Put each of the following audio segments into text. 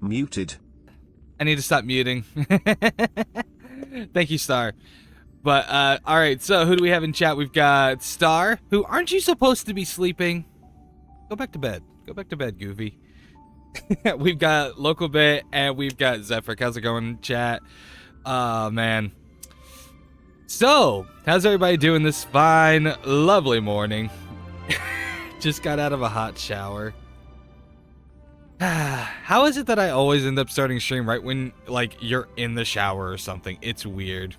muted. I need to stop muting. Thank you, Star. But, alright, so who do we have in chat? We've got Star, who, aren't you supposed to be sleeping? Go back to bed. Go back to bed, Goofy. We've got Local Bit, and we've got Zephyr. How's it going, chat? Oh, man. So, how's everybody doing this fine, lovely morning? Just got out of a hot shower. How is it that I always end up starting stream right when, like, you're in the shower or something? It's weird.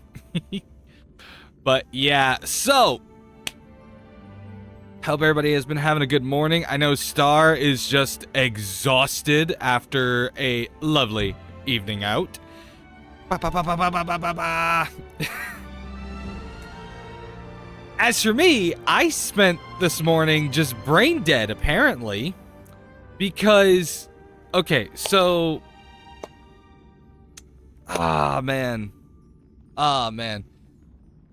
But, yeah, so, hope everybody has been having a good morning. I know Star is just exhausted after a lovely evening out. As for me, I spent this morning just brain dead, apparently, because, okay, so, man.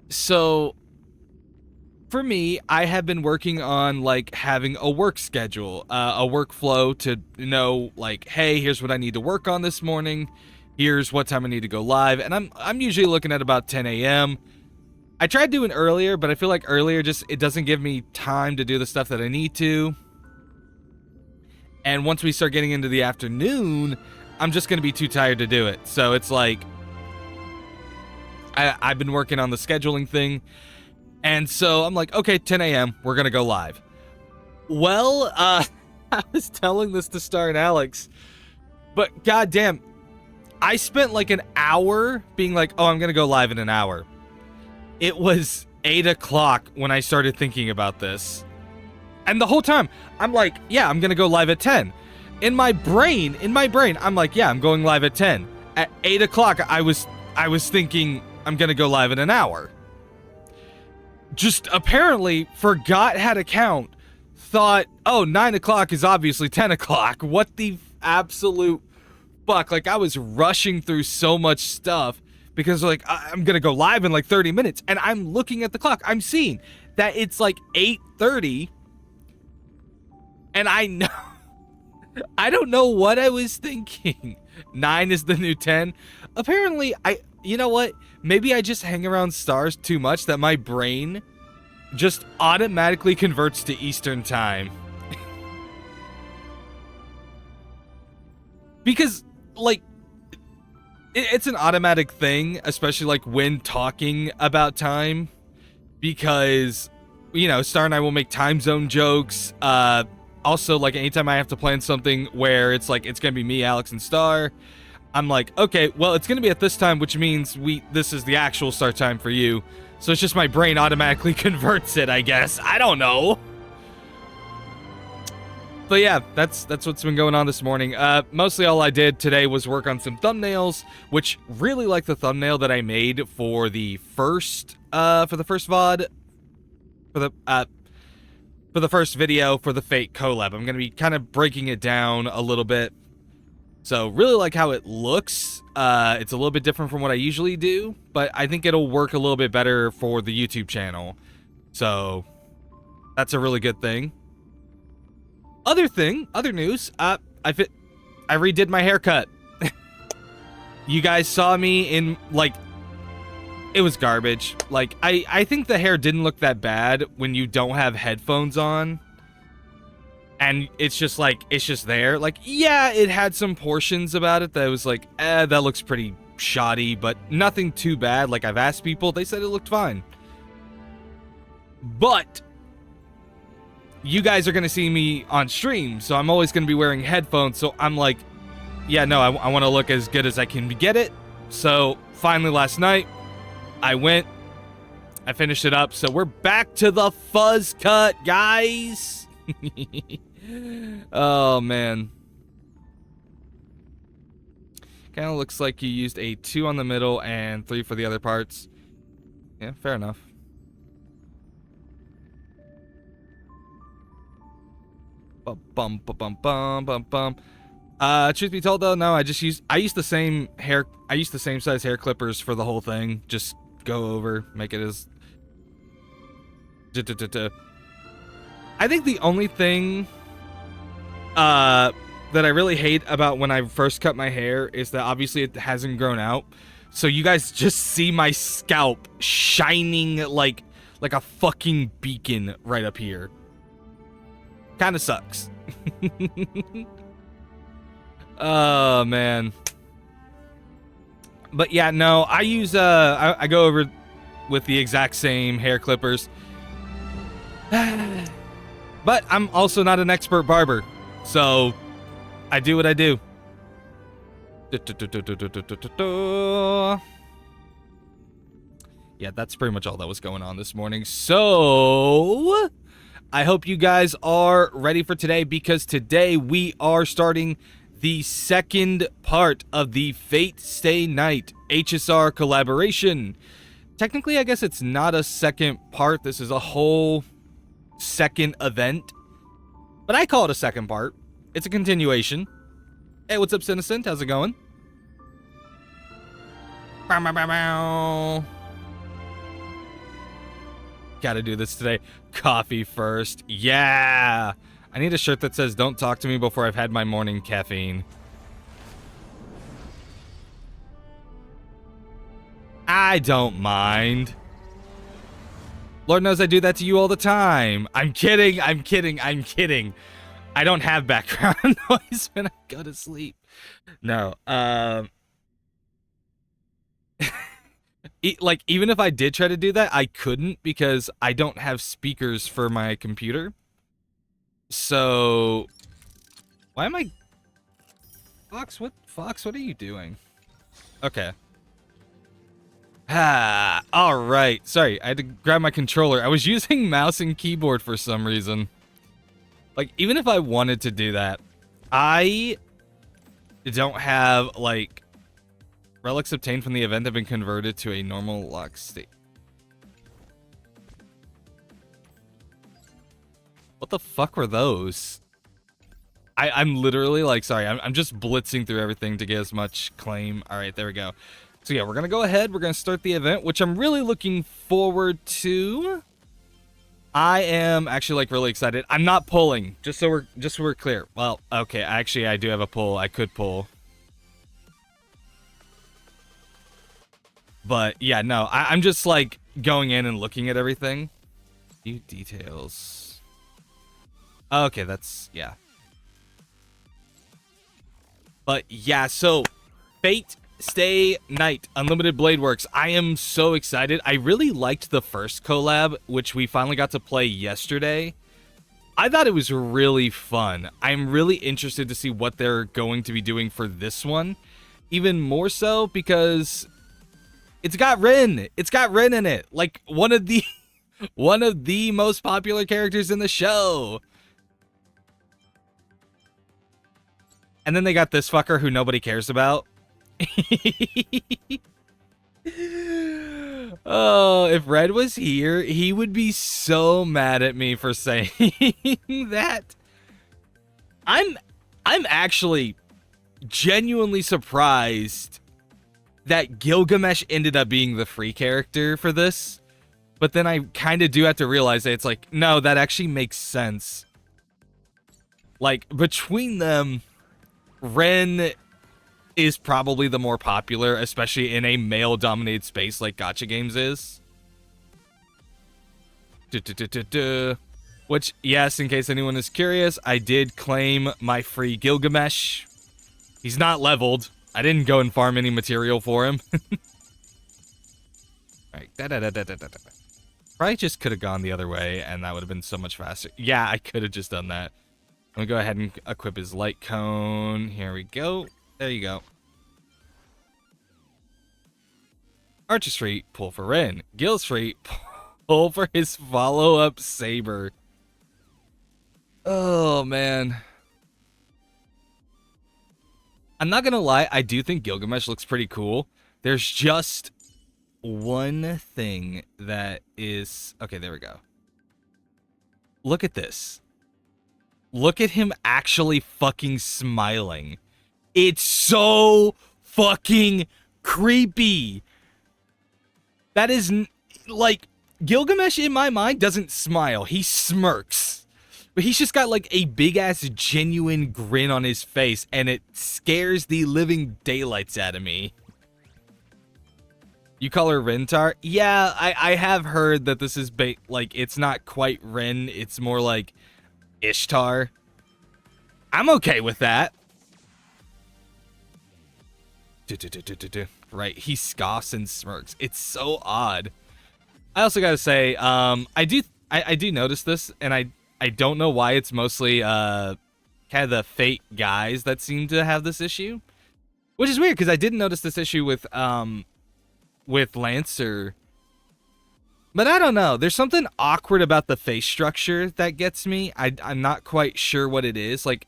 So, for me, I have been working on, like, having a work schedule, a workflow to know, like, hey, here's what I need to work on this morning. Here's what time I need to go live. And I'm usually looking at about 10 a.m. I tried doing earlier, but I feel like earlier it doesn't give me time to do the stuff that I need to. And once we start getting into the afternoon, I'm just going to be too tired to do it. So it's like, I've been working on the scheduling thing. And so I'm like, okay, 10 a.m., we're going to go live. Well, I was telling this to Star and Alex, but goddamn, I spent like an hour being like, oh, I'm going to go live in an hour. It was 8 o'clock when I started thinking about this. And the whole time, I'm like, yeah, I'm going to go live at 10. In my brain, I'm like, yeah, I'm going live at 10. At 8 o'clock, I was thinking I'm going to go live in an hour. Just apparently forgot how to count. Thought, oh, 9 o'clock is obviously 10 o'clock. What the absolute fuck? Like, I was rushing through so much stuff. Because, like, I'm going to go live in, like, 30 minutes. And I'm looking at the clock. I'm seeing that it's, like, 8:30. And I know... I don't know what I was thinking. 9 is the new 10. Apparently, you know what? Maybe I just hang around stars too much that my brain just automatically converts to Eastern time. Because, like... It's an automatic thing, especially like when talking about time, because, you know, Star and I will make time zone jokes. Also, like, anytime I have to plan something where it's like, it's going to be me, Alex, and Star, I'm like, okay, well, it's going to be at this time, which means this is the actual start time for you. So it's just my brain automatically converts it, I guess. I don't know. But yeah, that's what's been going on this morning. Mostly all I did today was work on some thumbnails, which really like the thumbnail that I made for the first VOD, for the first video for the Fate collab. I'm gonna be kind of breaking it down a little bit. So really like how it looks. It's a little bit different from what I usually do, but I think it'll work a little bit better for the YouTube channel. So that's a really good thing. Other news, I redid my haircut. You guys saw me in, like, it was garbage. Like, I think the hair didn't look that bad when you don't have headphones on. And it's just like, it's just there. Like, yeah, it had some portions about it that was like, that looks pretty shoddy, but nothing too bad. Like, I've asked people, they said it looked fine. But you guys are going to see me on stream, so I'm always going to be wearing headphones, so I'm like, yeah, no, I want to look as good as I can get it. So, finally last night, I finished it up, so we're back to the fuzz cut, guys! Oh, man. Kind of looks like you used a 2 on the middle and 3 for the other parts. Yeah, fair enough. Bum bum bum bum bum bum. Truth be told though, no, I used the same size hair clippers for the whole thing. Just go over, make it as I think the only thing that that I really hate about when I first cut my hair is that obviously it hasn't grown out. So you guys just see my scalp shining like a fucking beacon right up here. Kind of sucks. Oh, man. But yeah, no, I use, I go over with the exact same hair clippers. But I'm also not an expert barber, so I do what I do. Yeah, that's pretty much all that was going on this morning. So I hope you guys are ready for today, because today we are starting the second part of the Fate Stay Night HSR collaboration. Technically, I guess it's not a second part. This is a whole second event, but I call it a second part. It's a continuation. Hey, what's up, Cinnocent? How's it going? Bow, bow, bow, bow. Gotta do this today. Coffee first. Yeah! I need a shirt that says, "Don't talk to me before I've had my morning caffeine." I don't mind. Lord knows I do that to you all the time. I'm kidding, I'm kidding, I'm kidding. I don't have background noise when I go to sleep. No, like, even if I did try to do that, I couldn't, because I don't have speakers for my computer. So, why am I... Fox, what are you doing? Okay. Ah, alright. Sorry, I had to grab my controller. I was using mouse and keyboard for some reason. Like, even if I wanted to do that, I don't have, like... Relics obtained from the event have been converted to a normal lock state. What the fuck were those? I'm literally, like, sorry, I'm just blitzing through everything to get as much claim. Alright, there we go. So yeah, we're gonna go ahead, we're gonna start the event, which I'm really looking forward to. I am actually, like, really excited. I'm not pulling, just so we're clear. Well, okay, actually I do have a pull. I could pull. But yeah, no, I'm just, like, going in and looking at everything. Few details. Okay, that's, yeah. But yeah, so Fate Stay Night, Unlimited Blade Works. I am so excited. I really liked the first collab, which we finally got to play yesterday. I thought it was really fun. I'm really interested to see what they're going to be doing for this one. Even more so because it's got Rin. It's got Rin in it. Like, one of the most popular characters in the show. And then they got this fucker who nobody cares about. Oh, if Red was here, he would be so mad at me for saying that. I'm actually genuinely surprised that Gilgamesh ended up being the free character for this. But then I kind of do have to realize that it's like, no, that actually makes sense. Like, between them, Ren is probably the more popular, especially in a male-dominated space like gacha games is. Which, yes, in case anyone is curious, I did claim my free Gilgamesh. He's not leveled. I didn't go and farm any material for him. Alright, probably just could have gone the other way, and that would have been so much faster. Yeah, I could have just done that. I'm gonna go ahead and equip his light cone. Here we go. There you go. Artistry, pull for Ren. Gilsfree, pull for his follow-up saber. Oh, man. I'm not gonna lie, I do think Gilgamesh looks pretty cool. There's just one thing that is... Okay, there we go. Look at this. Look at him actually fucking smiling. It's so fucking creepy. That is, like, Gilgamesh in my mind doesn't smile. He smirks. But he's just got like a big ass genuine grin on his face, and it scares the living daylights out of me. You call her Rentar? Yeah, I have heard that this is like it's not quite Ren, it's more like Ishtar. I'm okay with that. Right, he scoffs and smirks. It's so odd. I also gotta say, I do notice this, and I don't know why it's mostly kind of the Fate guys that seem to have this issue, which is weird because I didn't notice this issue with Lancer. But I don't know. There's something awkward about the face structure that gets me. I'm not quite sure what it is. Like,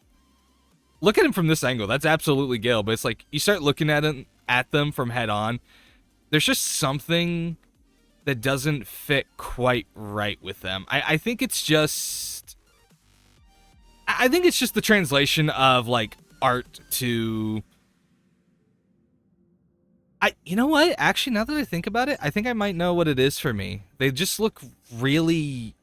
look at him from this angle. That's absolutely Gil. But it's like, you start looking at them from head on. There's just something that doesn't fit quite right with them. I think it's just... I think it's just the translation of, like, art to... You know what? Actually, now that I think about it, I think I might know what it is for me. They just look really...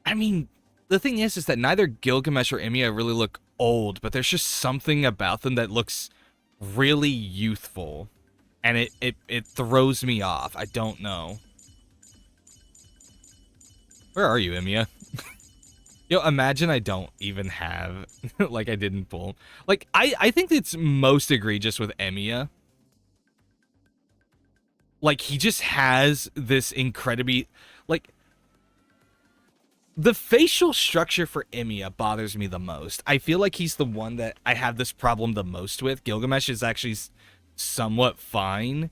I mean, the thing is that neither Gilgamesh or Emiya really look old, but there's just something about them that looks really youthful. And it throws me off. I don't know. Where are you, Emiya? Yo, imagine I don't even have, like, I didn't pull. Like, I think it's most egregious with Emiya. Like, he just has this incredibly, like, the facial structure for Emiya bothers me the most. I feel like he's the one that I have this problem the most with. Gilgamesh is actually somewhat fine.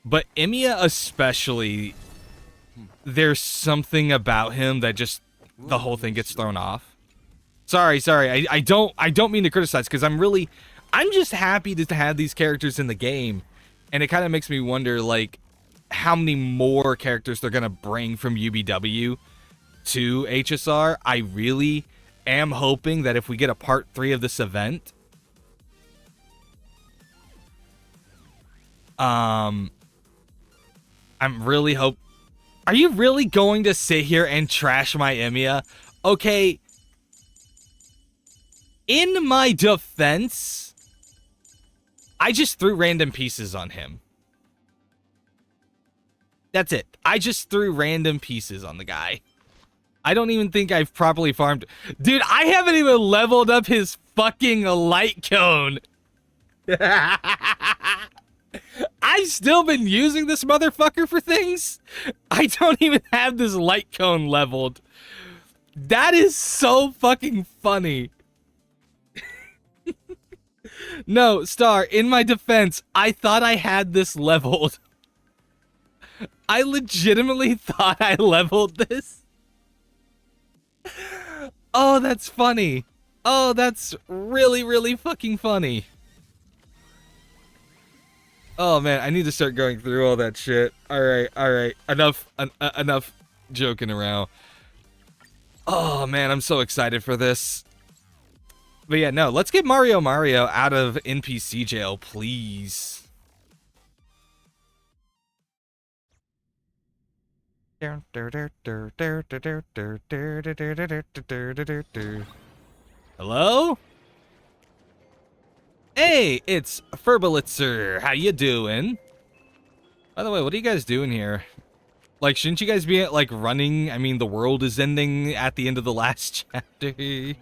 But Emiya especially, there's something about him that just... the whole thing gets thrown off. Sorry. I don't mean to criticize, because I'm just happy to have these characters in the game, and it kind of makes me wonder, like, how many more characters they're gonna bring from UBW to HSR. I really am hoping that if we get a part 3 of this event, I'm really hope. Are you really going to sit here and trash my Emiya? Okay. In my defense, I just threw random pieces on him. That's it. I just threw random pieces on the guy. I don't even think I've properly farmed. Dude, I haven't even leveled up his fucking light cone. I've still been using this motherfucker for things. I don't even have this light cone leveled. That is so fucking funny. No, Star, in my defense, I thought I had this leveled. I legitimately thought I leveled this. Oh, that's funny. Oh, that's really, really fucking funny. Oh man, I need to start going through all that shit. All right. Enough joking around. Oh man, I'm so excited for this. But yeah, no, let's get Mario out of NPC jail, please. Hello? Hey, it's Furbolitzer. How you doing? By the way, what are you guys doing here? Like, shouldn't you guys be, like, running? I mean, the world is ending at the end of the last chapter.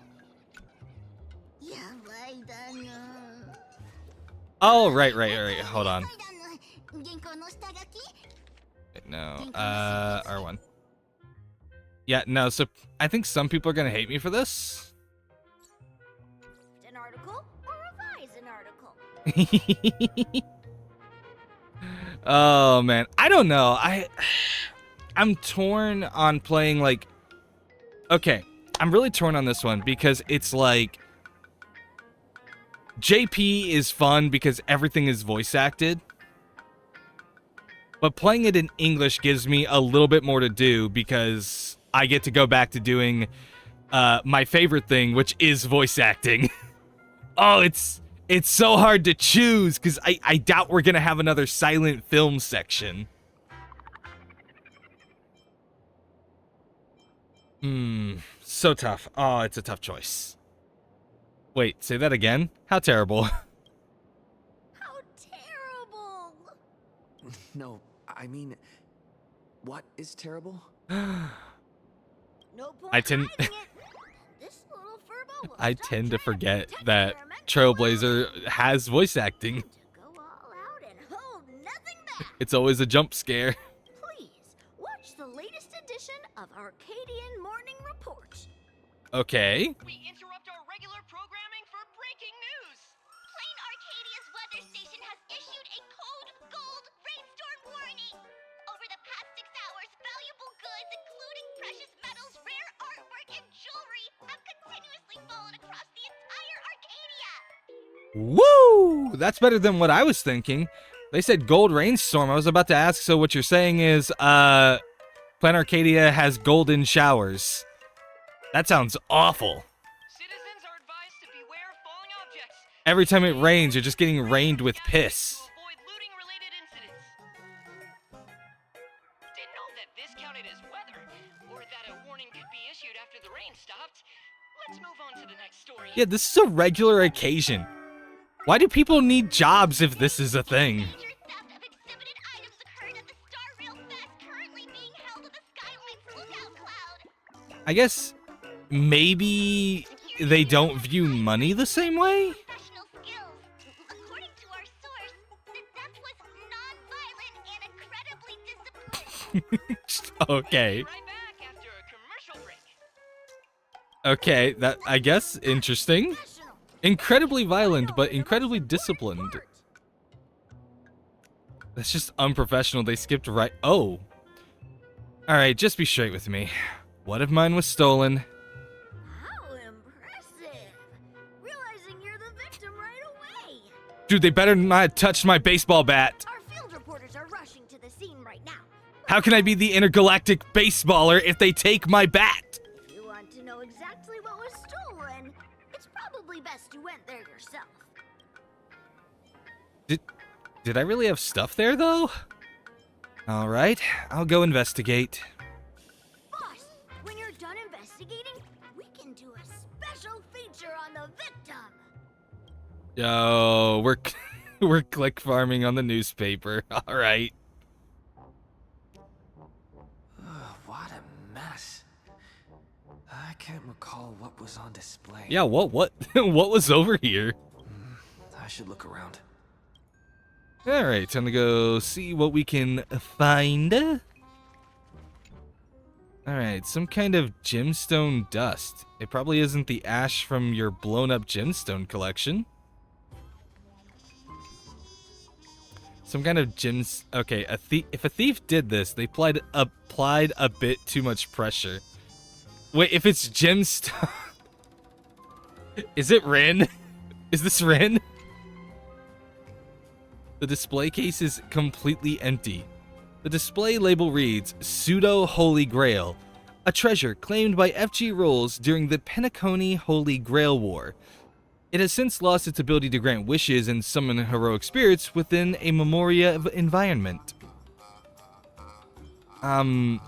Oh, right. Hold on. No, R1. Yeah, no, so I think some people are gonna hate me for this. An article or revise an article? Oh man, I don't know. I'm torn on playing, like, okay, I'm really torn on this one because it's like JP is fun because everything is voice acted. But playing it in English gives me a little bit more to do because I get to go back to doing my favorite thing, which is voice acting. Oh, it's so hard to choose because I doubt we're going to have another silent film section. So tough. Oh, it's a tough choice. Wait, say that again? How terrible. How terrible! No, I mean, what is terrible? No point I tend hiding it. This little furbo will I stop tend to trying forget protect that their mental Trailblazer has voice acting. to go all out and hold nothing back. It's always a jump scare. Please watch the latest edition of Arcadian Morning Report. Okay. We interrupt our regular programming for breaking news. Plain Arcadia's weather station has issued a code gold rainstorm warning. Over the past 6 hours, valuable goods, including precious metals, rare artwork, and jewelry, have continuously fallen across the entire Arcadia. Woo! That's better than what I was thinking. They said gold rainstorm. I was about to ask, so what you're saying is, Planet Arcadia has golden showers. That sounds awful. Citizens are advised to beware of falling objects. Every time it rains, you're just getting rained with piss. To avoid looting-related incidents. Didn't know that this counted as weather, or that a warning could be issued after the rain stopped. Let's move on to the next story. Yeah, this is a regular occasion. Why do people need jobs if this is a thing? Major theft of exhibited items occurred at the Star Rail Fest, currently being held at the Skyline's lookout cloud. I guess maybe they don't view money the same way? Professional skills. According to our source, the theft was non-violent and incredibly disciplined. Okay. Right back after a commercial break. Okay, that I guess interesting. Professional. Incredibly violent, but incredibly disciplined. Report. That's just unprofessional. They skipped right. Oh. Alright, just be straight with me. What if mine was stolen? How impressive! Realizing you're the victim right away. Dude, they better not have touched my baseball bat. Our field reporters are rushing to the scene right now. How can I be the intergalactic baseballer if they take my bat? If you want to know exactly what was stolen, it's probably best you went there yourself. Did I really have stuff there, though? Alright, I'll go investigate. Boss, when you're done investigating, we can do a special feature on the victim. Yo, we're click farming on the newspaper. Alright. What a mess. I can't recall what was on display. Yeah, what what was over here? I should look around. Alright, time to go see what we can find. Alright, some kind of gemstone dust. It probably isn't the ash from your blown up gemstone collection. Some kind of gems. Okay, if a thief did this, they applied a bit too much pressure. Wait, if it's gemstone. Is it Rin? Is this Rin? The display case is completely empty. The display label reads, Pseudo Holy Grail, a treasure claimed by FG Rolls during the Penacony Holy Grail War. It has since lost its ability to grant wishes and summon heroic spirits within a Memoria environment.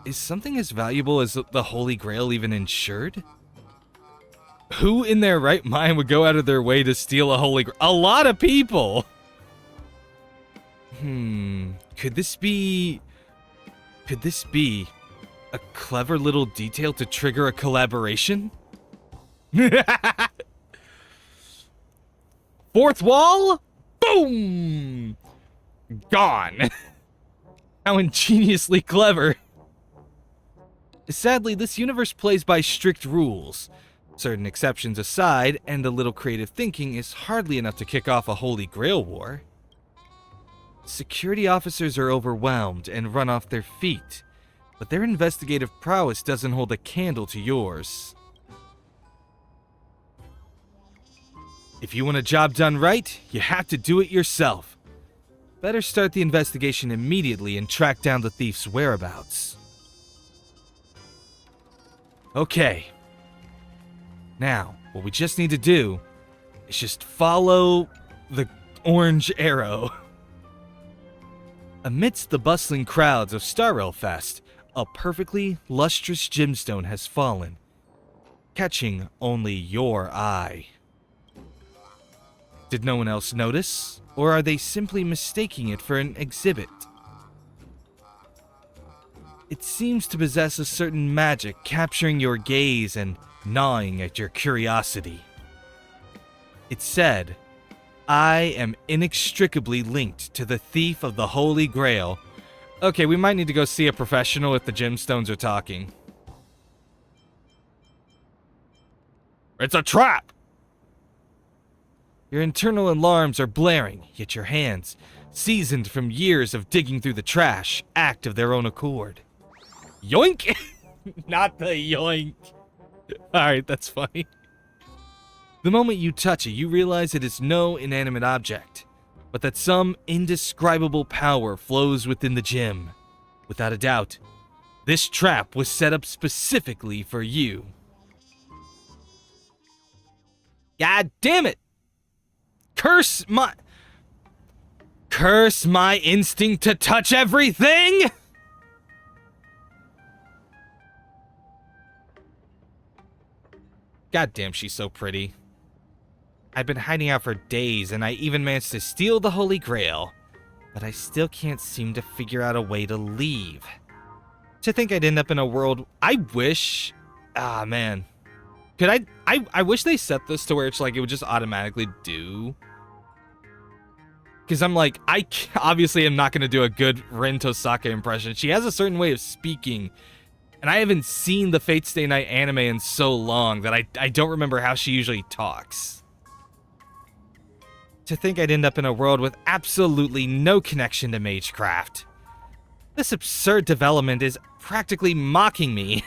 Is something as valuable as the Holy Grail even insured? Who in their right mind would go out of their way to steal a Holy Grail? A lot of people! Could this be a clever little detail to trigger a collaboration? Fourth wall? Boom! Gone. How ingeniously clever. Sadly, this universe plays by strict rules. Certain exceptions aside, and a little creative thinking is hardly enough to kick off a Holy Grail war. Security officers are overwhelmed and run off their feet, but their investigative prowess doesn't hold a candle to yours. If you want a job done right, you have to do it yourself. Better start the investigation immediately and track down the thief's whereabouts. Okay. Now, what we just need to do is just follow the orange arrow. Amidst the bustling crowds of Star Rail Fest, a perfectly lustrous gemstone has fallen, catching only your eye. Did no one else notice, or are they simply mistaking it for an exhibit? It seems to possess a certain magic, capturing your gaze and gnawing at your curiosity. It said, "I am inextricably linked to the thief of the Holy Grail." Okay, we might need to go see a professional if the gemstones are talking. It's a trap! Your internal alarms are blaring, yet your hands, seasoned from years of digging through the trash, act of their own accord. Yoink! Not the yoink. Alright, that's funny. The moment you touch it, you realize it is no inanimate object, but that some indescribable power flows within the gem. Without a doubt, this trap was set up specifically for you. God damn it! Curse my instinct to touch everything! God damn, she's so pretty. I've been hiding out for days, and I even managed to steal the Holy Grail, but I still can't seem to figure out a way to leave. To think I'd end up in a world... I wish... Ah, man. Could I wish they set this to where it's like it would just automatically do... Because I'm like, I obviously am not going to do a good Rin Tosaka impression. She has a certain way of speaking, and I haven't seen the Fate Stay Night anime in so long that I don't remember how she usually talks. To think I'd end up in a world with absolutely no connection to Magecraft. This absurd development is practically mocking me.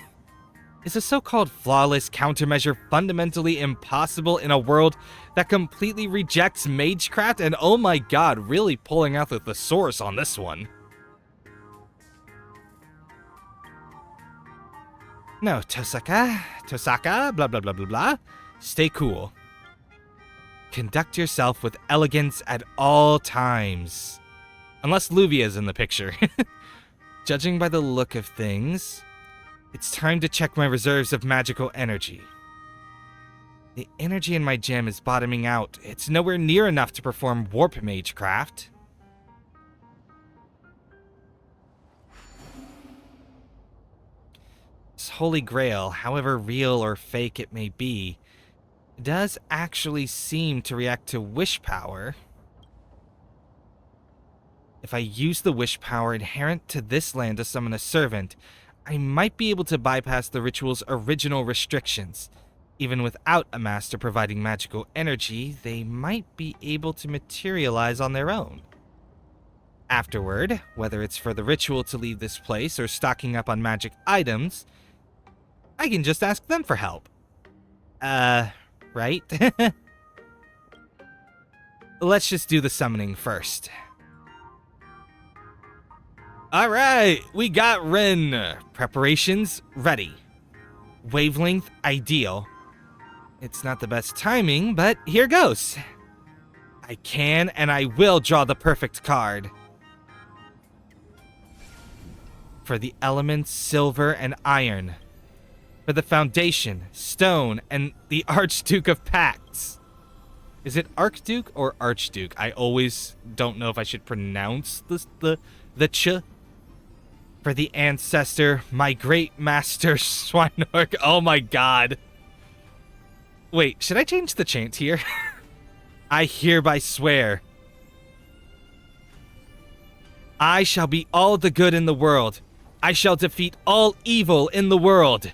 Is a so-called flawless countermeasure fundamentally impossible in a world that completely rejects Magecraft? And oh my god, really pulling out the thesaurus on this one. No, Tosaka, blah blah blah blah blah. Stay cool. Conduct yourself with elegance at all times. Unless Luvia's in the picture. Judging by the look of things, it's time to check my reserves of magical energy. The energy in my gem is bottoming out. It's nowhere near enough to perform Warp Magecraft. This Holy Grail, however real or fake it may be, does actually seem to react to wish power. If I use the wish power inherent to this land to summon a servant, I might be able to bypass the ritual's original restrictions. Even without a master providing magical energy, they might be able to materialize on their own. Afterward, whether it's for the ritual to leave this place or stocking up on magic items, I can just ask them for help. Right? Let's just do the summoning first. Alright, we got Rin. Preparations ready. Wavelength ideal. It's not the best timing, but here goes. I can and I will draw the perfect card. For the elements silver and iron. For the foundation, stone, and the Archduke of Pacts. Is it Archduke or Archduke? I always don't know if I should pronounce the ch. For the ancestor, my great master Swinorg. Oh my god. Wait, should I change the chant here? I hereby swear. I shall be all the good in the world. I shall defeat all evil in the world.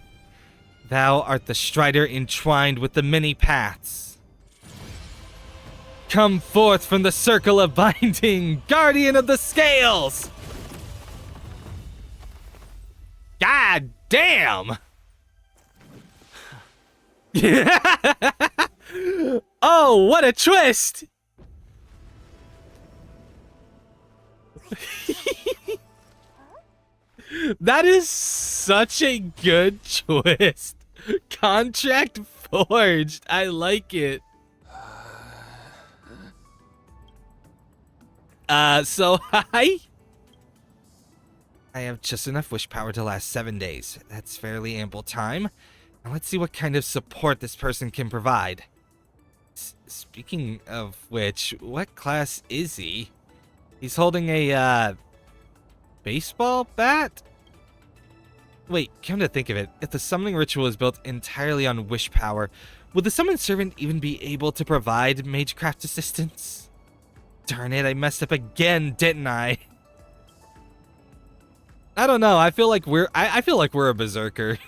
Thou art the strider entwined with the many paths. Come forth from the circle of binding, guardian of the scales! God damn! Oh, what a twist! That is such a good twist. Contract forged. I like it. So hi. I have just enough wish power to last 7 days. That's fairly ample time. Now let's see what kind of support this person can provide. Speaking of which, what class is he? He's holding a, baseball bat? Wait, come to think of it, if the summoning ritual is built entirely on wish power, would the summoned servant even be able to provide magecraft assistance? Darn it, I messed up again, didn't I? I don't know, I feel like we're a berserker.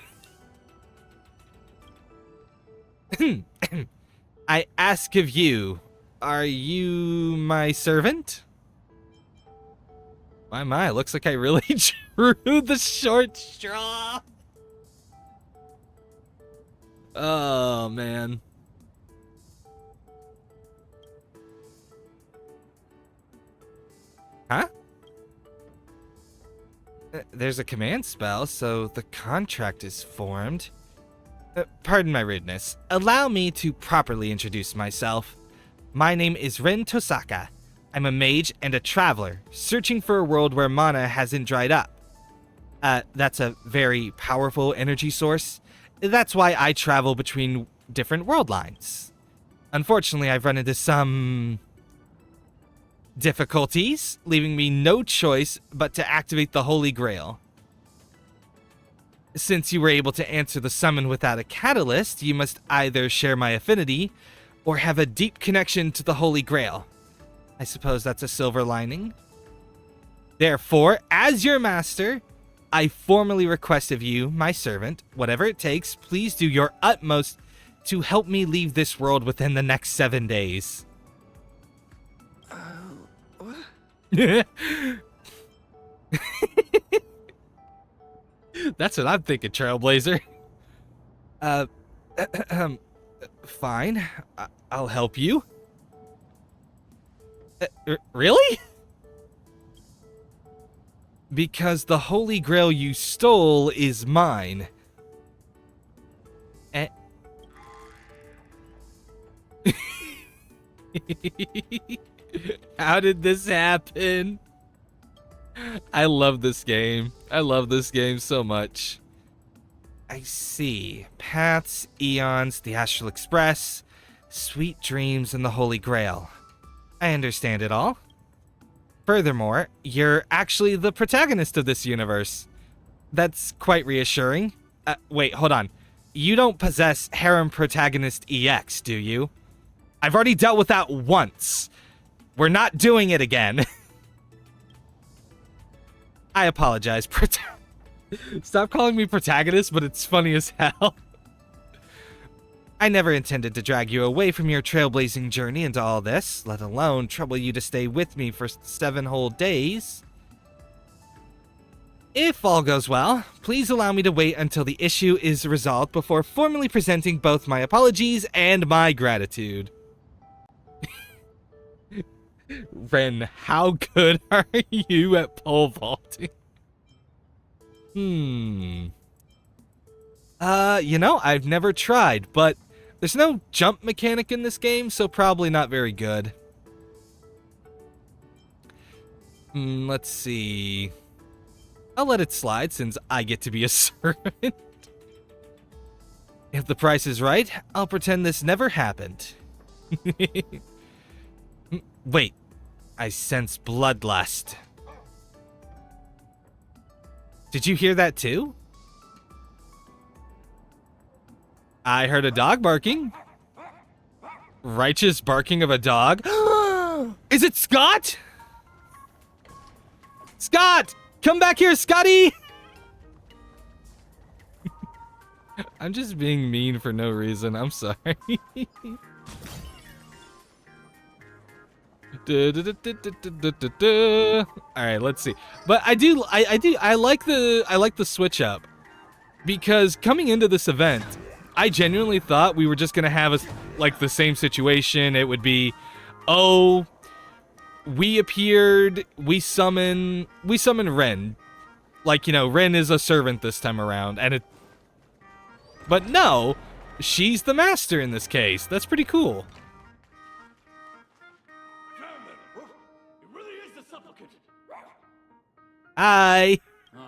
I ask of you, are you my servant? My, looks like I really drew the short straw. Oh, man. Huh? There's a command spell, so the contract is formed. Pardon my rudeness. Allow me to properly introduce myself. My name is Ren Tosaka. I'm a mage and a traveler, searching for a world where mana hasn't dried up. That's a very powerful energy source. That's why I travel between different world lines. Unfortunately, I've run into some difficulties, leaving me no choice but to activate the Holy Grail. Since you were able to answer the summon without a catalyst, you must either share my affinity or have a deep connection to the Holy Grail. I suppose that's a silver lining. Therefore, as your master, I formally request of you, my servant, whatever it takes, please do your utmost to help me leave this world within the next 7 days. What? That's what I'm thinking, Trailblazer. Fine. I'll help you. Really? Because the Holy Grail you stole is mine. How did this happen? I love this game. I love this game so much. I see. Paths, Eons, the Astral Express, Sweet Dreams, and the Holy Grail. I understand it all. Furthermore, you're actually the protagonist of this universe. That's quite reassuring. Wait, hold on. You don't possess Harem Protagonist EX, do you? I've already dealt with that once. We're not doing it again. I apologize. Stop calling me protagonist, but it's funny as hell. I never intended to drag you away from your trailblazing journey into all this, let alone trouble you to stay with me for 7 whole days. If all goes well, please allow me to wait until the issue is resolved before formally presenting both my apologies and my gratitude. Ren, how good are you at pole vaulting? You know, I've never tried, but there's no jump mechanic in this game, so probably not very good. Let's see. I'll let it slide since I get to be a servant. If the price is right, I'll pretend this never happened. Wait, I sense bloodlust. Did you hear that too? I heard a dog barking. Righteous barking of a dog? Is it Scott? Scott! Come back here, Scotty! I'm just being mean for no reason. I'm sorry. Alright, let's see. But I like the switch up. Because coming into this event, I genuinely thought we were just gonna have the same situation. It would be, oh, we appeared, we summon Ren. Like, you know, Ren is a servant this time around, but no, she's the master in this case. That's pretty cool. It really is the supplicant. Hi. Oh,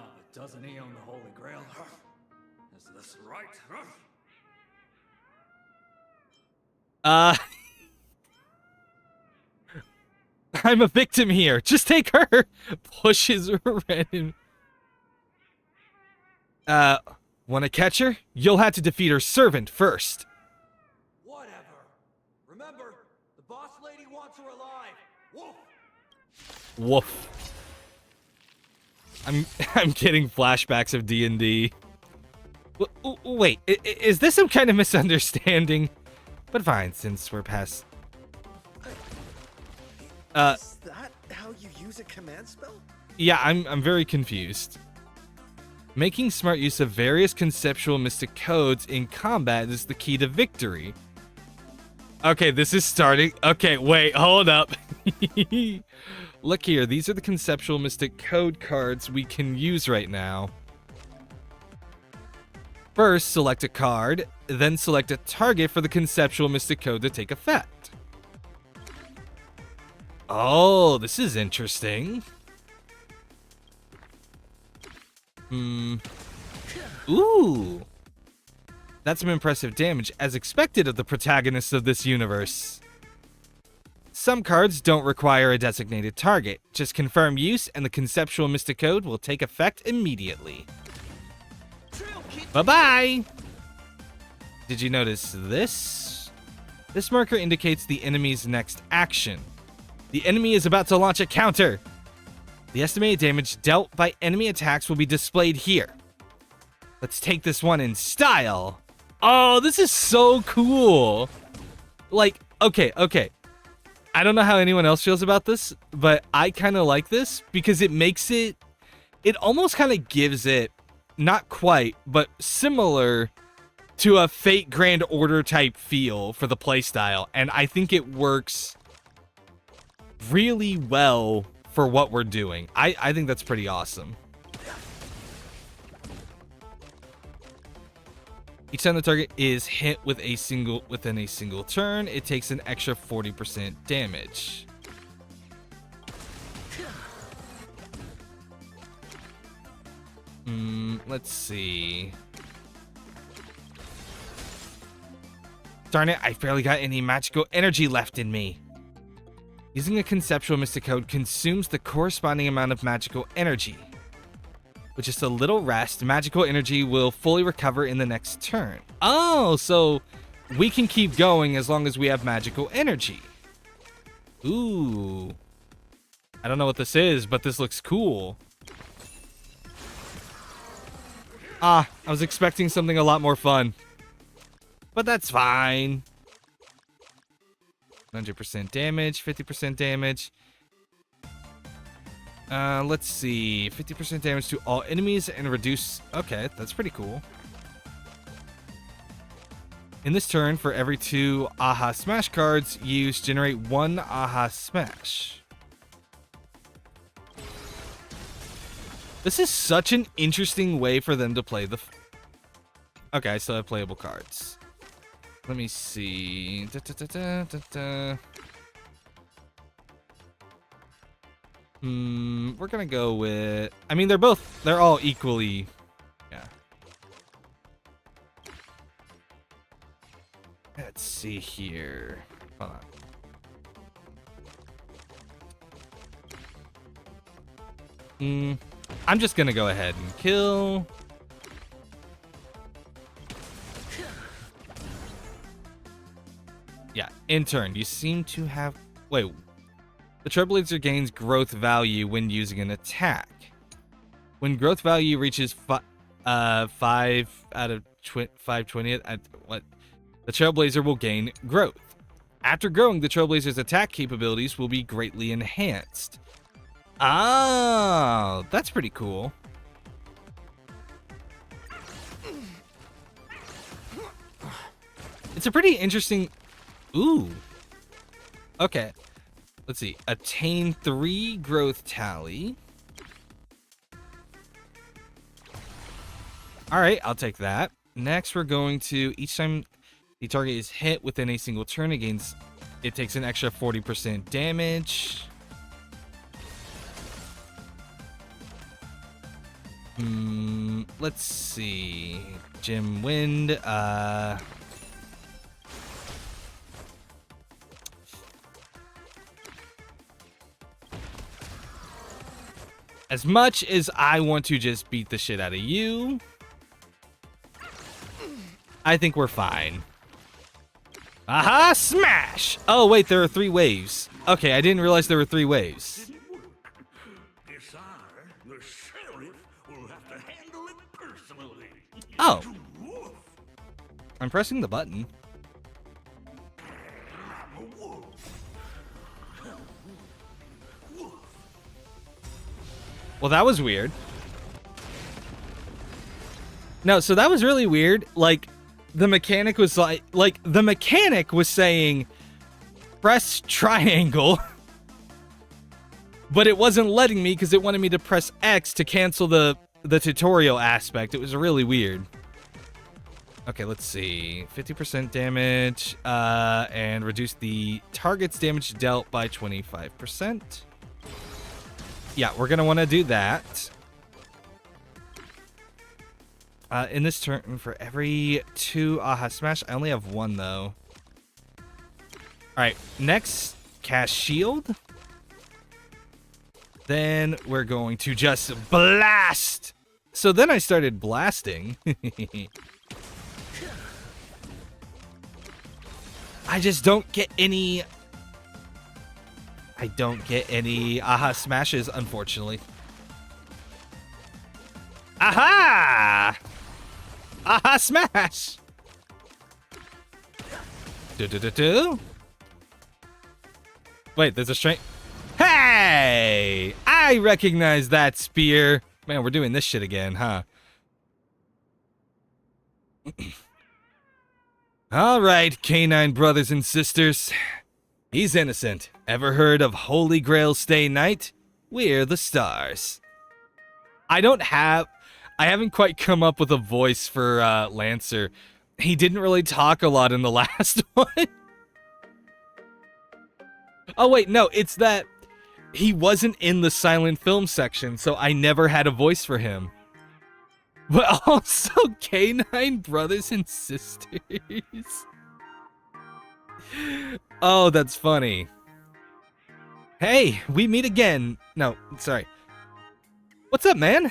Uh, I'm a victim here. Just take her. Pushes Ren. Want to catch her? You'll have to defeat her servant first. Whatever. Remember, the boss lady wants her alive. Woof. Woof. I'm getting flashbacks of D&D. Wait, is this some kind of misunderstanding? But fine, since we're past. Is that how you use a command spell? Yeah, I'm very confused. Making smart use of various conceptual mystic codes in combat is the key to victory. Okay, this is starting. Okay, wait, hold up. Look here, these are the conceptual mystic code cards we can use right now. First, select a card, then select a target for the conceptual mystic code to take effect. Oh, this is interesting. Ooh. That's some impressive damage, as expected of the protagonists of this universe. Some cards don't require a designated target. Just confirm use and the conceptual mystic code will take effect immediately. Bye-bye! Did you notice this? This marker indicates the enemy's next action. The enemy is about to launch a counter. The estimated damage dealt by enemy attacks will be displayed here. Let's take this one in style. Oh, this is so cool. Like, okay. I don't know how anyone else feels about this, but I kind of like this because it makes it almost kind of gives it, not quite, but similar to a Fate Grand Order type feel for the playstyle. And I think it works really well for what we're doing. I think that's pretty awesome. Each time the target is hit within a single turn, it takes an extra 40% damage. Let's see. Darn it, I barely got any magical energy left in me. Using a conceptual mystic code consumes the corresponding amount of magical energy. With just a little rest, magical energy will fully recover in the next turn. Oh, so we can keep going as long as we have magical energy. Ooh. I don't know what this is, but this looks cool. I was expecting something a lot more fun. But that's fine. 100% damage, 50% damage. Let's see. 50% damage to all enemies and reduce... Okay, that's pretty cool. In this turn, for every 2 Aha Smash cards used, generate 1 Aha Smash. This is such an interesting way for them to play the... Okay, I still have playable cards. Let me see. We're gonna go with... I mean, they're all equally... Yeah. Let's see here. Hold on. I'm just gonna go ahead and kill. Yeah, in turn, you seem to have... Wait. The Trailblazer gains growth value when using an attack. When growth value reaches 5 out of 520, what? The Trailblazer will gain growth. After growing, the Trailblazer's attack capabilities will be greatly enhanced. Oh, that's pretty cool. It's a pretty interesting... Ooh. Okay. Let's see. Attain 3 growth tally. Alright, I'll take that. Next, we're going to... Each time the target is hit within a single turn, it takes an extra 40% damage. Let's see. Gem Wind. As much as I want to just beat the shit out of you, I think we're fine. Aha, smash! Oh, wait, there are 3 waves. Okay, I didn't realize there were 3 waves. The sheriff will have to handle it personally. Oh. I'm pressing the button. Well, that was weird. No, so that was really weird. Like, the mechanic was the mechanic was saying, press triangle. But it wasn't letting me because it wanted me to press X to cancel the tutorial aspect. It was really weird. Okay, let's see. 50% damage, and reduce the target's damage dealt by 25%. Yeah, we're gonna want to do that. In this turn, for every 2 Aha Smash, I only have 1 though. Alright, next, cast Shield. Then we're going to just blast! So then I started blasting. I just don't get any... I don't get any Aha Smashes, unfortunately. Aha! Aha Smash! Do. Wait, there's a straight... Hey! I recognize that spear. Man, we're doing this shit again, huh? Alright, canine brothers and sisters. He's innocent. Ever heard of Holy Grail Stay Night? We're the stars. I haven't quite come up with a voice for Lancer. He didn't really talk a lot in the last one. Oh wait, no, it's that he wasn't in the silent film section, so I never had a voice for him. But also canine brothers and sisters. Oh, that's funny. Hey, we meet again. No, sorry. What's up, man?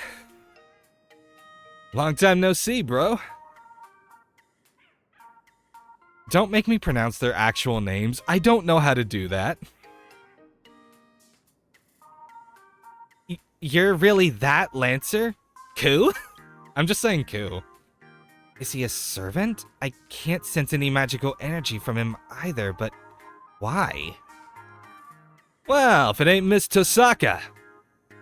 Long time no see, bro. Don't make me pronounce their actual names. I don't know how to do that. You're really that Lancer? Ku? I'm just saying Ku. Is he a servant? I can't sense any magical energy from him either, but why? Well, if it ain't Miss Tosaka.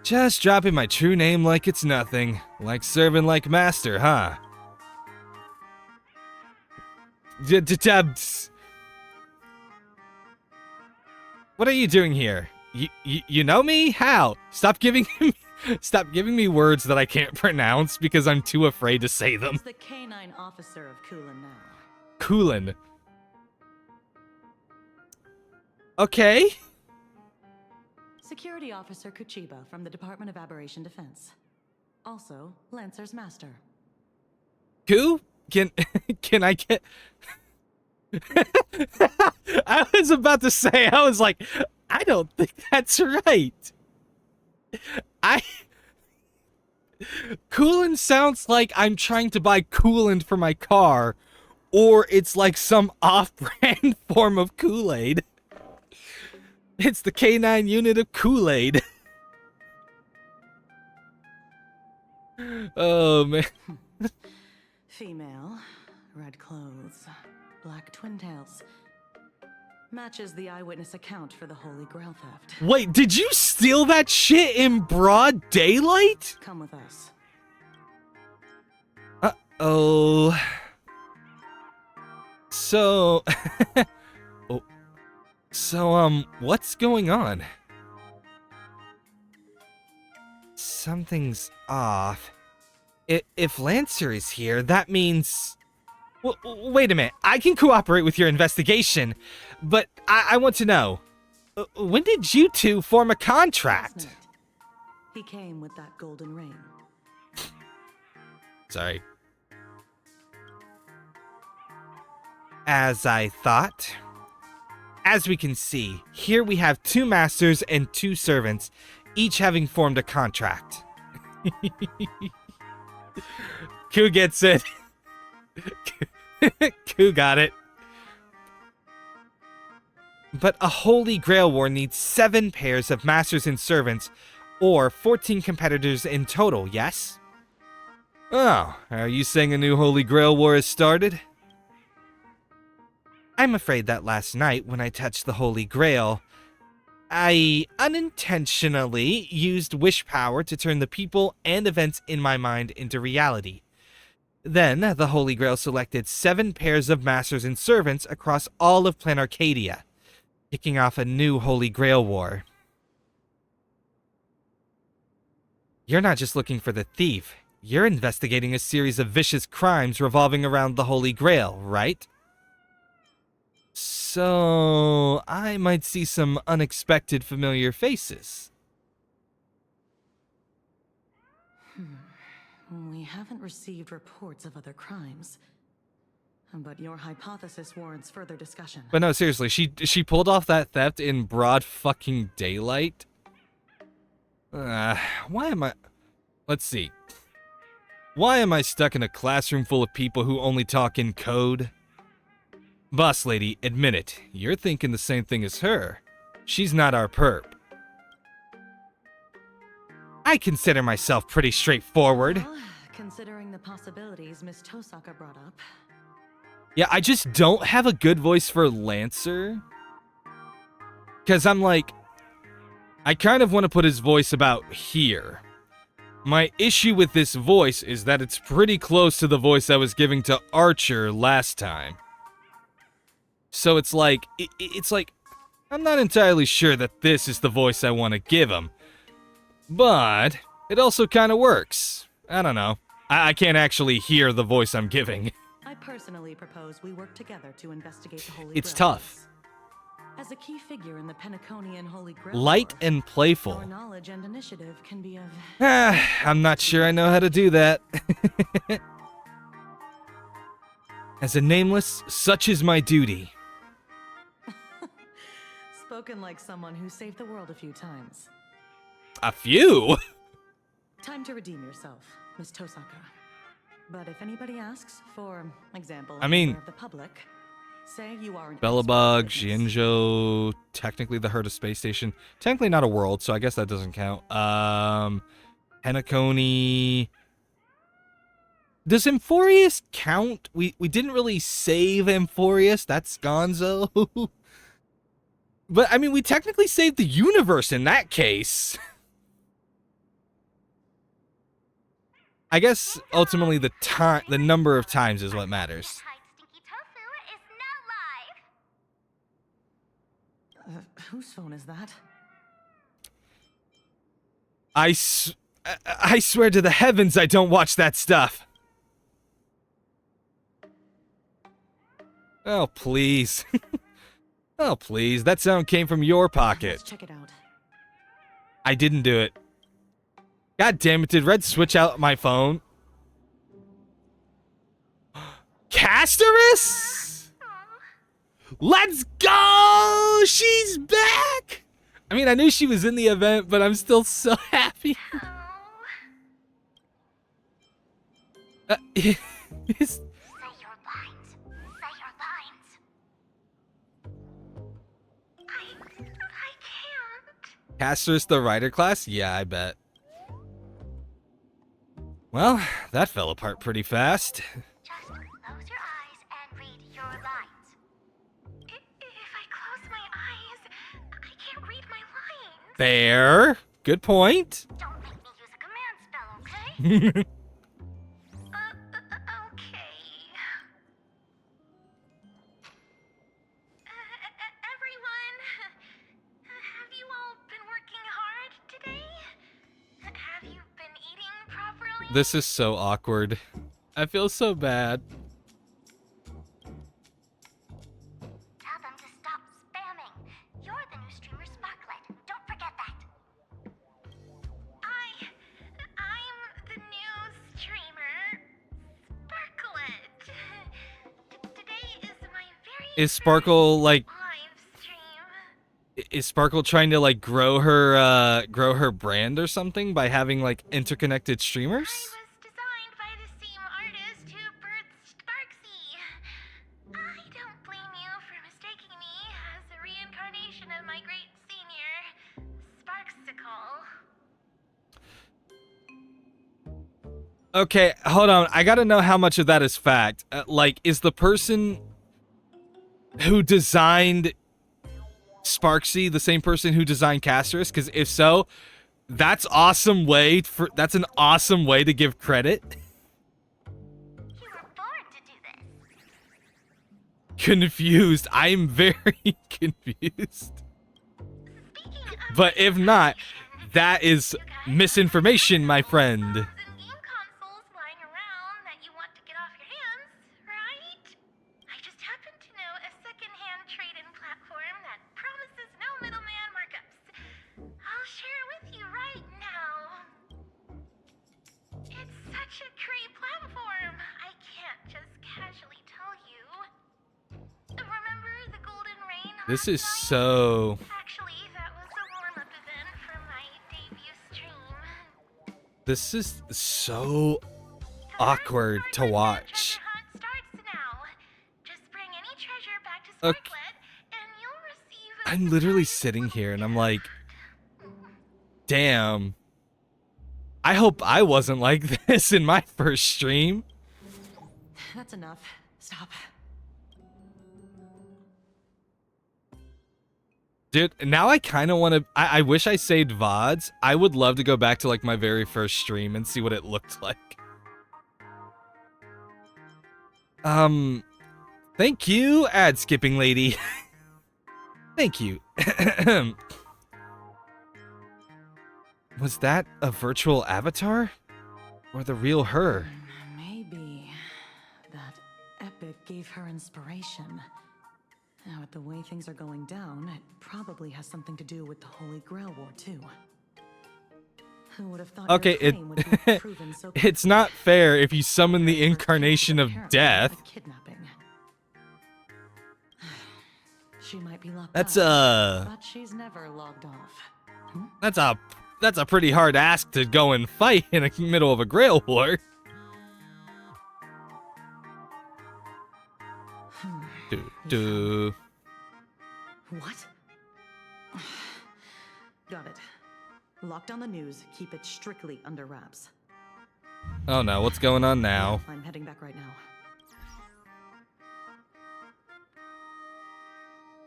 Just dropping my true name like it's nothing. Like servant like master, huh? What are you doing here? You know me? How? Stop giving me words that I can't pronounce because I'm too afraid to say them. He's the canine officer of Kulin now. Kulin. Okay. Security Officer Kuchiba from the Department of Aberration Defense. Also, Lancer's master. Ku? Can I get... I was about to say, I was like, I don't think that's right. Coolant sounds like I'm trying to buy coolant for my car, or it's like some off-brand form of Kool-Aid. It's the K9 unit of Kool-Aid. Oh, man. Female, red clothes, black twin tails. Matches the eyewitness account for the Holy Grail theft. Wait, did you steal that shit in broad daylight? Come with us. Uh-oh. So... oh. So, what's going on? Something's off. If Lancer is here, that means... wait a minute. I can cooperate with your investigation, but I want to know. When did you two form a contract? He came with that golden ring. Sorry. As I thought. As we can see, here we have 2 masters and 2 servants, each having formed a contract. Q gets it. Q got it. But a Holy Grail War needs 7 pairs of masters and servants, or 14 competitors in total, yes? Oh, are you saying a new Holy Grail War has started? I'm afraid that last night, when I touched the Holy Grail, I unintentionally used wish power to turn the people and events in my mind into reality. Then, the Holy Grail selected 7 pairs of masters and servants across all of Plan Arcadia, kicking off a new Holy Grail War. You're not just looking for the thief, you're investigating a series of vicious crimes revolving around the Holy Grail, right? So, I might see some unexpected familiar faces. We haven't received reports of other crimes, but your hypothesis warrants further discussion. But no, seriously, she pulled off that theft in broad fucking daylight. Why am I... Let's see. Why am I stuck in a classroom full of people who only talk in code? Boss lady, admit it. You're thinking the same thing as her. She's not our perp. I consider myself pretty straightforward. Well, considering the possibilities Miss Tosaka brought up. Yeah, I just don't have a good voice for Lancer. Because I'm like... I kind of want to put his voice about here. My issue with this voice is that it's pretty close to the voice I was giving to Archer last time. So it's like, I'm not entirely sure that this is the voice I want to give him. But, it also kind of works. I don't know. I can't actually hear the voice I'm giving. I personally propose we work together to investigate the Holy It's Grail. tough. As a key figure in the Penaconian Holy Grail Light War, and playful. your knowledge and initiative can be of... I'm not sure I know how to do that. As a nameless, such is my duty. Spoken like someone who saved the world a few times. A few? Time to redeem yourself, Miss Tosaka. But if anybody asks, for example, I mean, member of the public, say you are an Bellabug, expert witness. Xianzhou, technically the Herta Space Station. Technically not a world, so I guess that doesn't count. Penacony. Does Amphorius count? We didn't really save Amphorius. That's Gonzo. But, I mean, we technically saved the universe in that case. I guess, ultimately, the number of times is what matters. Stinky Tofu is now live. Whose phone is that? I swear to the heavens I don't watch that stuff. Oh, please. Oh, please. That sound came from your pocket. Let's check it out. I didn't do it. God damn it, did Red switch out my phone? Casterus? Let's go! She's back! I mean, I knew she was in the event, but I'm still so happy. Say your lines. Say your lines. I can't. Casterus the Rider class? Yeah, I bet. Well, that fell apart pretty fast. Just close your eyes and read your lines. If I close my eyes, I can't read my lines. Fair. Good point. Don't make me use a command spell, okay? Okay. Everyone, have you all been working hard today? Have you been eating properly? This is so awkward. I feel so bad. Tell them to stop spamming. You're the new streamer Sparklet. Don't forget that. I'm the new streamer Sparklet. Today is my very Is Sparkle, like, live stream. Is Sparkle trying to like grow her brand or something by having like interconnected streamers? I was designed by the same artist who birthed Sparksy. I don't blame you for mistaking me as a reincarnation of my great senior, Sparksicle. Okay, hold on. I gotta know how much of that is fact. Like, is the person who designed Sparksy the same person who designed Casterus? Because if so, that's an awesome way to give credit. You were born to do this. Confused. I'm very confused. Speaking of But if not, that is misinformation, my friend. and game consoles lying around that you want to get off your hands, right? I just happen to know a second-hand trade-in platform that promises no middleman markups. I'll share it with you right now. It's such a great platform. I can't just casually tell you. Remember the Golden Rain? This last is night? so... Actually, that was a warm-up event for my debut stream. This is so awkward to watch. Okay. I'm literally sitting here and I'm like, damn. I hope I wasn't like this in my first stream. That's enough. Stop. Dude, now I kind of want to... I wish I saved VODs. I would love to go back to, like, my very first stream and see what it looked like. Thank you, ad-skipping lady. Thank you. Was that a virtual avatar? Or the real her? Maybe that epic gave her inspiration. Now, with the way things are going down, it probably has something to do with the Holy Grail War, too. Who would have thought Okay, your claim would be proven so it's not fair if you summon the incarnation of death. Kidnapping. She might be locked That's up, but she's never logged off. that's a pretty hard ask to go and fight in the middle of a Grail War. Do. What? Got it. Lock down the news. Keep it strictly under wraps. Oh no, what's going on now? I'm heading back right now.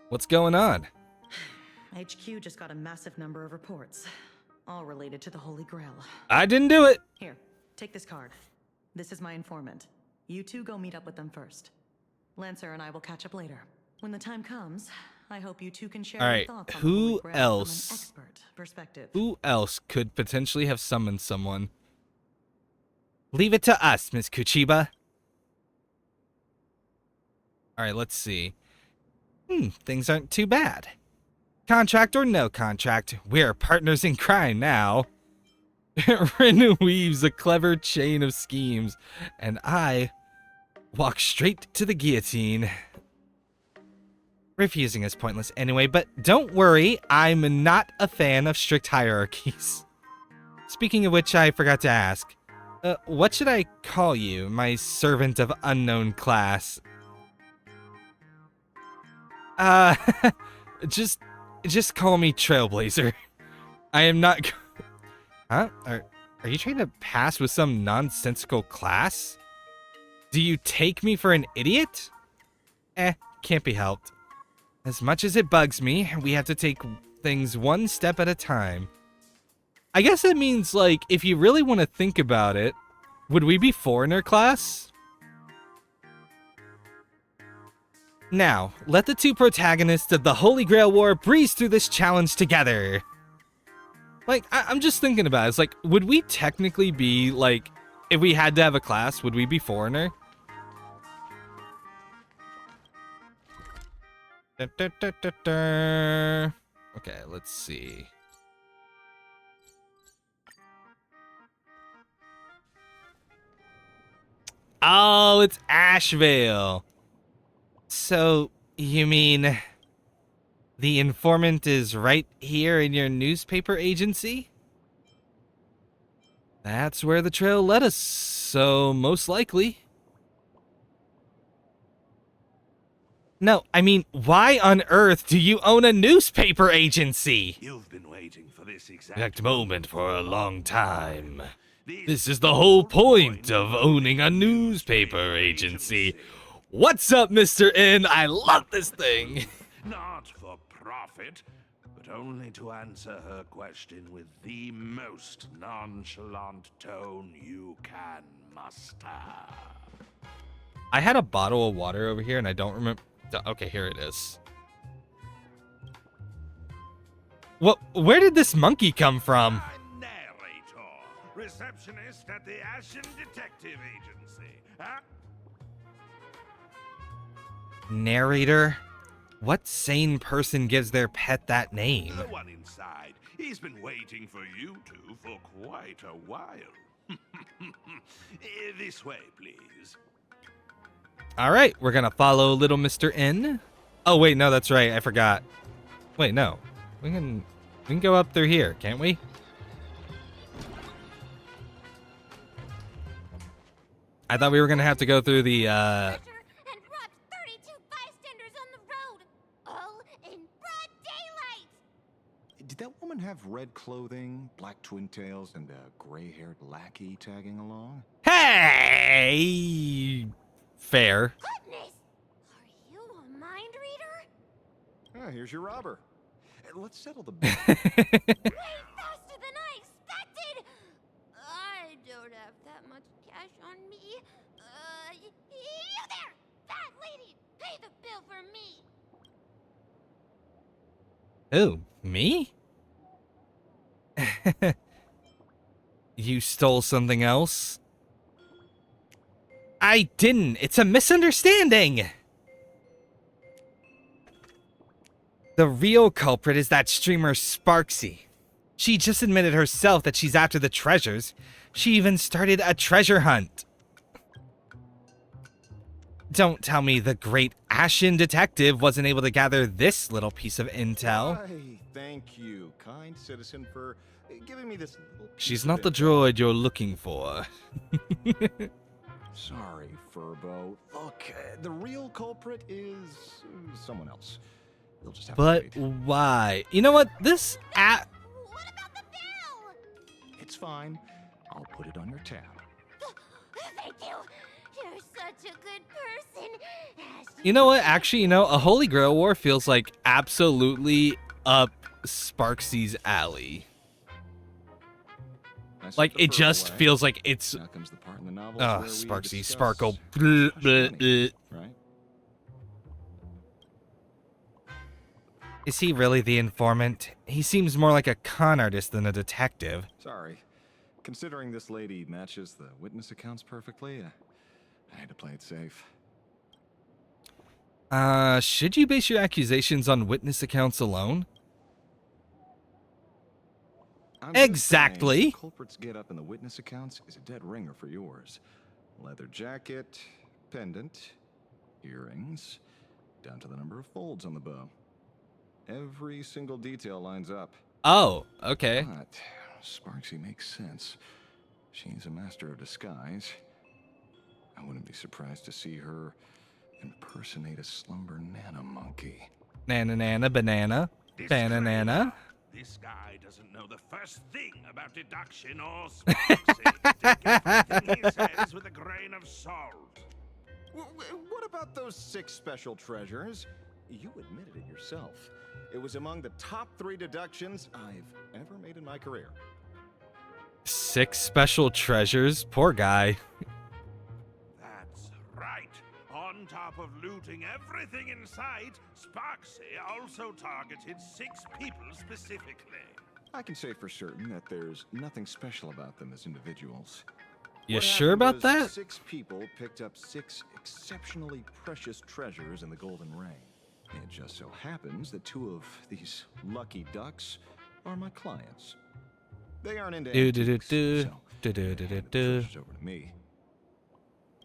What's going on? HQ just got a massive number of reports, all related to the Holy Grail. I didn't do it. Here, take this card. This is my informant. You two go meet up with them first. Lancer and I will catch up later. When the time comes, I hope you two can share your thoughts on the Holy Grail from an expert perspective. Who else could potentially have summoned someone? Leave it to us, Miss Kuchiba. Alright, let's see. Things aren't too bad. Contract or no contract, we're partners in crime now. Rin weaves a clever chain of schemes, and I walk straight to the guillotine. Refusing is pointless anyway, but don't worry, I'm not a fan of strict hierarchies. Speaking of which, I forgot to ask. What should I call you, my servant of unknown class? Just call me Trailblazer. I am not... Huh? Are you trying to pass with some nonsensical class? Do you take me for an idiot? Can't be helped. As much as it bugs me, we have to take things one step at a time. I guess that means, like, if you really want to think about it, would we be foreigner class? Now, let the two protagonists of the Holy Grail War breeze through this challenge together. Like, I'm just thinking about it. It's like, would we technically be, like, if we had to have a class, would we be foreigner? Okay, let's see. Oh, it's Ashevale. So, you mean The informant is right here in your newspaper agency? That's where the trail led us, so most likely. No, I mean, why on earth do you own a newspaper agency? You've been waiting for this Exact moment for a long time. This is the whole point of owning a newspaper agency. What's up, Mr. N? I love this thing. Not for profit, but only to answer her question with the most nonchalant tone you can muster. I had a bottle of water over here, and I don't remember. Okay, here it is. What? Where did this monkey come from? Narrator, receptionist at the Ashen Detective Agency. Huh? Narrator? What sane person gives their pet that name? The one inside. He's been waiting for you two for quite a while. This way, please. All right, we're gonna follow little Mr. N. Oh wait, no, that's right. I forgot. Wait, no, we can go up through here, can't we? I thought we were gonna have to go through the. And robbed 32 bystanders on the road, all in broad daylight. Did that woman have red clothing, black twin tails, and a gray-haired lackey tagging along? Hey, fair. Goodness, are you a mind reader? Ah, here's your robber. Let's settle the bill. Way faster than I expected. I don't have that much cash on me. You there, that lady, pay the bill for me. Who, me? You stole something else? I didn't. It's a misunderstanding. The real culprit is that streamer Sparksy. She just admitted herself that she's after the treasures. She even started a treasure hunt. Don't tell me the great Ashen detective wasn't able to gather this little piece of intel. Why, thank you, kind citizen, for giving me this little piece She's of not the info. droid you're looking for. Sorry, Furbo. Look, the real culprit is someone else. You'll just have But to wait. why? You know what? This app. What about the bill? It's fine. I'll put it on your tab. Thank you. You're such a good person. You know what? Actually, a Holy Grail War feels like absolutely up Sparksy's alley. I set Like, the it Furbo just away. feels like it's. Now comes the part in the novel Oh, where we Sparksy, discuss Sparkle. hush money, right? Is he really the informant? He seems more like a con artist than a detective. Sorry. Considering this lady matches the witness accounts perfectly, I had to play it safe. Should you base your accusations on witness accounts alone? I'm just Exactly. saying, the culprit's get up in the witness accounts is a dead ringer for yours. Leather jacket, pendant, earrings, down to the number of folds on the bow. Every single detail lines up. Oh, okay. But Sparksy makes sense. She's a master of disguise. I wouldn't be surprised to see her impersonate a slumber nana monkey. Nana nana banana. Banana. This guy doesn't know the first thing about deduction or Sparksy. Take everything he says with a grain of salt. What about those 6 special treasures? You admitted it yourself. It was among the top 3 deductions I've ever made in my career. 6 special treasures. Poor guy. That's right. On top of looting everything in sight, Sparksy also targeted 6 people specifically. I can say for certain that there's nothing special about them as individuals. You What sure happened about was that? 6 people picked up 6 exceptionally precious treasures in the Golden Ring. It just so happens that 2 of these lucky ducks are my clients. They aren't into Do do do antiques, do. so Do do they do do handed the do. treasures over to me.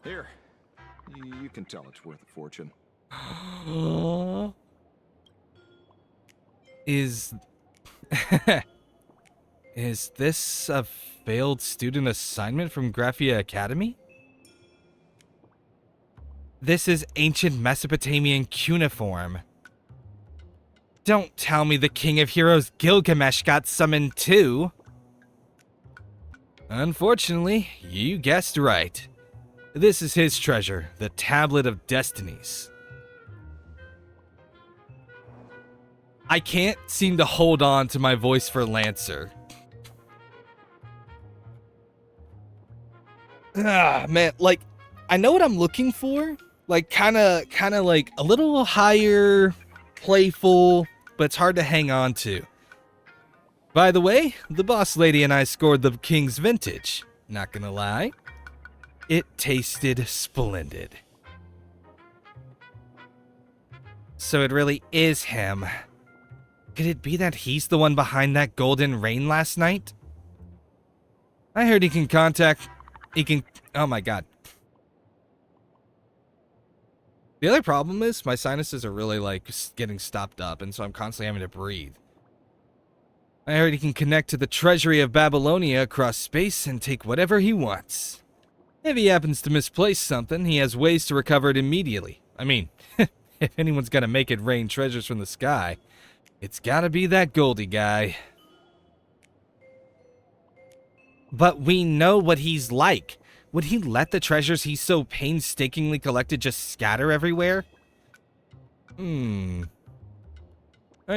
Here, you can tell it's worth a fortune. Is... Is this a failed student assignment from Graphia Academy? This is ancient Mesopotamian cuneiform. Don't tell me the King of Heroes Gilgamesh got summoned too. Unfortunately, you guessed right. This is his treasure, the Tablet of Destinies. I can't seem to hold on to my voice for Lancer. Ah, man, like, I know what I'm looking for. Like, kind of like a little higher, playful, but it's hard to hang on to. By the way, the boss lady and I scored the King's Vintage. Not gonna lie, it tasted splendid. So it really is him. Could it be that he's the one behind that golden rain last night? I heard he can oh my god. The other problem is my sinuses are really like getting stopped up, and so I'm constantly having to breathe. I heard he can connect to the treasury of Babylonia across space and take whatever he wants. If he happens to misplace something, he has ways to recover it immediately. I mean, if anyone's gonna make it rain treasures from the sky, it's gotta be that Goldie guy. But we know what he's like. Would he let the treasures he so painstakingly collected just scatter everywhere? Are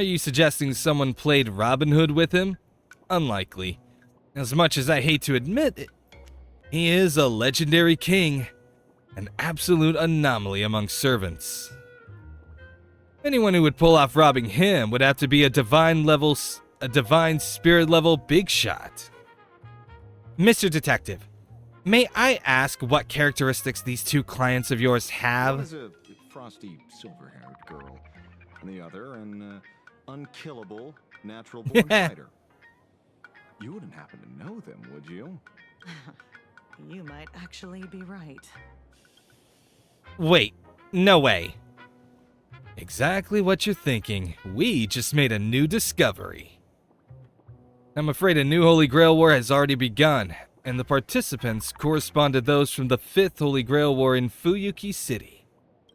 you suggesting someone played Robin Hood with him? Unlikely. As much as I hate to admit it, he is a legendary king, an absolute anomaly among servants. Anyone who would pull off robbing him would have to be a divine spirit level big shot. Mr. Detective, may I ask what characteristics these two clients of yours One have? is a frosty, silver-haired girl, and the other an unkillable, natural-born fighter. You wouldn't happen to know them, would you? You might actually be right. Wait, no way. Exactly what you're thinking. We just made a new discovery. I'm afraid a new Holy Grail War has already begun, and the participants correspond to those from the 5th Holy Grail War in Fuyuki City.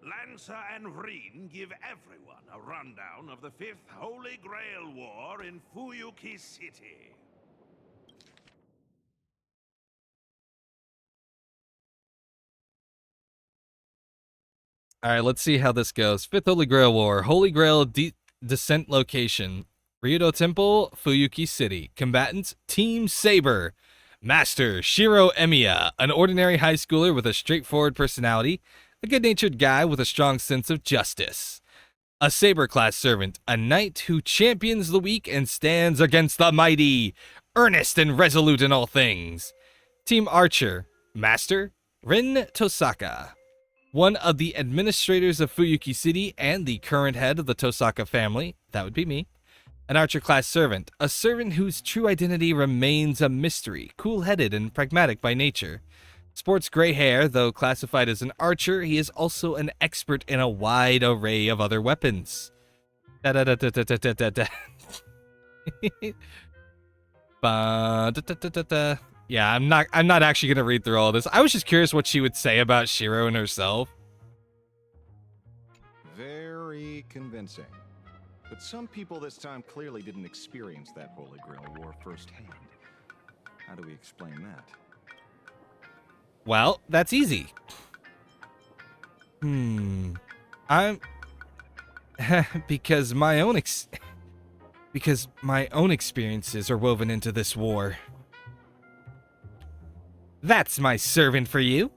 Lancer and Vreen give everyone a rundown of the 5th Holy Grail War in Fuyuki City. Alright, let's see how this goes. 5th Holy Grail War. Holy Grail Descent Location. Ryudo Temple, Fuyuki City. Combatants, Team Saber. Master, Shiro Emiya. An ordinary high schooler with a straightforward personality. A good-natured guy with a strong sense of justice. A Saber-class servant. A knight who champions the weak and stands against the mighty. Earnest and resolute in all things. Team Archer. Master, Rin Tosaka. One of the administrators of Fuyuki City and the current head of the Tosaka family, that would be me. An Archer-class servant, a servant whose true identity remains a mystery, cool-headed and pragmatic by nature. Sports gray hair, though classified as an archer, he is also an expert in a wide array of other weapons. Yeah, I'm not actually gonna read through all this. I was just curious what she would say about Shiro and herself. Very convincing. But some people this time clearly didn't experience that Holy Grail War firsthand. How do we explain that? Well, that's easy. Because my own experiences are woven into this war. That's my servant for you.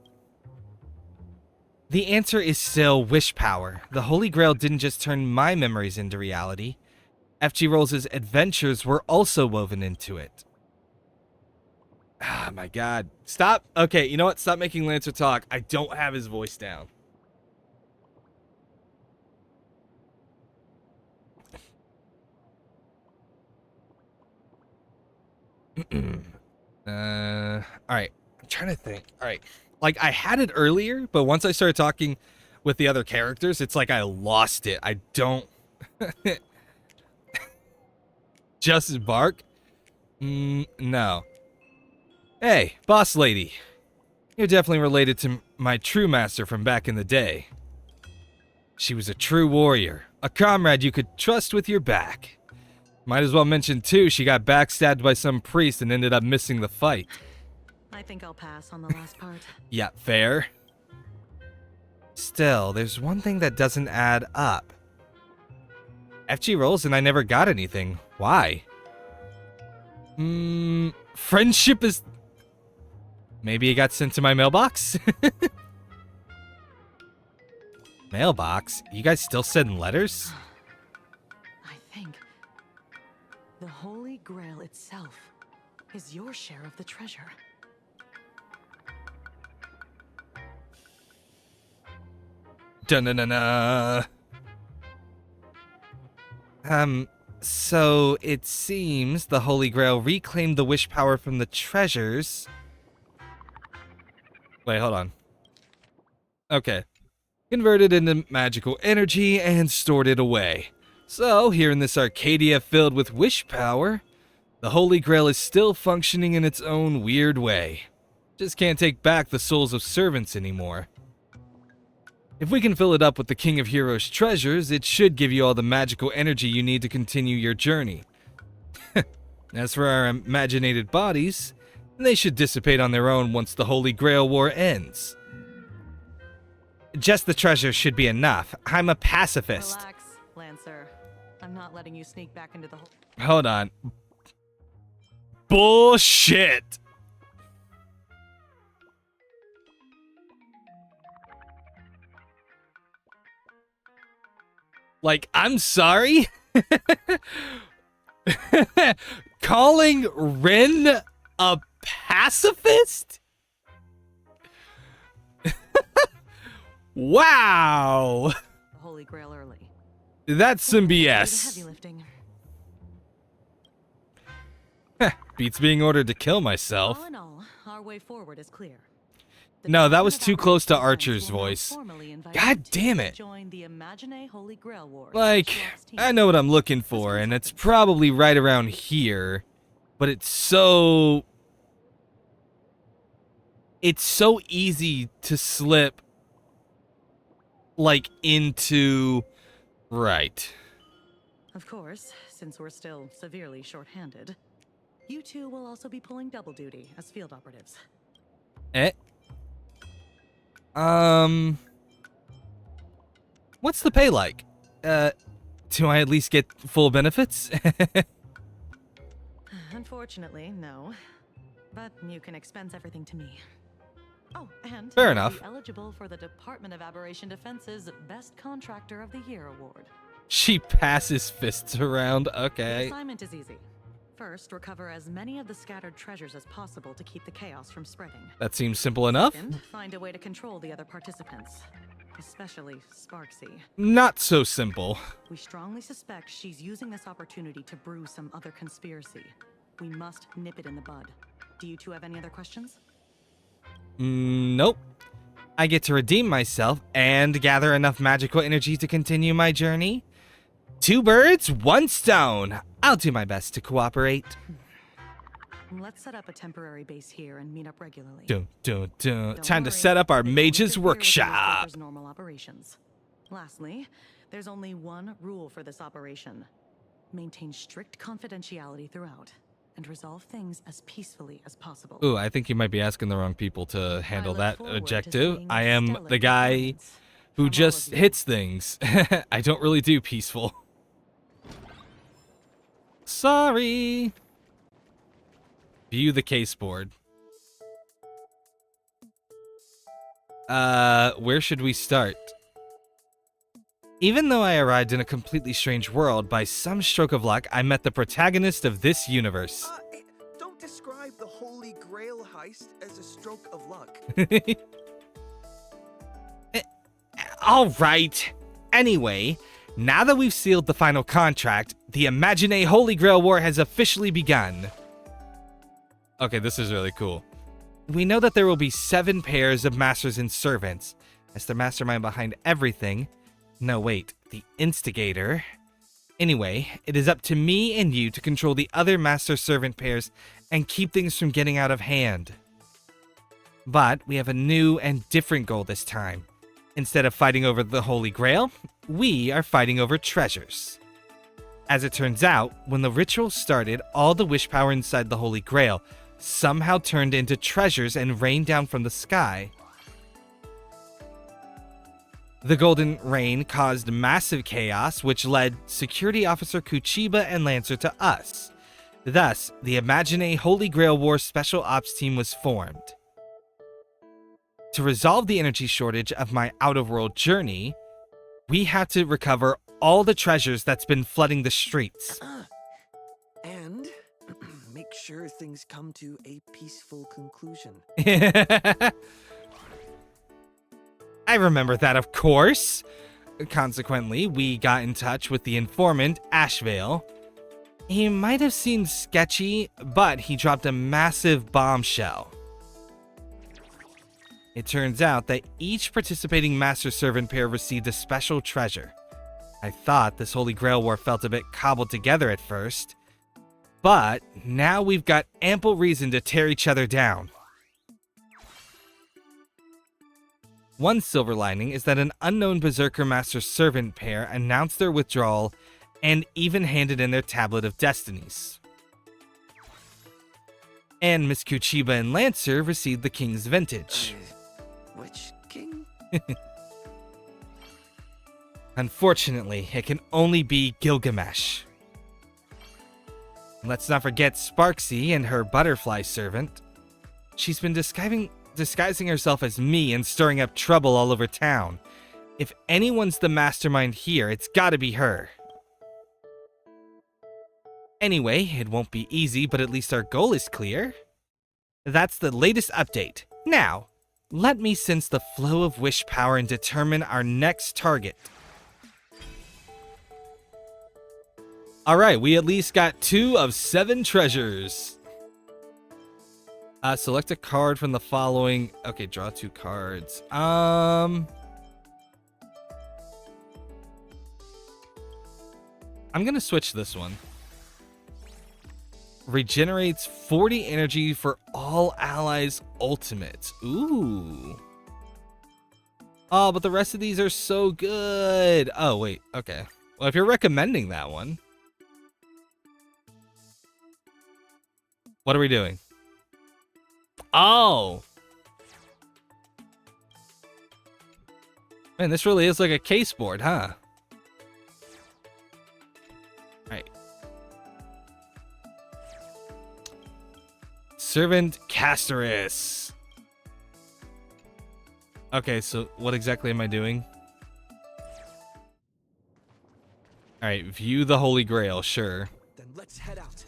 The answer is still wish power. The Holy Grail didn't just turn my memories into reality. FG Rolls' adventures were also woven into it. Ah, my god. Stop. Okay, you know what? Stop making Lancer talk. I don't have his voice down. Alright. I'm trying to think. Alright. Like, I had it earlier, but once I started talking with the other characters, it's like I lost it. I don't... Just bark? No. Hey, boss lady. You're definitely related to my true master from back in the day. She was a true warrior, a comrade you could trust with your back. Might as well mention, too, she got backstabbed by some priest and ended up missing the fight. I think I'll pass on the last part. Yeah, fair. Still, there's one thing that doesn't add up. FG rolls and I never got anything. Why? Friendship is... Maybe it got sent to my mailbox? Mailbox? You guys still send letters? I think the Holy Grail itself is your share of the treasure. Dun-dun-dun-dun. So it seems the Holy Grail reclaimed the wish power from the treasures. Wait, hold on. Okay. Converted into magical energy and stored it away. So, here in this Arcadia filled with wish power, the Holy Grail is still functioning in its own weird way. Just can't take back the souls of servants anymore. If we can fill it up with the King of Heroes treasures, it should give you all the magical energy you need to continue your journey. As for our imaginated bodies, they should dissipate on their own once the Holy Grail War ends. Just the treasure should be enough. I'm a pacifist. Relax, Lancer. I'm not letting you sneak back into the hole. Hold on. Bullshit! Like, I'm sorry? Calling Ren a pacifist? Wow! The Holy Grail early. That's some The BS. heavy lifting. Beats being ordered to kill myself. All in all, our way forward is clear. No, that was too close to Archer's voice. God damn it. Join the Imagine Holy Grail War. Like, I know what I'm looking for, and it's probably right around here. But it's so easy to slip, like, into... Right. Of course, since we're still severely short-handed, you two will also be pulling double duty as field operatives. Eh? What's the pay like? Do I at least get full benefits? Unfortunately, no. But you can expense everything to me. Oh, and Fair you'll enough. be eligible for the Department of Aberration Defense's Best Contractor of the Year award. She passes fists around, The okay. assignment is easy. First, recover as many of the scattered treasures as possible to keep the chaos from spreading. That seems simple enough. Second, find a way to control the other participants, especially Sparksy. Not so simple. We strongly suspect she's using this opportunity to brew some other conspiracy. We must nip it in the bud. Do you two have any other questions? Nope. I get to redeem myself and gather enough magical energy to continue my journey. 2 birds, 1 stone. I'll do my best to cooperate. Let's set up a temporary base here and meet up regularly. Dun, dun, dun. Don't Time to worry, set up our they won't mage's interfere with the workshop. newspaper's normal operations. Lastly, there's only one rule for this operation. Maintain strict confidentiality throughout, and resolve things as peacefully as possible. Ooh, I think you might be asking the wrong people to handle look that forward to objective. seeing I am stellar the guy performance who from all just of you. hits things. I don't really do peaceful. Sorry. View the case board. Where should we start? Even though I arrived in a completely strange world, by some stroke of luck, I met the protagonist of this universe. Don't describe the Holy Grail heist as a stroke of luck. All right. Anyway, now that we've sealed the final contract, the Imagine Holy Grail War has officially begun. Okay, this is really cool. We know that there will be 7 pairs of masters and servants. As the mastermind behind everything... No, wait. The instigator... Anyway, it is up to me and you to control the other master-servant pairs and keep things from getting out of hand. But we have a new and different goal this time. Instead of fighting over the Holy Grail, we are fighting over treasures. As it turns out, when the ritual started, all the wish power inside the Holy Grail somehow turned into treasures and rained down from the sky. The golden rain caused massive chaos, which led Security Officer Kuchiba and Lancer to us. Thus, the Imagine Holy Grail War Special Ops team was formed. To resolve the energy shortage of my out-of-world journey, we had to recover all the treasures that's been flooding the streets. And make sure things come to a peaceful conclusion. I remember that, of course. Consequently, we got in touch with the informant, Ashvale. He might have seemed sketchy, but he dropped a massive bombshell. It turns out that each participating master-servant pair received a special treasure. I thought this Holy Grail War felt a bit cobbled together at first, but now we've got ample reason to tear each other down. One silver lining is that an unknown Berserker Master-Servant pair announced their withdrawal and even handed in their Tablet of Destinies. And Miss Kuchiba and Lancer received the King's Vintage. Which king? Unfortunately, it can only be Gilgamesh. Let's not forget Sparksy and her butterfly servant. She's been disguising herself as me and stirring up trouble all over town. If anyone's the mastermind here, it's gotta be her. Anyway, it won't be easy, but at least our goal is clear. That's the latest update. Now, let me sense the flow of wish power and determine our next target. Alright, we at least got 2 of 7 treasures. Select a card from the following. Okay, draw 2 cards. I'm gonna switch this one. Regenerates 40 energy for all allies' ultimates. Ooh. Oh, but the rest of these are so good. Oh, wait. Okay. Well, if you're recommending that one. What are we doing? Oh. Man, this really is like a case board, huh? Alright. Servant Casterus. Okay, so what exactly am I doing? Alright, view the Holy Grail, sure. Then let's head out.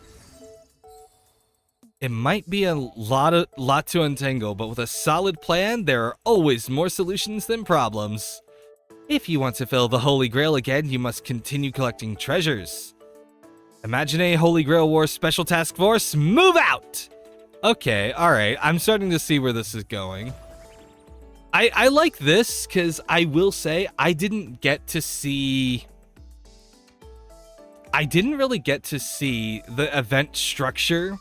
It might be a lot to untangle, but with a solid plan, there are always more solutions than problems. If you want to fill the Holy Grail again, you must continue collecting treasures. Imagine a Holy Grail War Special Task Force, move out! Okay, alright, I'm starting to see where this is going. I like this, because I will say, I didn't really get to see the event structure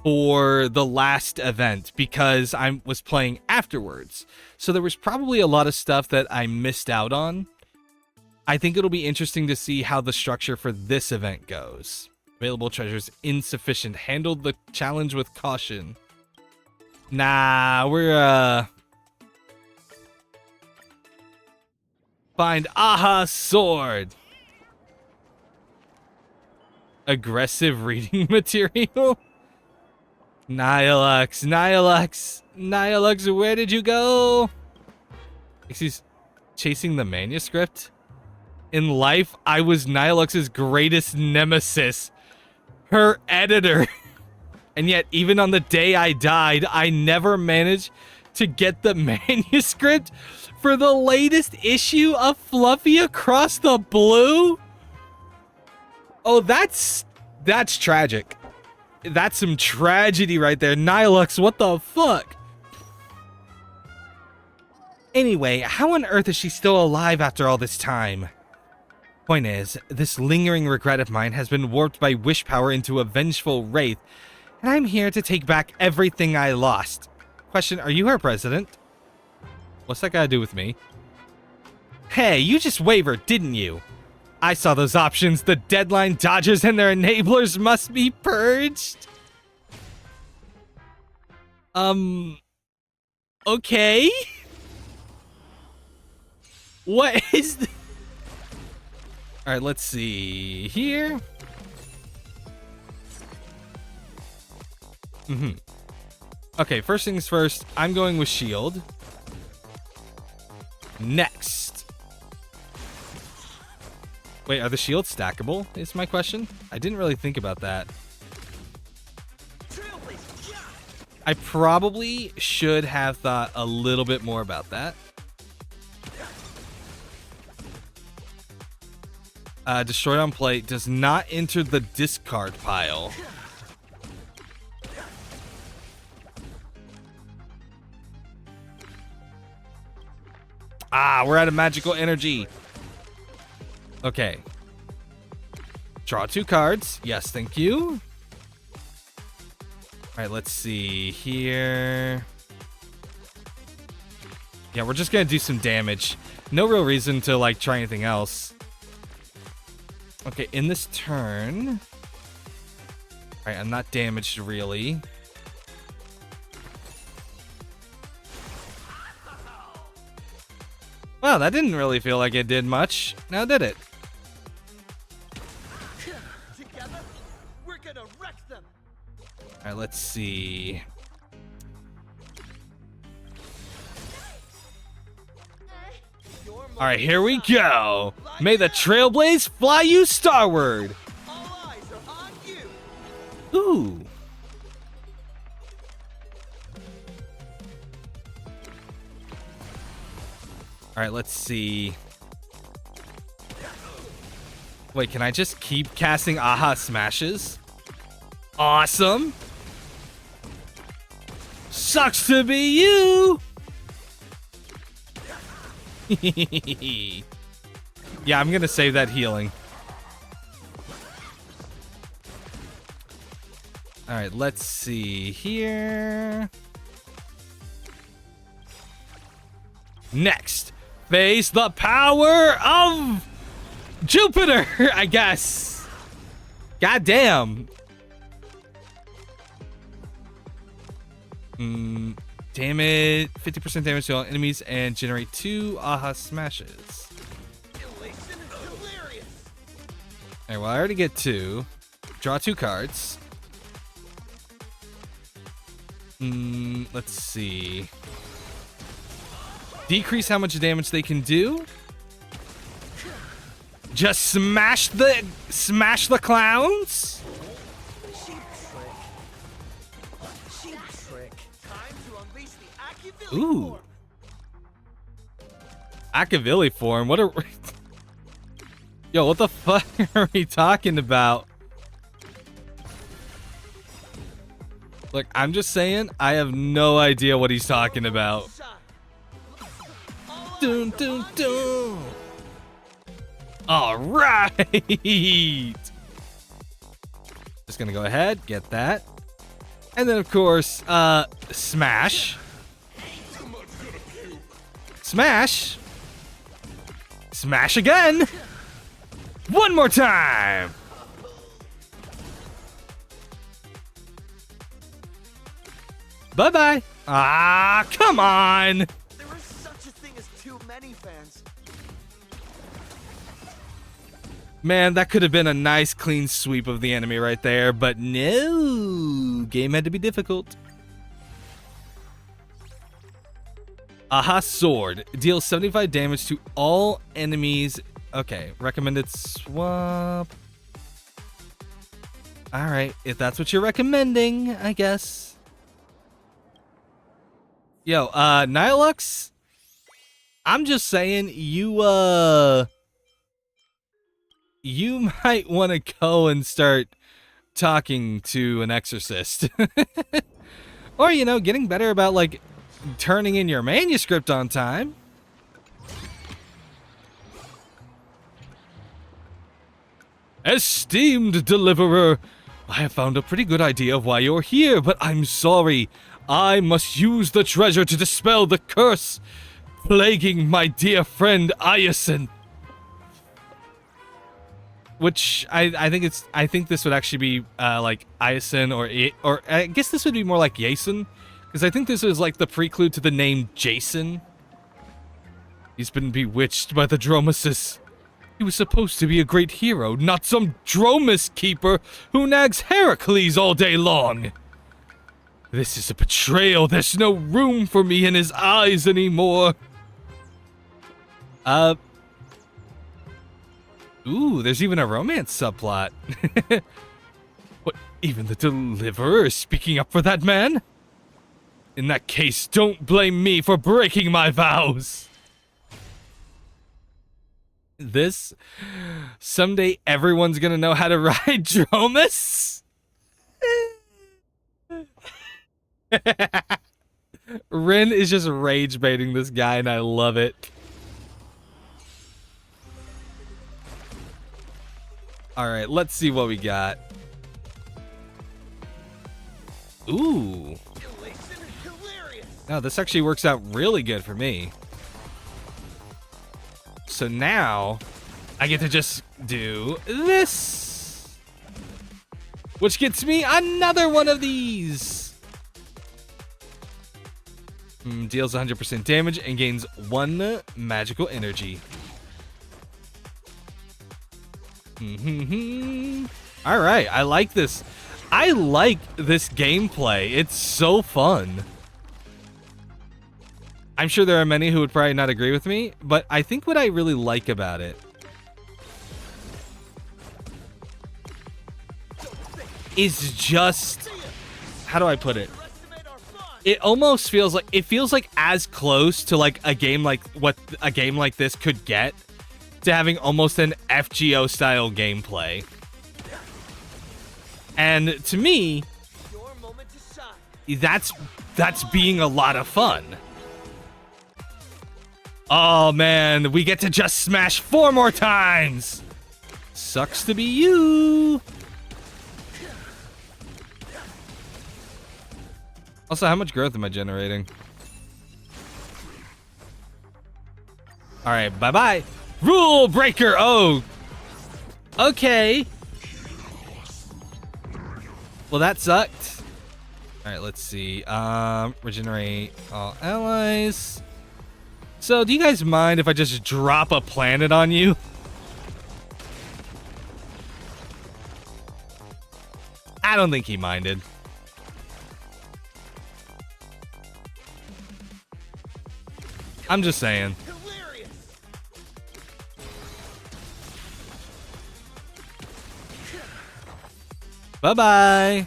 for the last event because I was playing afterwards. So there was probably a lot of stuff that I missed out on. I think it'll be interesting to see how the structure for this event goes. Available treasures insufficient. Handled the challenge with caution. Nah, we're find Aha sword. Aggressive reading material. Nihilux, where did you go? He's chasing the manuscript. In life, I was Nihilux's greatest nemesis. Her editor. And yet, even on the day I died, I never managed to get the manuscript for the latest issue of Fluffy Across the Blue? Oh, that's tragic. That's some tragedy right there. Nihilux, what the fuck? Anyway, how on earth is she still alive after all this time? Point is, this lingering regret of mine has been warped by wish power into a vengeful wraith, and I'm here to take back everything I lost. Question, are you our president? What's that got to do with me? Hey, you just wavered, didn't you? I saw those options. The deadline dodgers and their enablers must be purged. Okay. What is this? All right, let's see here. Okay, first things first, I'm going with shield. Next. Wait, are the shields stackable? Is my question. I didn't really think about that. I probably should have thought a little bit more about that. Destroyed on play does not enter the discard pile. Ah, we're out of magical energy. Okay. Draw 2 cards. Yes, thank you. All right, let's see here. Yeah, we're just going to do some damage. No real reason to, like, try anything else. Okay, in this turn... All right, I'm not damaged, really. Wow, that didn't really feel like it did much. Now did it? Together, we're gonna wreck them. All right, let's see. All right, here we go. May the Trailblaze fly you starward. All eyes are on you. Ooh. All right, let's see. Wait, can I just keep casting Aha Smashes? Awesome. Sucks to be you. Yeah, I'm gonna save that healing. All right, let's see here. Next, face the power of Jupiter, I guess. God damn. Damn it. 50% damage to all enemies and generate 2 Aha Smashes. Alright, well, I already get 2. Draw 2 cards. Let's see. Decrease how much damage they can do. Just smash the clowns. Cheap trick. Time to unleash the Akivili Ooh. form. Akavili form. What a Yo, what the fuck are we talking about? Look, I'm just saying, I have no idea what he's talking about. Dun, dun, dun. All right. Just gonna go ahead, get that. And then, of course, smash. Smash. Smash again. One more time. Bye-bye. Ah, come on. There is such a thing as too many fans. Man, that could have been a nice clean sweep of the enemy right there, but no. Game had to be difficult. Aha Sword. Deals 75 damage to all enemies. Okay, recommended swap. Alright, if that's what you're recommending, I guess. Yo, Nihilux, I'm just saying, you might want to go and start talking to an exorcist. Or, you know, getting better about, like, turning in your manuscript on time. Esteemed deliverer, I have found a pretty good idea of why you're here, but I'm sorry. I must use the treasure to dispel the curse plaguing my dear friend Iason. Which I think this would actually be like Iason or I guess this would be more like Yason, because I think this is like the prelude to the name Jason. He's been bewitched by the Dromesis. He was supposed to be a great hero, not some Dromus keeper who nags Heracles all day long. This is a betrayal. There's no room for me in his eyes anymore. Ooh, there's even a romance subplot. What, even the deliverer is speaking up for that man? In that case, don't blame me for breaking my vows. Someday everyone's gonna know how to ride Dromus? Rin is just rage baiting this guy and I love it. Alright, let's see what we got. Ooh. No, this actually works out really good for me. So now, I get to just do this. Which gets me another one of these. Deals 100% damage and gains 1 magical energy. Alright, I like this. I like this gameplay. It's so fun. I'm sure there are many who would probably not agree with me, but I think what I really like about it is just, how do I put it? It almost feels like as close to like a game like what a game like this could get to having almost an FGO style gameplay. And to me, that's being a lot of fun. Oh man, we get to just smash 4 more times. Sucks to be you. Also, how much growth am I generating? All right, bye-bye. Rule breaker. Oh, okay. Well, that sucked. All right, let's see. Regenerate all allies. So, do you guys mind if I just drop a planet on you? I don't think he minded. I'm just saying. Bye-bye.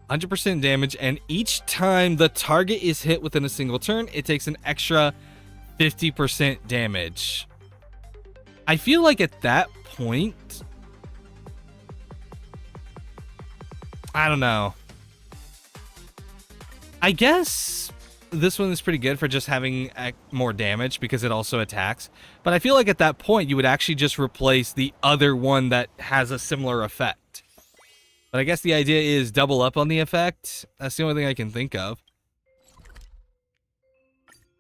100% damage, and each time the target is hit within a single turn, it takes an extra 50% damage. I feel like at that point, I don't know. I guess this one is pretty good for just having more damage because it also attacks. But I feel like at that point, you would actually just replace the other one that has a similar effect. But I guess the idea is double up on the effect. That's the only thing I can think of.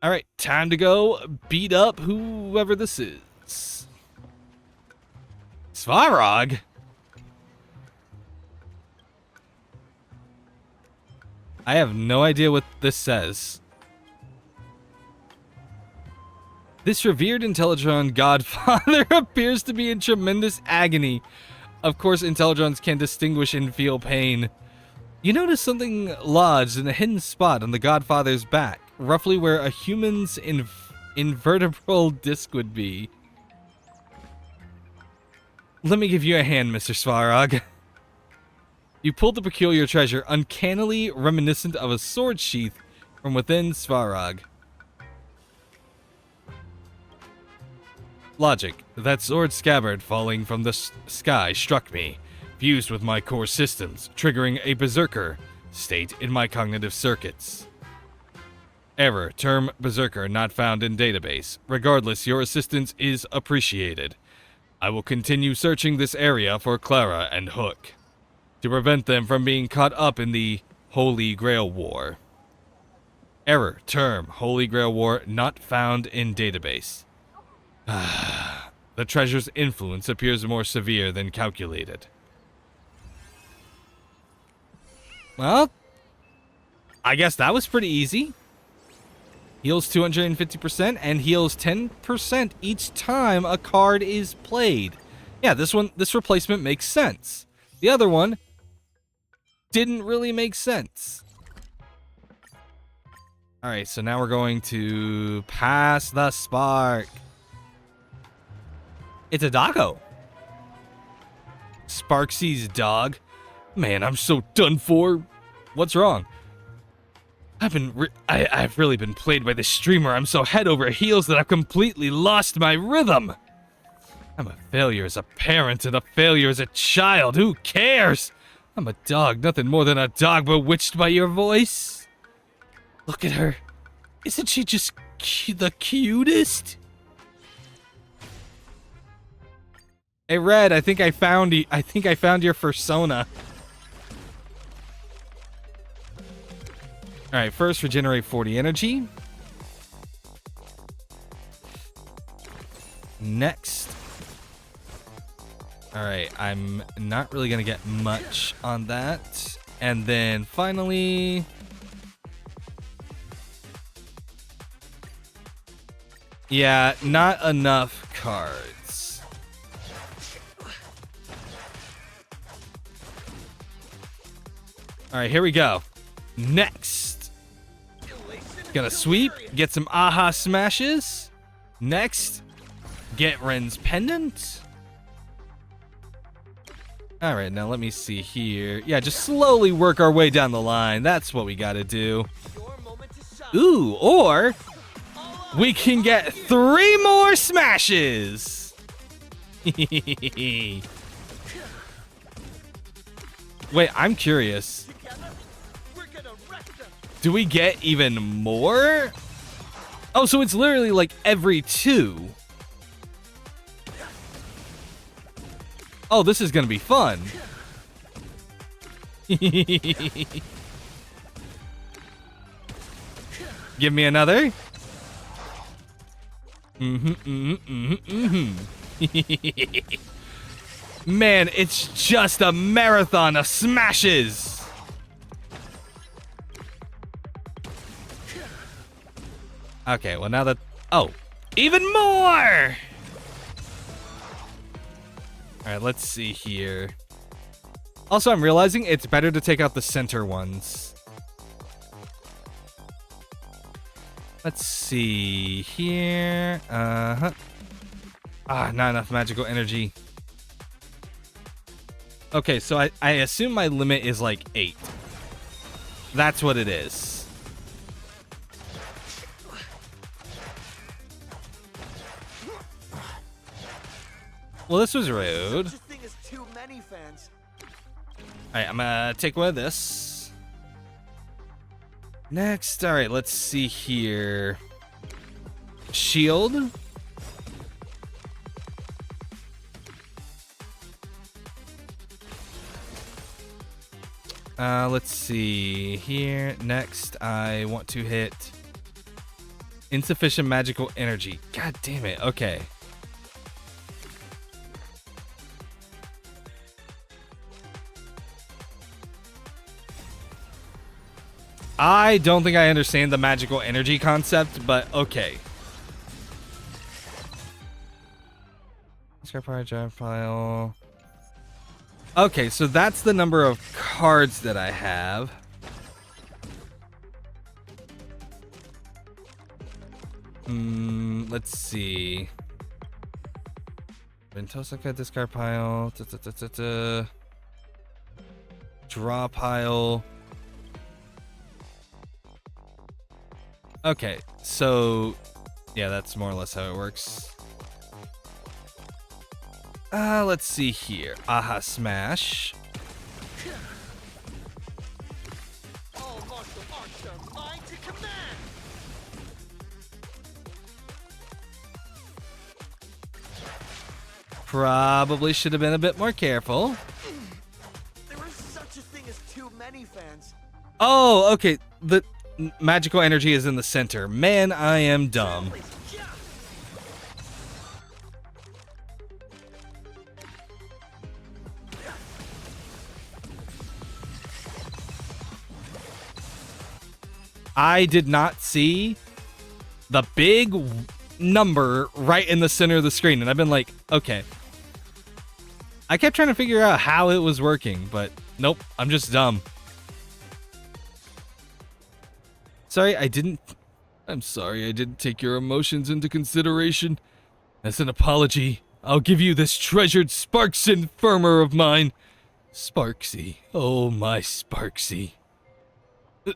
All right, time to go beat up whoever this is. Svarog? I have no idea what this says. This revered Intellitron godfather appears to be in tremendous agony. Of course, Intellitrons can distinguish and feel pain. You notice something lodged in a hidden spot on the godfather's back, roughly where a human's invertebral disc would be. Let me give you a hand, Mr. Svarog. You pulled the peculiar treasure, uncannily reminiscent of a sword sheath from within Svarog. Logic. That sword scabbard falling from the sky struck me, fused with my core systems, triggering a berserker state in my cognitive circuits. Error. Term Berserker not found in database. Regardless, your assistance is appreciated. I will continue searching this area for Clara and Hook to prevent them from being caught up in the Holy Grail War. Error. Term Holy Grail War not found in database. The treasure's influence appears more severe than calculated. Well, I guess that was pretty easy. Heals 250% and heals 10% each time a card is played. Yeah, this replacement makes sense. The other one didn't really make sense. Alright, so now we're going to pass the spark. It's a doggo. Sparksy's dog. Man, I'm so done for. What's wrong? I've really been played by this streamer. I'm so head over heels that I've completely lost my rhythm. I'm a failure as a parent and a failure as a child. Who cares? I'm a dog, nothing more than a dog bewitched by your voice. Look at her. Isn't she just the cutest? Hey, Red, I think I found your persona. All right, first regenerate 40 energy. Next. All right, I'm not really gonna get much on that. And then finally, yeah, not enough cards. All right, here we go. Next. Gonna sweep, get some aha smashes. Next, get Ren's pendant. All right, now let me see here. Yeah, just slowly work our way down the line. That's what we gotta do. Ooh, or we can get 3 more smashes. Wait, I'm curious. Do we get even more? Oh, so it's literally like every 2. Oh, this is gonna be fun. Give me another. Man, it's just a marathon of smashes. Okay, well now that... Oh, even more! Alright, let's see here. Also, I'm realizing it's better to take out the center ones. Let's see here. Not enough magical energy. Okay, so I assume my limit is like 8. That's what it is. Well, this was rude. Alright, I'm gonna take one of this. Next, alright, let's see here. Shield. Let's see here. Next, I want to hit insufficient magical energy. God damn it. Okay. I don't think I understand the magical energy concept, but okay. Discard fire, giant pile. Okay, so that's the number of cards that I have. Let's see. Ventosaka, discard pile. Draw pile. Okay, so yeah, that's more or less how it works. Let's see here. Aha smash. Probably should have been a bit more careful. There is such a thing as too many fans. Oh, okay. The magical energy is in the center. Man, I am dumb. I did not see the big number right in the center of the screen, and I've been like, okay. I kept trying to figure out how it was working, but nope, I'm just dumb. I'm sorry I didn't take your emotions into consideration. As an apology, I'll give you this treasured Sparksin firmer of mine. Sparksy. Oh, my Sparksy.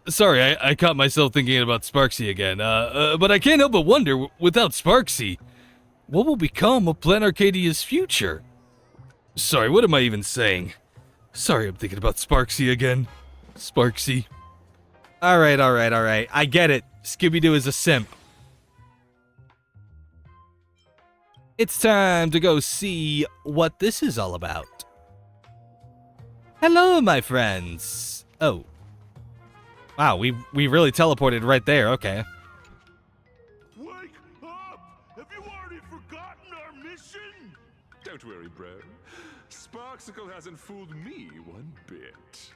Sorry, I caught myself thinking about Sparksy again. But I can't help but wonder, without Sparksy, what will become of Plan Arcadia's future? Sorry, what am I even saying? Sorry, I'm thinking about Sparksy again. Sparksy. Alright. I get it. Scooby-Doo is a simp. It's time to go see what this is all about. Hello, my friends. Oh. Wow, we really teleported right there. Okay. Wake up! Have you already forgotten our mission? Don't worry, bro. Sparksicle hasn't fooled me one bit.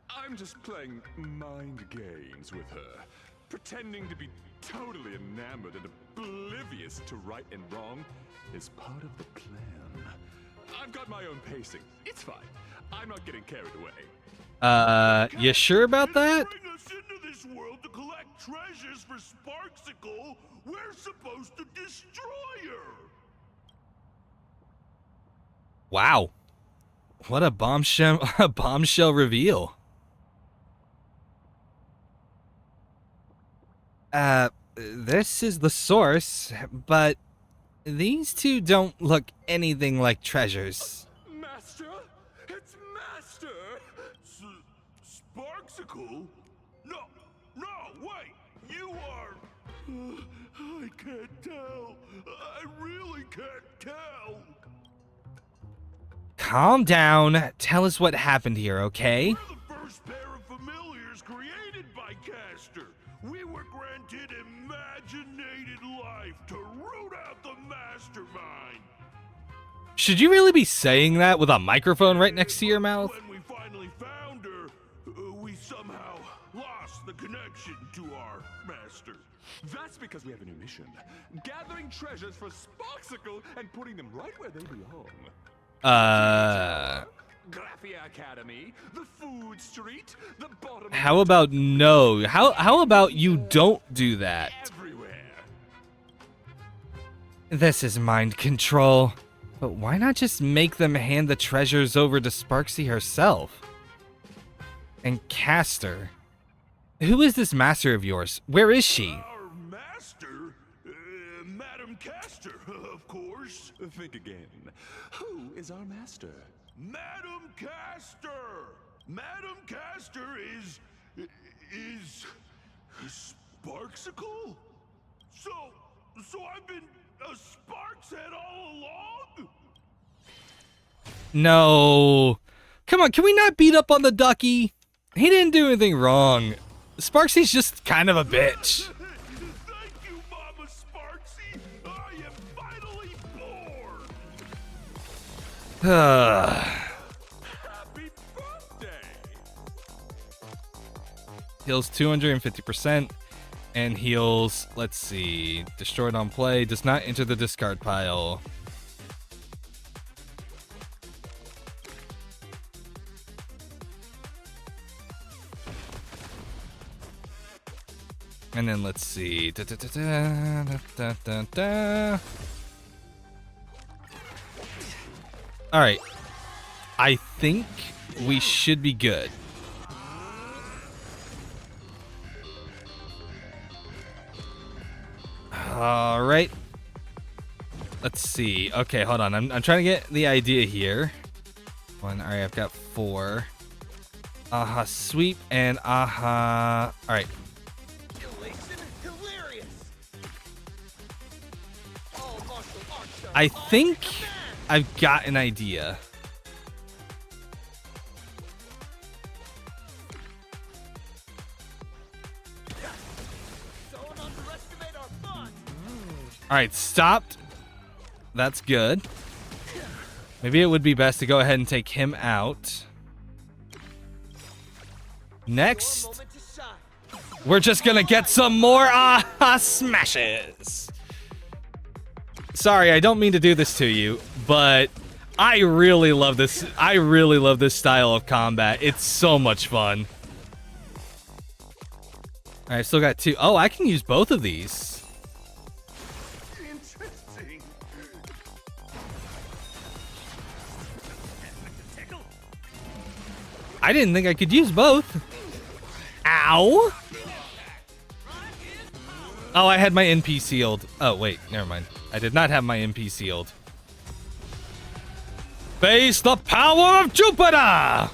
I'm just playing mind games with her, pretending to be totally enamored and oblivious to right and wrong is part of the plan. I've got my own pacing. It's fine. I'm not getting carried away. You sure about that? Bring us into this world to collect treasures for Sparksicle. We're supposed to destroy her. Wow. What a bombshell reveal. This is the source, but these two don't look anything like treasures. Master? It's Master! Sparksicle? No, wait. You are... I can't tell. I really can't tell. Calm down. Tell us what happened here, okay? We're the first pair of familiars created by Caster. We were granted imaginated life to root out the mastermind. Should you really be saying that with a microphone right next to your mouth? When we finally found her, we somehow lost the connection to our master. That's because we have a new mission. Gathering treasures for Sparksicle and putting them right where they belong. Graphia Academy, the food street, the bottom. How about no? How about you don't do that? Everywhere. This is mind control. But why not just make them hand the treasures over to Sparksy herself? And Caster. Who is this master of yours? Where is she? Our master? Madam Caster, of course. Think again. Who is our master? Madam Caster! Madam Caster is Sparksicle? So I've been a Sparks head all along? No. Come on, can we not beat up on the ducky? He didn't do anything wrong. Sparksy's just kind of a bitch. Thank you, Mama Sparksy. I am finally born. Happy birthday! Heals 250% and heals, let's see, destroyed on play, does not enter the discard pile. And then let's see. All right. I think we should be good. All right. Let's see. Okay, hold on. I'm trying to get the idea here. One. All right, I've got 4. Aha, sweep and aha. All right. I think I've got an idea. Alright, stopped. That's good. Maybe it would be best to go ahead and take him out. Next, we're just gonna get some more smashes. Sorry, I don't mean to do this to you, but I really love this. I really love this style of combat. It's so much fun. All right, still got 2. Oh, I can use both of these. Interesting. I didn't think I could use both. Ow! Oh, I had my NP sealed. Oh, wait, never mind. I did not have my NP sealed. Face the power of Jupiter!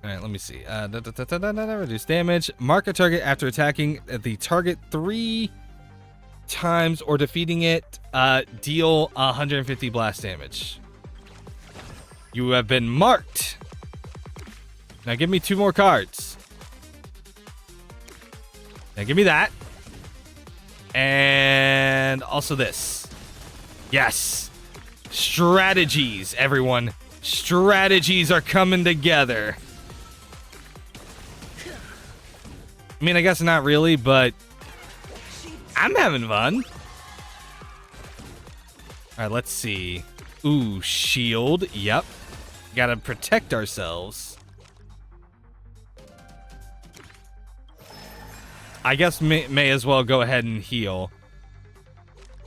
Alright, let me see. Reduce damage. Mark a target after attacking the target 3 times or defeating it. Deal 150 blast damage. You have been marked. Now give me 2 more cards. Now give me that. And also this. Yes. Strategies, everyone. Strategies are coming together. I mean, I guess not really, but I'm having fun. All right, let's see. Ooh, shield. Yep. Gotta protect ourselves. I guess may as well go ahead and heal.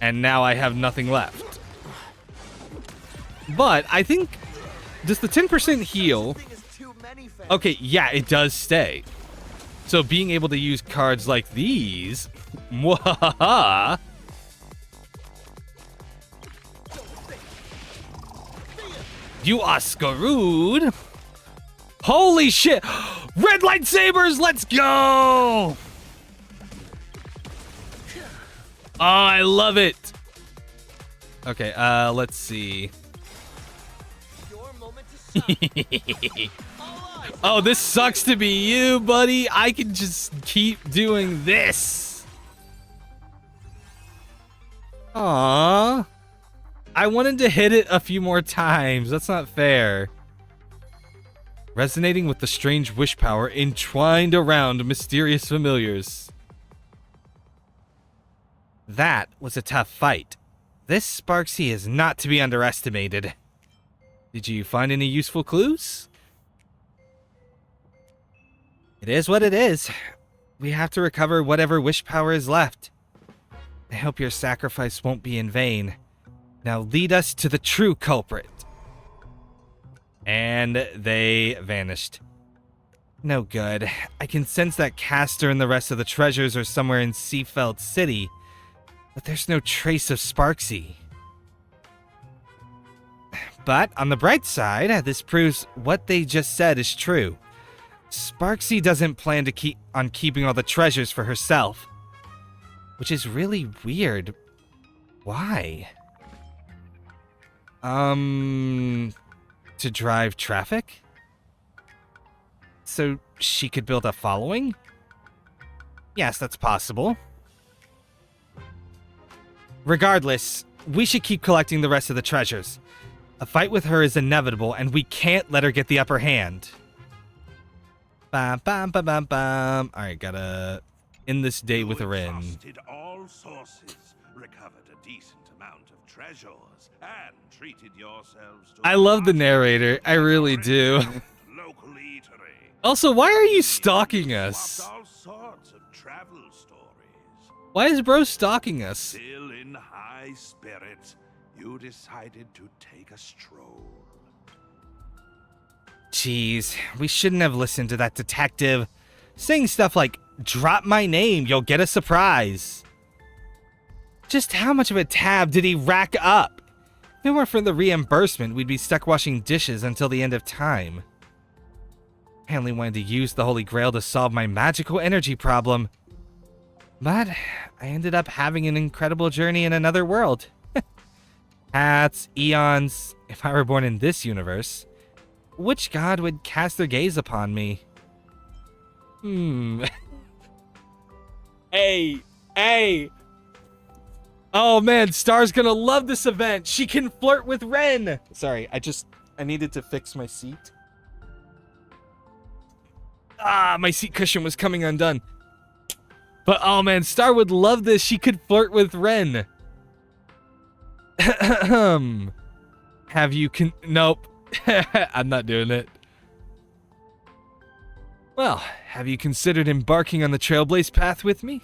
And now I have nothing left. But I think, does the 10% heal? Okay, yeah, it does stay. So being able to use cards like these, mwahaha. You are screwed. Holy shit! Red lightsabers, let's go! Oh, I love it. Okay, let's see. Oh, this sucks to be you, buddy. I can just keep doing this. Aww. I wanted to hit it a few more times. That's not fair. Resonating with the strange wish power entwined around mysterious familiars. That was a tough fight. This Sparksy is not to be underestimated. Did you find any useful clues? It is what it is. We have to recover whatever wish power is left. I hope your sacrifice won't be in vain. Now lead us to the true culprit. And they vanished. No good. I can sense that Castor and the rest of the treasures are somewhere in Seafeld City. But there's no trace of Sparksy. But on the bright side, this proves what they just said is true. Sparksy doesn't plan to keep on keeping all the treasures for herself. Which is really weird. Why? To drive traffic? So she could build a following? Yes, that's possible. Regardless, we should keep collecting the rest of the treasures. A fight with her is inevitable, and we can't let her get the upper hand. Bam, bam, bam, bam, bam. All right, gotta end this day with a Rin. Exhausted all sources, recovered a decent amount of treasures, and treated yourselves to I love the narrator. I really do. local eatery. Also, why are you stalking us? Swapped all sorts of travel stories. Why is bro stalking us? Still in high spirits, you decided to take a stroll. Jeez, we shouldn't have listened to that detective. Saying stuff like, drop my name, you'll get a surprise. Just how much of a tab did he rack up? If it weren't for the reimbursement, we'd be stuck washing dishes until the end of time. I only wanted to use the Holy Grail to solve my magical energy problem. But I ended up having an incredible journey in another world. paths, eons. If I were born in this universe, which god would cast their gaze upon me? Hey. Oh man, Star's gonna love this event. She can flirt with Ren. Sorry, I needed to fix my seat. My seat cushion was coming undone. But oh man, Star would love this. She could flirt with Ren. Nope. I'm not doing it. Well, have you considered embarking on the Trailblaze path with me?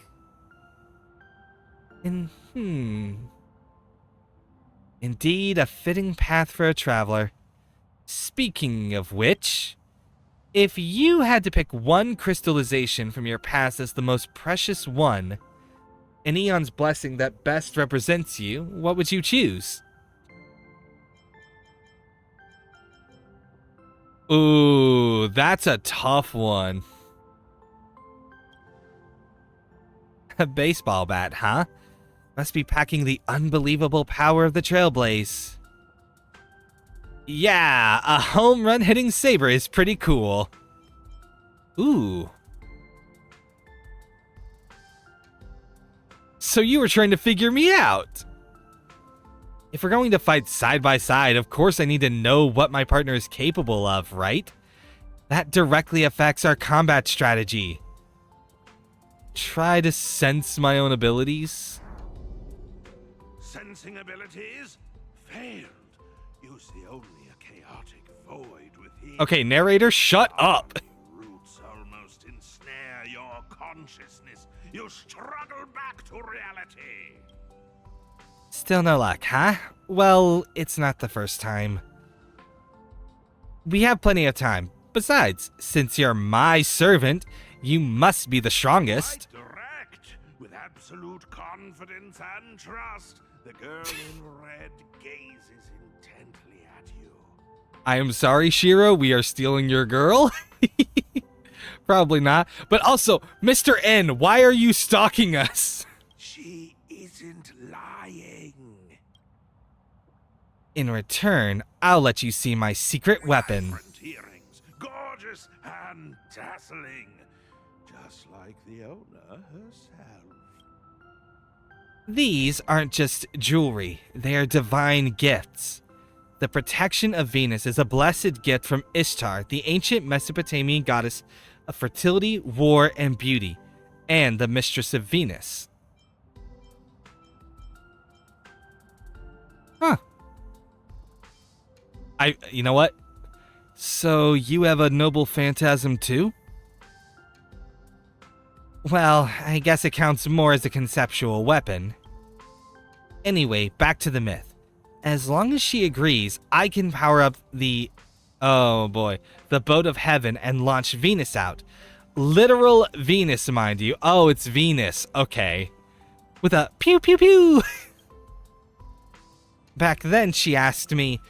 Indeed, a fitting path for a traveler. Speaking of which, if you had to pick one crystallization from your past as the most precious one, an Eon's blessing that best represents you, what would you choose? Ooh, that's a tough one. A baseball bat, huh? Must be packing the unbelievable power of the Trailblaze. Yeah, a home run hitting saber is pretty cool. Ooh. So you were trying to figure me out. If we're going to fight side by side, of course I need to know what my partner is capable of, right? That directly affects our combat strategy. Try to sense my own abilities. Sensing abilities? Failed. You see only a chaotic void within. Okay, narrator, shut up. Roots almost ensnare your consciousness. You struggle back to reality. Still no luck, huh? Well, it's not the first time. We have plenty of time. Besides, since you're my servant, you must be the strongest. Quite direct, with absolute confidence and trust. The girl in red gazes intently at you. I am sorry, Shiro, we are stealing your girl. Probably not. But also, Mr. N, why are you stalking us? She isn't lying. In return, I'll let you see my secret weapon. Different earrings, gorgeous and dazzling, just like the owner herself. These aren't just jewelry, they are divine gifts. The protection of Venus is a blessed gift from Ishtar, the ancient Mesopotamian goddess of fertility, war, and beauty, and the mistress of Venus. Huh. You know what? So you have a noble phantasm too? Well, I guess it counts more as a conceptual weapon. Anyway, back to the myth. As long as she agrees, I can power up the... oh boy. The boat of heaven and launch Venus out. Literal Venus, mind you. Oh, it's Venus. Okay. With a pew pew pew. Back then, she asked me,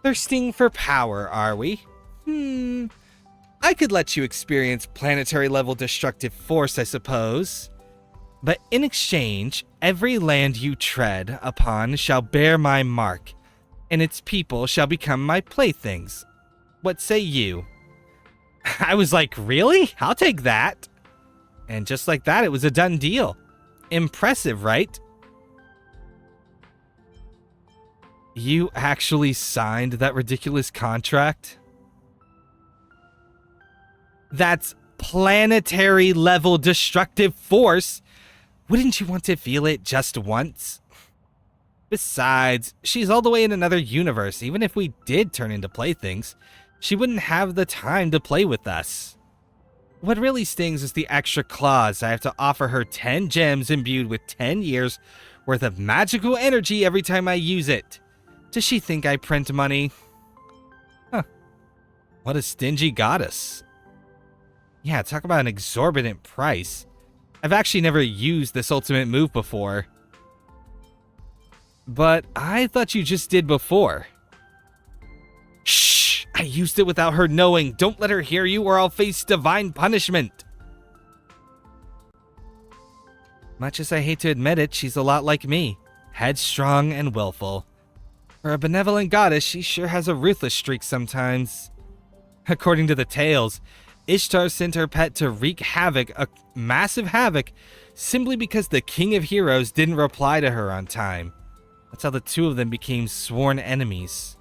thirsting for power, are we? I could let you experience planetary level destructive force, I suppose. But in exchange, every land you tread upon shall bear my mark, and its people shall become my playthings. What say you? I was like, really? I'll take that. And just like that, it was a done deal. Impressive, right? You actually signed that ridiculous contract? That's planetary level destructive force. Wouldn't you want to feel it just once? Besides, she's all the way in another universe. Even if we did turn into playthings, she wouldn't have the time to play with us. What really stings is the extra clause. I have to offer her 10 gems imbued with 10 years worth of magical energy every time I use it. Does she think I print money? Huh. What a stingy goddess. Yeah, talk about an exorbitant price. I've actually never used this ultimate move before. But I thought you just did before. Shh! I used it without her knowing. Don't let her hear you or I'll face divine punishment. Much as I hate to admit it, she's a lot like me. Headstrong and willful. For a benevolent goddess, she sure has a ruthless streak sometimes. According to the tales, Ishtar sent her pet to wreak havoc, a massive havoc, simply because the King of Heroes didn't reply to her on time. That's how the two of them became sworn enemies.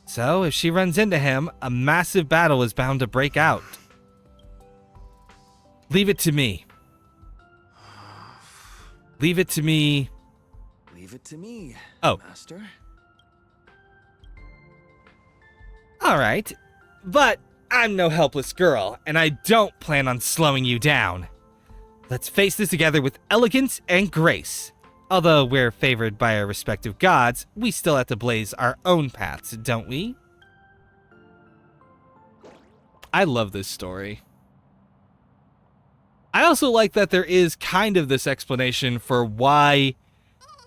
So, if she runs into him, a massive battle is bound to break out. Leave it to me. Leave it to me. Leave it to me, Oh. Master. Alright, but I'm no helpless girl, and I don't plan on slowing you down. Let's face this together with elegance and grace. Although we're favored by our respective gods, we still have to blaze our own paths, don't we? I love this story. I also like that there is kind of this explanation for why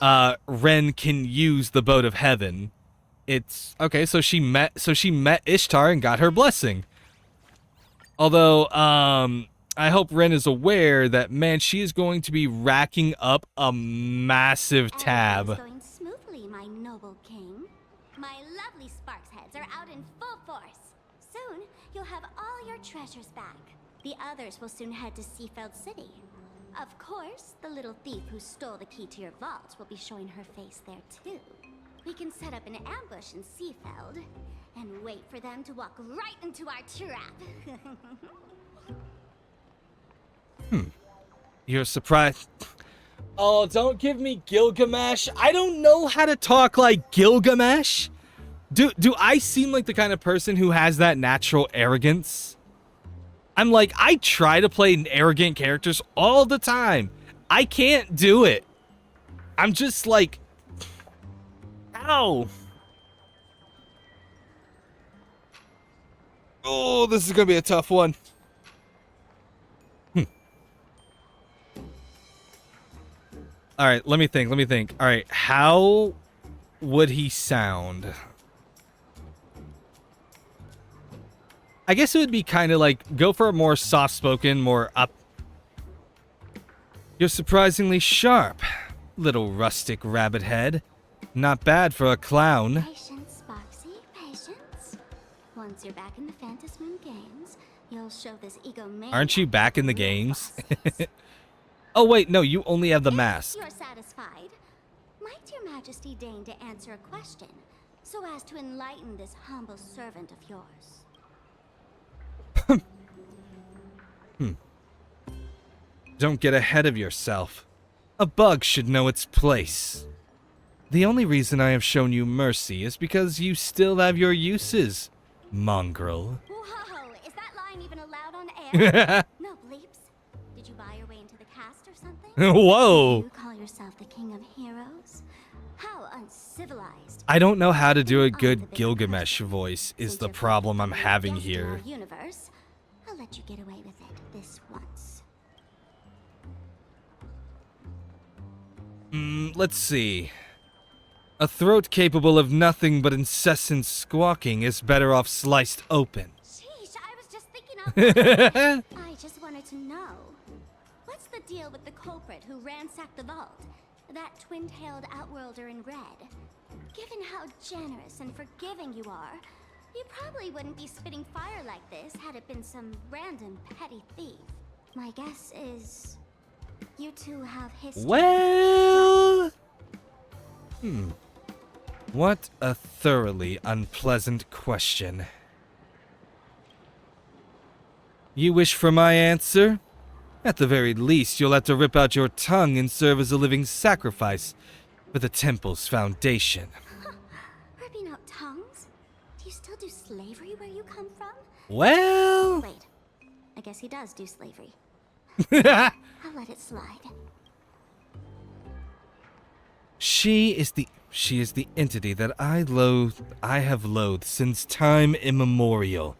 Ren can use the Boat of Heaven. It's okay, so she met Ishtar and got her blessing. Although, I hope Ren is aware that, man, she is going to be racking up a massive tab. Everything's going smoothly, my noble king. My lovely Sparks heads are out in full force. Soon, you'll have all your treasures back. The others will soon head to Seafeld City. Of course, the little thief who stole the key to your vault will be showing her face there too. We can set up an ambush in Seafeld and wait for them to walk right into our trap. You're surprised. Oh, don't give me Gilgamesh. I don't know how to talk like Gilgamesh. Do I seem like the kind of person who has that natural arrogance? I'm like, I try to play arrogant characters all the time. I can't do it. I'm just like, ow. Oh, this is gonna be a tough one. All right, let me think. All right, how would he sound? I guess it would be kind of like, go for a more soft-spoken, more up. You're surprisingly sharp, little rustic rabbit head. Not bad for a clown. Patience, Sparksy, patience. Once you're back in the Phantasmoon games, you'll show this egomaniac. Aren't you back in the games? Oh wait, no, you only have the mask. If you're satisfied, might your majesty deign to answer a question, so as to enlighten this humble servant of yours? Don't get ahead of yourself. A bug should know its place. The only reason I have shown you mercy is because you still have your uses, mongrel. Whoa, is that line even allowed on air? No bleeps. Did you buy your way into the cast or something? Whoa! You call yourself the king of heroes? How uncivilized. I don't know how to do a good Gilgamesh voice is the problem I'm having here. Universe, I'll let you get away with it this once. Let's see. A throat capable of nothing but incessant squawking is better off sliced open. Sheesh, I was just thinking of I just wanted to know. What's the deal with the culprit who ransacked the vault? That twin-tailed outworlder in red. Given how generous and forgiving you are, you probably wouldn't be spitting fire like this had it been some random petty thief. My guess is you two have history. Well... What a thoroughly unpleasant question. You wish for my answer? At the very least, you'll have to rip out your tongue and serve as a living sacrifice for the temple's foundation. Ripping out tongues? Do you still do slavery where you come from? Well... Wait, I guess he does do slavery. I'll let it slide. She is the entity that I have loathed since time immemorial.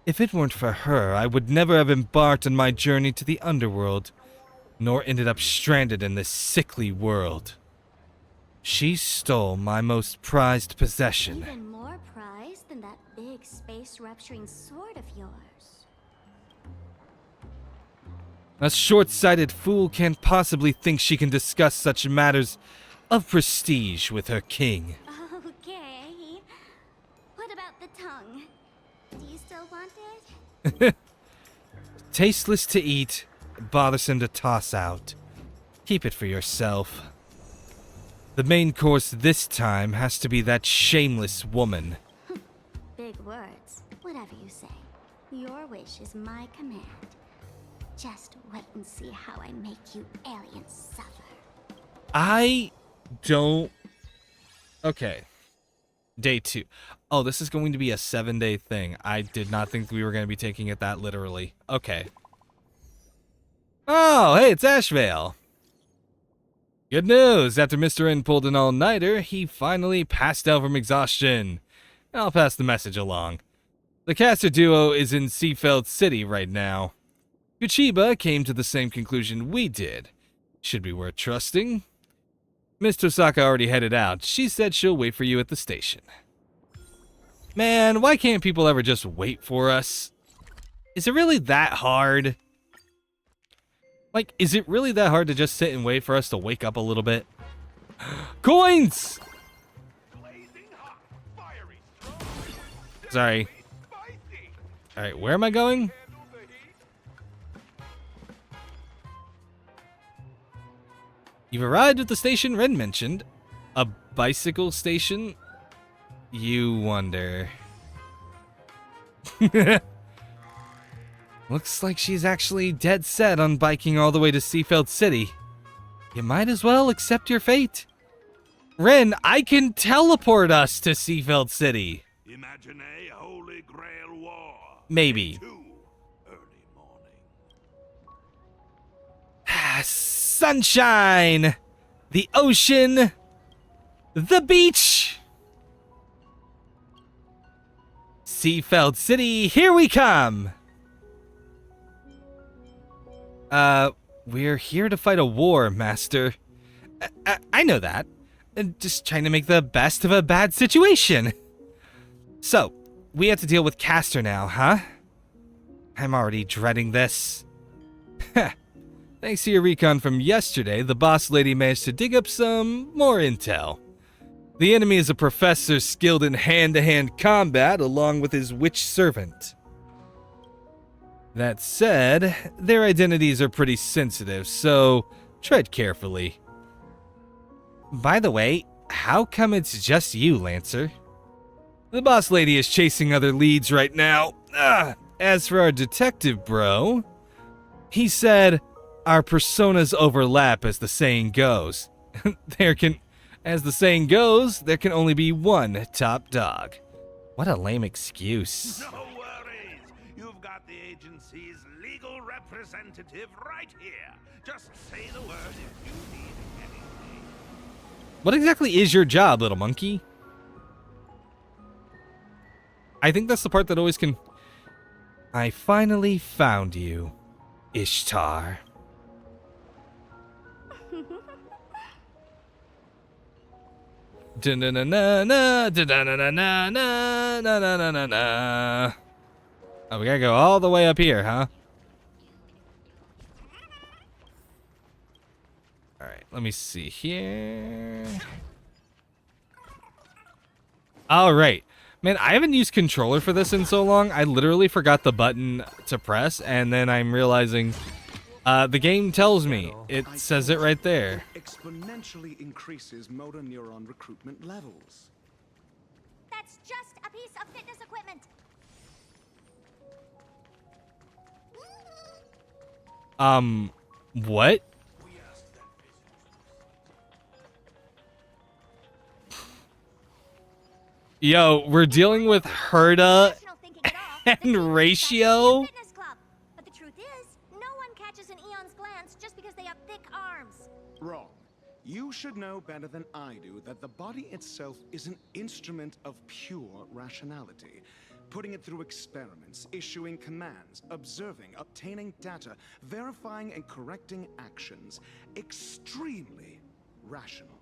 If it weren't for her, I would never have embarked on my journey to the underworld, nor ended up stranded in this sickly world. She stole my most prized possession. Even more prized than that big space-rupturing sword of yours. A short-sighted fool can't possibly think she can discuss such matters of prestige with her king. Oh, Tasteless to eat, bothersome to toss out. Keep it for yourself. The main course this time has to be that shameless woman. Big words. Whatever you say. Your wish is my command. Just wait and see how I make you aliens suffer. I don't... Okay. Day 2. Oh, this is going to be a 7-day thing. I did not think we were going to be taking it that literally. Okay. Oh, hey, it's Ashvale. Good news. After Mr. N pulled an all-nighter, he finally passed out from exhaustion. I'll pass the message along. The caster duo is in Seafeld City right now. Kuchiba came to the same conclusion we did. Should be worth trusting. Miss Tosaka already headed out. She said she'll wait for you at the station. Man, why can't people ever just wait for us? Is it really that hard? Like, is it really that hard to just sit and wait for us to wake up a little bit? Coins! Sorry. Alright, where am I going? You've arrived at the station Ren mentioned. A bicycle station? You wonder. Looks like she's actually dead set on biking all the way to Seafeld City. You might as well accept your fate. Ren, I can teleport us to Seafeld City. Imagine a Holy Grail war. Maybe. Too early morning. Sunshine! The ocean! The beach! Seafeld City, here we come! We're here to fight a war, Master. I know that. Just trying to make the best of a bad situation. So, we have to deal with Castor now, huh? I'm already dreading this. Thanks to your recon from yesterday, the boss lady managed to dig up some more intel. The enemy is a professor skilled in hand-to-hand combat along with his witch servant. That said, their identities are pretty sensitive, so tread carefully. By the way, how come it's just you, Lancer? The boss lady is chasing other leads right now. As for our detective bro, he said, our personas overlap as the saying goes. As the saying goes, there can only be one top dog. What a lame excuse. No worries. You've got the agency's legal representative right here. Just say the word if you need anything. What exactly is your job, little monkey? I think that's the part that always can... I finally found you, Ishtar. Da-na-na-na-na, oh, we gotta go all the way up here, huh? Alright, let me see here. Alright. Man, I haven't used controller for this in so long. I literally forgot the button to press, and then I'm realizing the game tells me. It says it right there. Exponentially increases motor neuron recruitment levels. That's just a piece of fitness equipment. What? Yo, we're dealing with Herda and Ratio? But the truth is, no one catches an Eon's glance just because they have thick arms. Wrong. You should know better than I do that the body itself is an instrument of pure rationality. Putting it through experiments, issuing commands, observing, obtaining data, verifying and correcting actions. Extremely rational.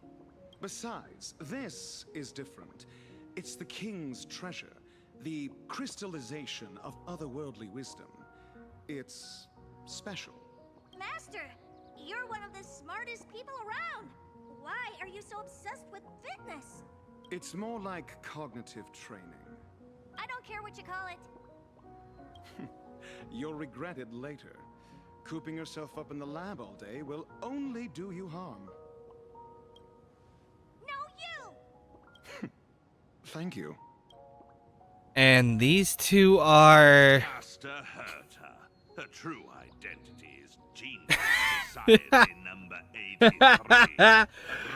Besides, this is different. It's the king's treasure, the crystallization of otherworldly wisdom. It's special. Master, you're one of the smartest people around. Why are you so obsessed with fitness? It's more like cognitive training. I don't care what you call it. You'll regret it later. Cooping yourself up in the lab all day will only do you harm. No, you! Thank you. And these two are... Master Herta. Her true identity is Genius Society number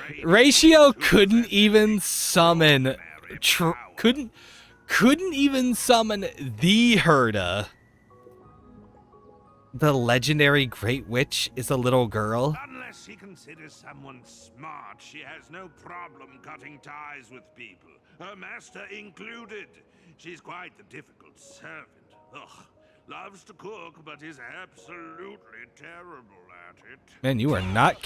83. Ratio couldn't even summon... couldn't even summon the Herta. The legendary Great Witch is a little girl. Unless she considers someone smart, she has no problem cutting ties with people, her master included. She's quite the difficult servant. Ugh, loves to cook, but is absolutely terrible at it. Man, you are not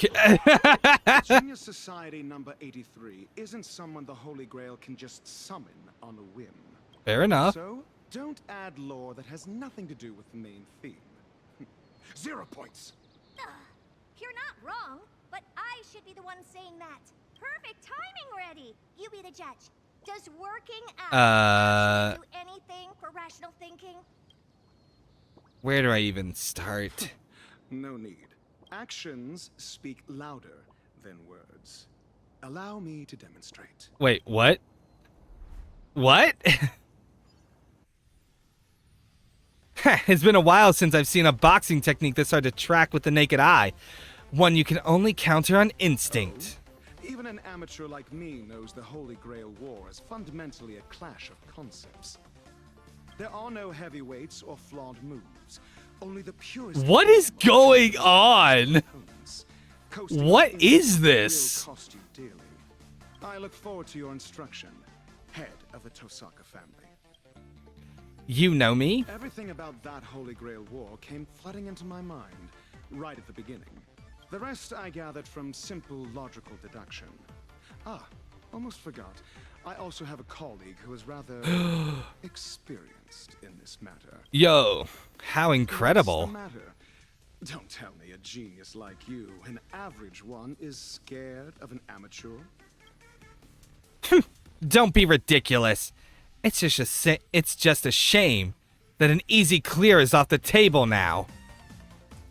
Genius Society number 83 isn't someone the Holy Grail can just summon on a whim. Fair enough. So, don't add lore that has nothing to do with the main theme. 0 points. You're not wrong, but I should be the one saying that. Perfect timing, Reddy. You be the judge. Does working out do anything for rational thinking? Where do I even start? No need. Actions speak louder than words. Allow me to demonstrate. Wait, what? What? It's been a while since I've seen a boxing technique that's hard to track with the naked eye. One you can only counter on instinct. Even an amateur like me knows the Holy Grail War is fundamentally a clash of concepts. There are no heavyweights or flawed moves. Only the purest. What is going on? What is this? Cost you dearly. I look forward to your instruction, head of the Tosaka family. You know me? Everything about that Holy Grail War came flooding into my mind right at the beginning. The rest I gathered from simple logical deduction. Ah, almost forgot. I also have a colleague who is rather experienced in this matter. Yo, how incredible. What's the matter? Don't tell me a genius like you, an average one, is scared of an amateur. Don't be ridiculous. It's just a shame that an easy clear is off the table now.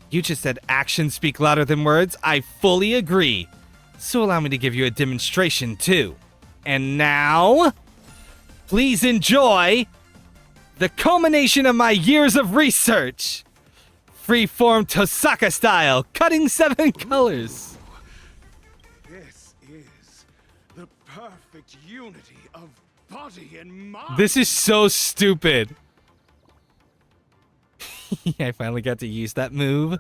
You just said actions speak louder than words. I fully agree. So allow me to give you a demonstration too. And now, please enjoy the culmination of my years of research. Freeform Tosaka style, cutting 7 colors. This is the perfect unity of body and mind. This is so stupid. I finally got to use that move.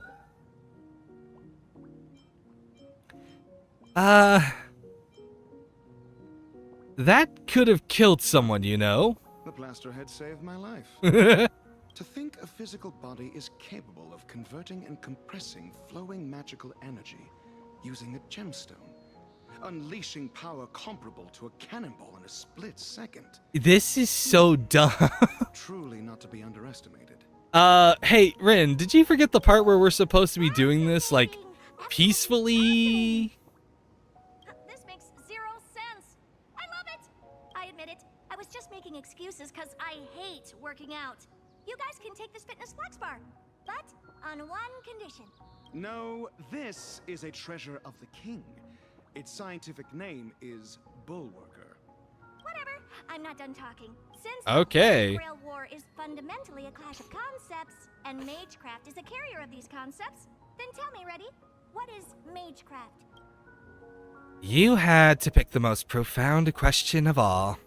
That could have killed someone, you know. The plaster head saved my life. To think a physical body is capable of converting and compressing flowing magical energy using a gemstone, unleashing power comparable to a cannonball in a split second. This is so dumb. Truly not to be underestimated. Hey, Rin, did you forget the part where we're supposed to be doing this, like, peacefully? This makes 0 sense. I love it. I admit it. I was just making excuses because I hate working out. You guys can take this fitness flex bar, but on one condition. No, this is a treasure of the king. Its scientific name is Bullworker. Whatever. I'm not done talking. Since Okay. the Grail War is fundamentally a clash of concepts, and Magecraft is a carrier of these concepts, then tell me, Reddy, what is Magecraft? You had to pick the most profound question of all.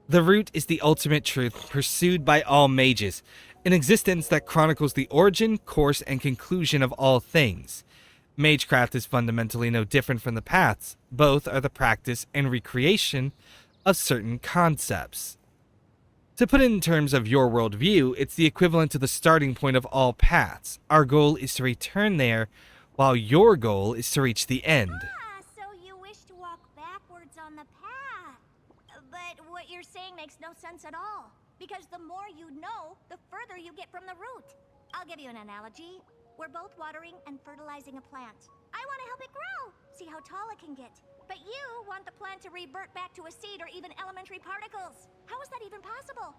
The root is the ultimate truth pursued by all mages, an existence that chronicles the origin, course, and conclusion of all things. Magecraft is fundamentally no different from the paths. Both are the practice and recreation of certain concepts. To put it in terms of your worldview, it's the equivalent to the starting point of all paths. Our goal is to return there, while your goal is to reach the end. Ah, so you wish to walk backwards on the path. But what you're saying makes no sense at all. Because the more you know, the further you get from the root. I'll give you an analogy. We're both watering and fertilizing a plant. I want to help it grow, see how tall it can get. But you want the plant to revert back to a seed or even elementary particles. How is that even possible?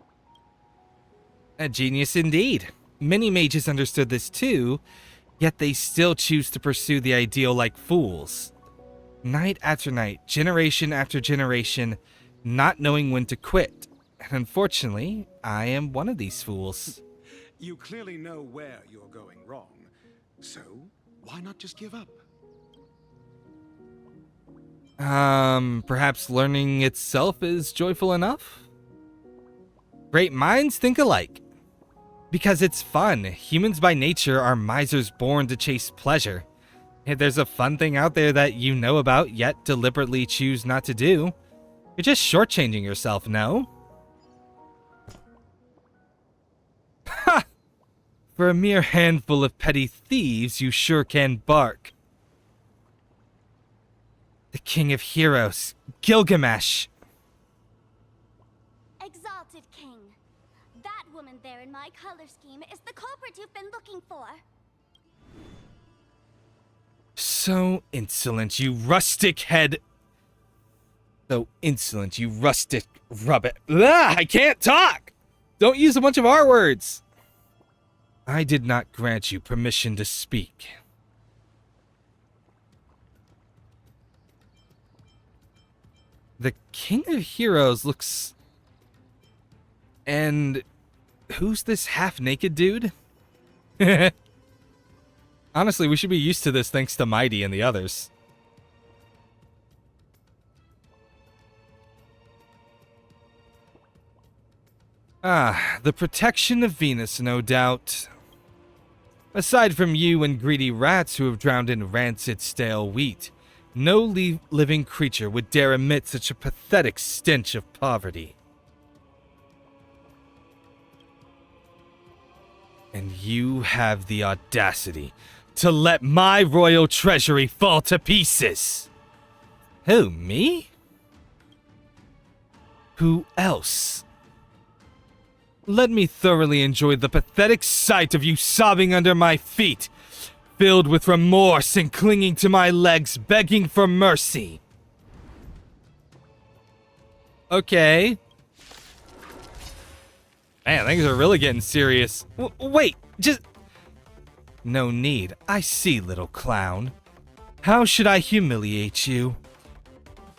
A genius indeed. Many mages understood this too, yet they still choose to pursue the ideal like fools. Night after night, generation after generation, not knowing when to quit. And unfortunately, I am one of these fools. You clearly know where you're going wrong. So, why not just give up? Perhaps learning itself is joyful enough? Great minds think alike. Because it's fun. Humans by nature are misers born to chase pleasure. If there's a fun thing out there that you know about yet deliberately choose not to do, you're just shortchanging yourself, no? Ha! For a mere handful of petty thieves, you sure can bark. The King of Heroes, Gilgamesh. Exalted King. That woman there in my color scheme is the culprit you've been looking for. So insolent, you rustic head. So insolent, you rustic rubbit. Ah, I can't talk! Don't use a bunch of R words. I did not grant you permission to speak. The King of Heroes looks... And who's this half-naked dude? Honestly, we should be used to this thanks to Mighty and the others. Ah, the protection of Venus, no doubt. Aside from you and greedy rats who have drowned in rancid, stale wheat, no living creature would dare emit such a pathetic stench of poverty. And you have the audacity to let my royal treasury fall to pieces. Who, me? Who else? Let me thoroughly enjoy the pathetic sight of you sobbing under my feet, filled with remorse and clinging to my legs, begging for mercy. Okay. Man, things are really getting serious. Wait, just... No need. I see, little clown. How should I humiliate you?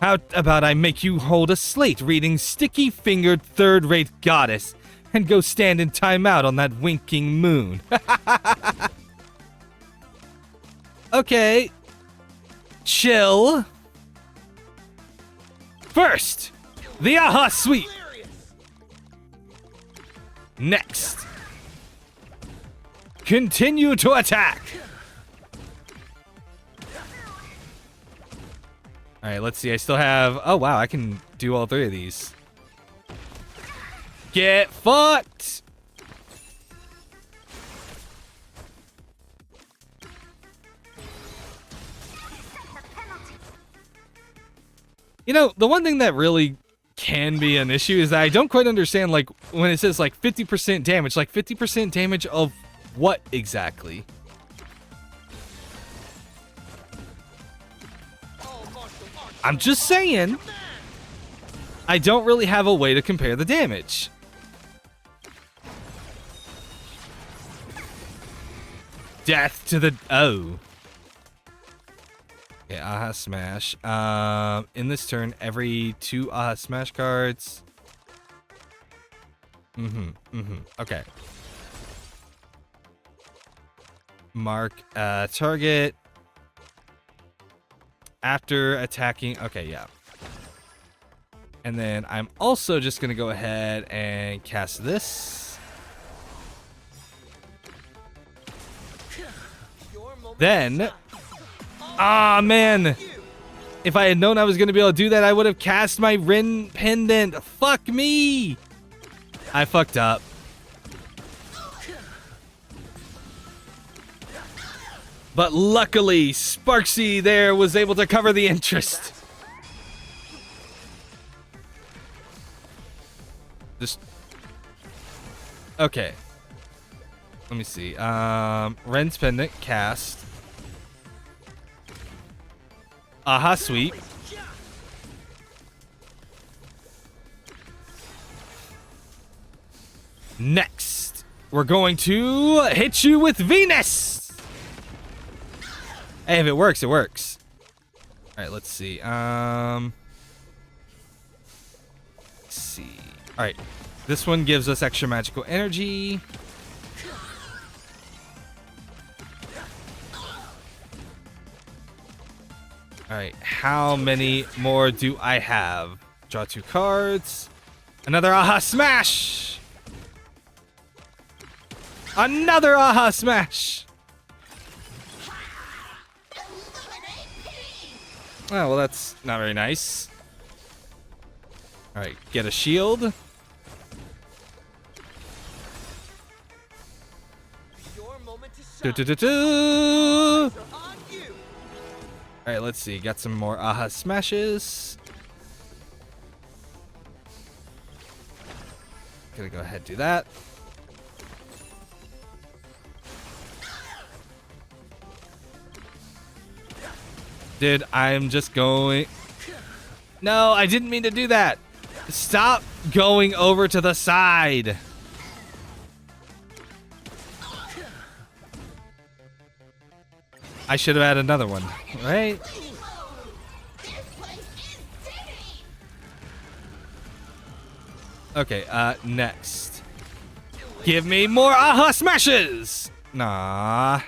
How about I make you hold a slate reading sticky-fingered third-rate goddess and go stand in timeout on that winking moon? Okay. Chill. First, the Aha Suite. Next, continue to attack. All right, let's see. I still have... Oh, wow. I can do all three of these. Get fucked. You know, the one thing that really can be an issue is that I don't quite understand, like, when it says, like, 50% damage. Like, 50% damage of what exactly? I'm just saying. I don't really have a way to compare the damage. Death to the... Oh. Okay, Aha Smash. In this turn, every 2 Aha Smash cards. Okay. Mark target. After attacking... Okay, yeah. And then I'm also just going to go ahead and cast this. Then... Ah, man. If I had known I was going to be able to do that, I would have cast my Rin Pendant. Fuck me. I fucked up. But luckily, Sparksy there was able to cover the interest. Just... Okay. Let me see. Ren's Pendant, cast. Aha Sweep. Next. we're going to hit you with Venus. Hey, if it works, it works. All right, let's see. Let's see. All right, this one gives us extra magical energy. All right, how many more do I have? Draw 2 cards. Another Aha Smash! Another Aha Smash! Oh, well, that's not very nice. All right, get a shield. Do-do-do-do! All right, let's see. Got some more Aha Smashes. Gonna go ahead and do that. Dude, I'm just going... No, I didn't mean to do that. Stop going over to the side. I should have had another one, right? Okay, next. Give me more Aha Smashes! Nah.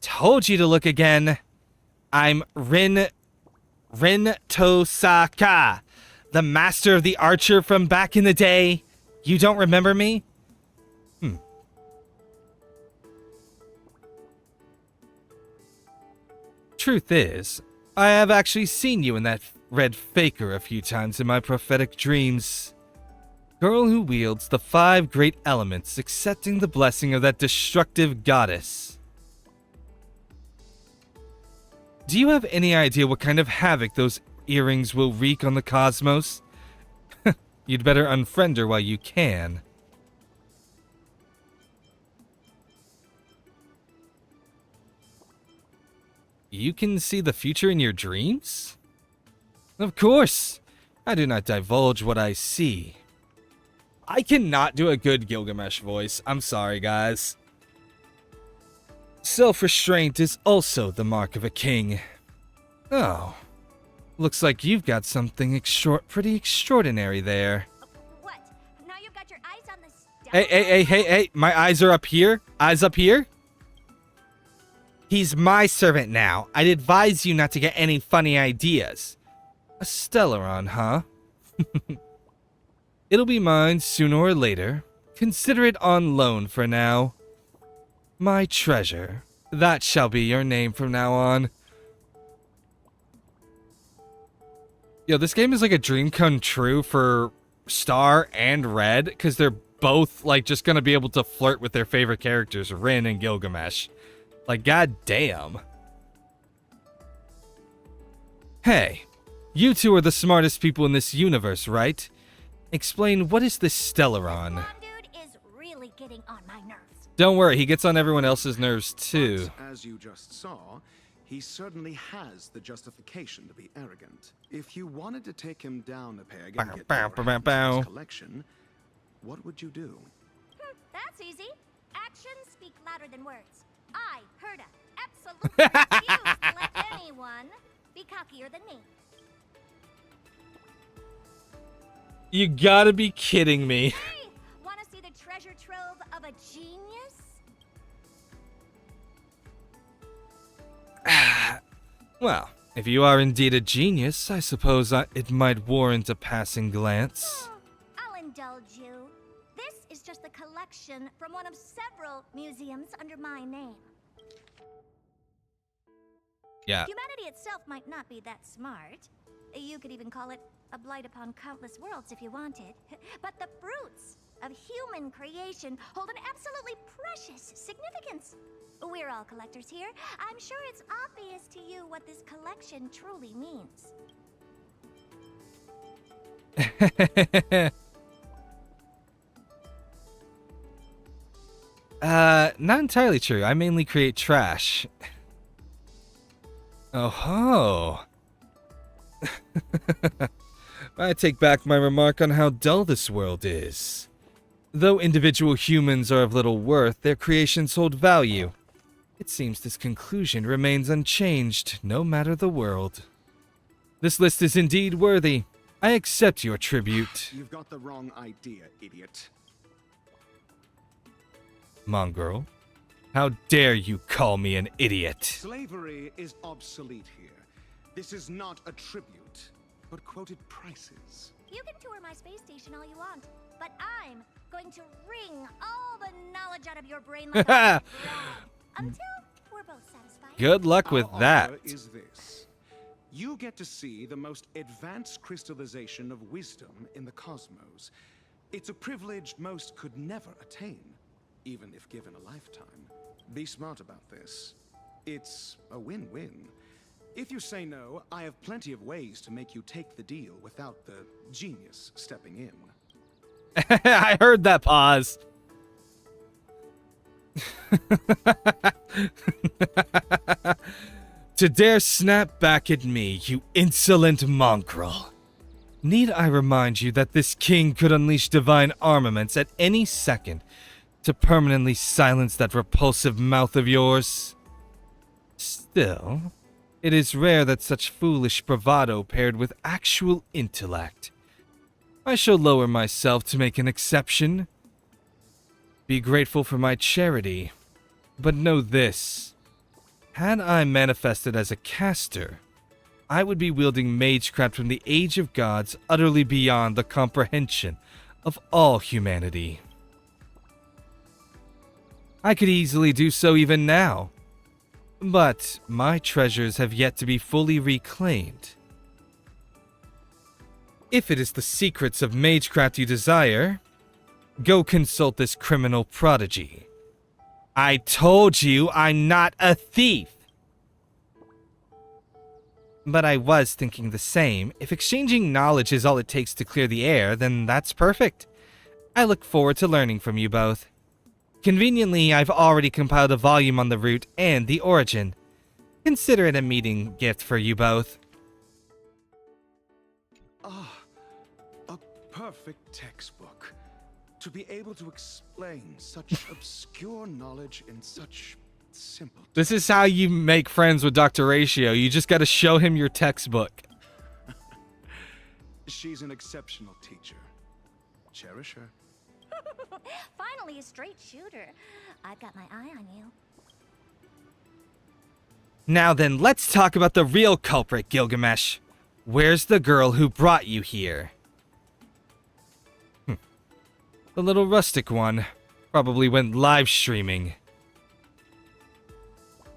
Told you to look again. I'm Rin Tosaka, the master of the archer from back in the day. You don't remember me? Truth is, I have actually seen you in that red faker a few times in my prophetic dreams. Girl who wields the 5 great elements, accepting the blessing of that destructive goddess. Do you have any idea what kind of havoc those earrings will wreak on the cosmos? You'd better unfriend her while you can. You can see the future in your dreams? Of course. I do not divulge what I see. I cannot do a good Gilgamesh voice. I'm sorry, guys. Self-restraint is also the mark of a king. Oh. Looks like you've got something pretty extraordinary there. What? Now you've got your eyes on the stuff? Hey. My eyes are up here. Eyes up here. He's my servant now. I'd advise you not to get any funny ideas. A Stellaron, huh? It'll be mine sooner or later. Consider it on loan for now. My treasure. That shall be your name from now on. Yo, this game is like a dream come true for Star and Red, because they're both like just gonna be able to flirt with their favorite characters, Rin and Gilgamesh. Like, goddamn. Hey, you two are the smartest people in this universe, right? Explain, what is this Stellaron? Blonde dude is really getting on my nerves. Don't worry, he gets on everyone else's nerves too. But, as you just saw, he certainly has the justification to be arrogant. If you wanted to take him down a peg and get more hands in his collection, what would you do? That's easy. Actions speak louder than words. I, Herda, absolutely refuse to let anyone be cockier than me. You gotta be kidding me. Hey, wanna see the treasure trove of a genius? Well, if you are indeed a genius, I suppose it might warrant a passing glance. I'll indulge you. This is just a collection from one of several museums under my name. Yeah. Humanity itself might not be that smart. You could even call it a blight upon countless worlds if you wanted. But the fruits of human creation hold an absolutely precious significance. We're all collectors here. I'm sure it's obvious to you what this collection truly means. Not entirely true. I mainly create trash. Oh ho. I take back my remark on how dull this world is. Though individual humans are of little worth, their creations hold value. It seems this conclusion remains unchanged, no matter the world. This list is indeed worthy. I accept your tribute. You've got the wrong idea, idiot. Mongrel, how dare you call me an idiot? Slavery is obsolete here. This is not a tribute, but quoted prices. You can tour my space station all you want, but I'm going to wring all the knowledge out of your brain like a rag until we're both satisfied. Good luck with Our that. offer is this. You get to see the most advanced crystallization of wisdom in the cosmos. It's a privilege most could never attain, even if given a lifetime. Be smart about this. It's a win-win. If you say no, I have plenty of ways to make you take the deal without the genius stepping in. I heard that pause. To dare snap back at me, you insolent mongrel. Need I remind you that this king could unleash divine armaments at any second to permanently silence that repulsive mouth of yours? Still, it is rare that such foolish bravado paired with actual intellect. I shall lower myself to make an exception. Be grateful for my charity, but know this. Had I manifested as a caster, I would be wielding magecraft from the age of gods utterly beyond the comprehension of all humanity. I could easily do so even now, but my treasures have yet to be fully reclaimed. If it is the secrets of magecraft you desire, go consult this criminal prodigy. I told you I'm not a thief! But I was thinking the same. If exchanging knowledge is all it takes to clear the air, then that's perfect. I look forward to learning from you both. Conveniently, I've already compiled a volume on the root and the origin. Consider it a meeting gift for you both. Ah, a perfect textbook. To be able to explain such obscure knowledge in such simple terms. This is how you make friends with Dr. Ratio. You just gotta show him your textbook. She's an exceptional teacher. Cherish her. Finally, a straight shooter. I've got my eye on you. Now then, let's talk about the real culprit, Gilgamesh. Where's the girl who brought you here? The little rustic one. Probably went live streaming.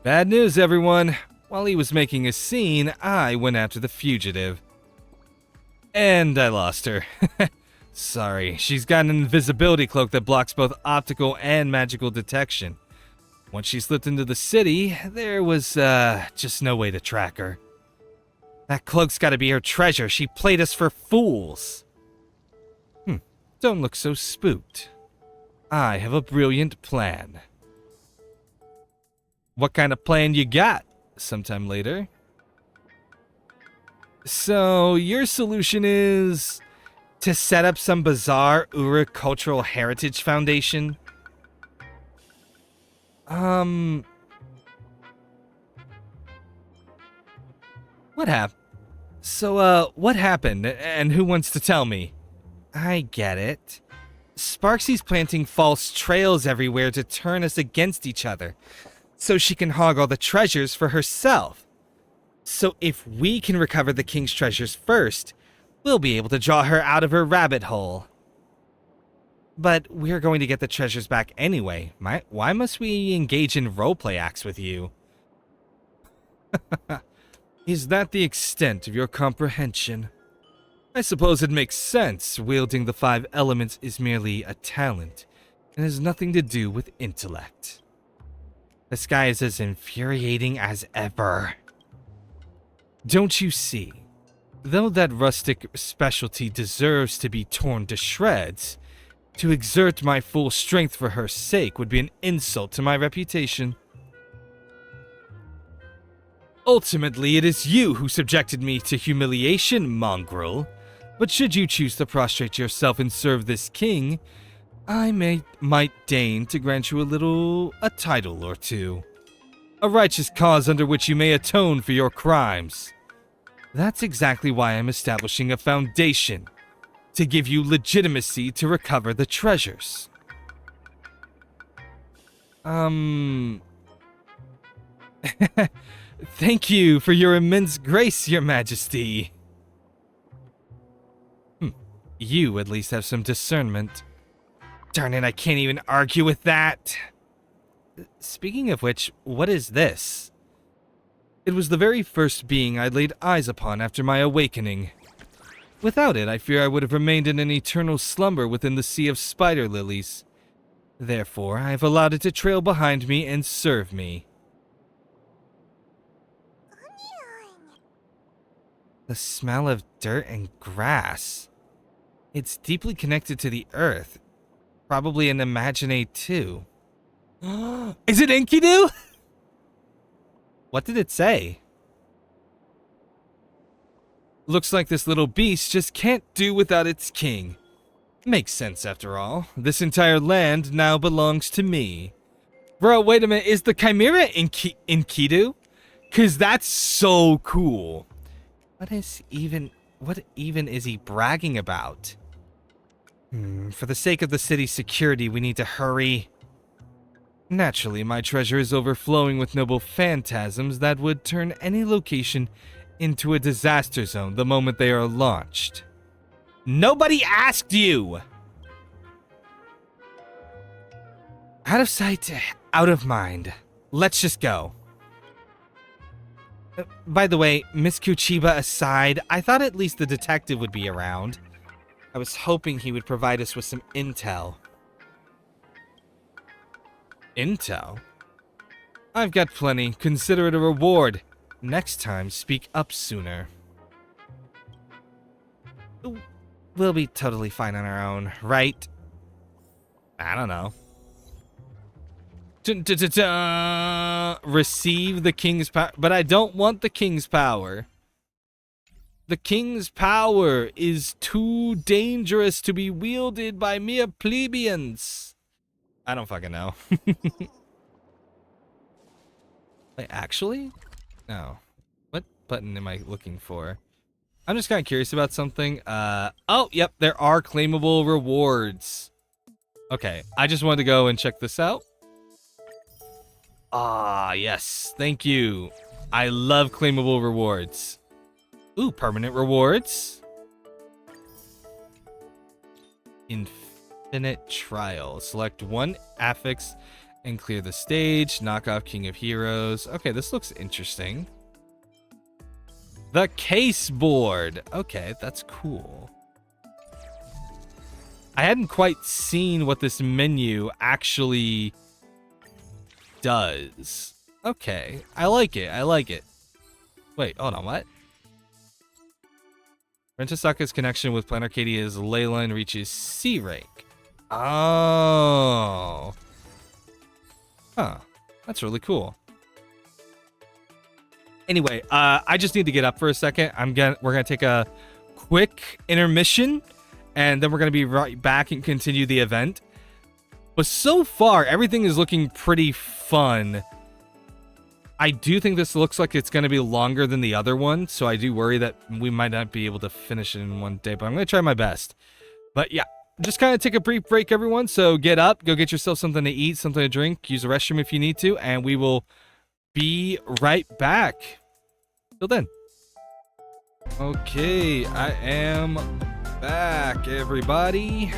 Bad news, everyone. While he was making a scene, I went after the fugitive. And I lost her. Sorry, she's got an invisibility cloak that blocks both optical and magical detection. Once she slipped into the city, there was, just no way to track her. That cloak's gotta be her treasure. She played us for fools. Don't look so spooked. I have a brilliant plan. What kind of plan you got? Sometime later. So, your solution is to set up some bizarre Ura Cultural Heritage Foundation? What happened? So, what happened, and who wants to tell me? I get it. Sparksy's planting false trails everywhere to turn us against each other, so she can hog all the treasures for herself. So if we can recover the king's treasures first, we'll be able to draw her out of her rabbit hole. But we're going to get the treasures back anyway. Why must we engage in roleplay acts with you? Is that the extent of your comprehension? I suppose it makes sense. Wielding the 5 elements is merely a talent, and has nothing to do with intellect. This guy is as infuriating as ever. Don't you see? Though that rustic specialty deserves to be torn to shreds, to exert my full strength for her sake would be an insult to my reputation. Ultimately, it is you who subjected me to humiliation, mongrel. But should you choose to prostrate yourself and serve this king, I might deign to grant you a title or two. A righteous cause under which you may atone for your crimes. That's exactly why I'm establishing a foundation, to give you legitimacy to recover the treasures. Thank you for your immense grace, Your Majesty. You at least have some discernment. Darn it, I can't even argue with that. Speaking of which, what is this? It was the very first being I laid eyes upon after my awakening. Without it, I fear I would have remained in an eternal slumber within the sea of spider lilies. Therefore, I have allowed it to trail behind me and serve me. The smell of dirt and grass. It's deeply connected to the earth. Probably an Imagine too. Is it Enkidu? What did it say? Looks like this little beast just can't do without its king. Makes sense after all. This entire land now belongs to me. Bro, wait a minute. Is the Chimera Enkidu? Cause that's so cool. What even is he bragging about? For the sake of the city's security, we need to hurry. Naturally, my treasure is overflowing with noble phantasms that would turn any location into a disaster zone the moment they are launched. Nobody asked you! Out of sight, out of mind. Let's just go. By the way, Miss Kuchiba aside, I thought at least the detective would be around. I was hoping he would provide us with some intel. Intel? I've got plenty. Consider it a reward. Next time, speak up sooner. We'll be totally fine on our own, right? I don't know. Receive the king's power. But I don't want the king's power. The king's power is too dangerous to be wielded by mere plebeians. I don't fucking know. Wait, actually? No. What button am I looking for? I'm just kind of curious about something. Oh, yep, there are claimable rewards. Okay, I just wanted to go and check this out. Ah, yes, thank you. I love claimable rewards. Ooh, permanent rewards. Infinite trial. Select one affix and clear the stage. Knock off King of Heroes. Okay, this looks interesting. The case board. Okay, that's cool. I hadn't quite seen what this menu actually does. Okay, I like it. I like it. Wait, hold on, what? Rentasaka's connection with Planet Arcadia's ley line reaches C rank. Oh. Huh. That's really cool. Anyway, I just need to get up for a second. We're gonna take a quick intermission, and then we're gonna be right back and continue the event. But so far, everything is looking pretty fun. I do think this looks like it's going to be longer than the other one, so I do worry that we might not be able to finish it in one day, but I'm going to try my best. But yeah, just kind of take a brief break, everyone. So get up, go get yourself something to eat, something to drink, use the restroom if you need to, and we will be right back. Till then. Okay, I am back, everybody.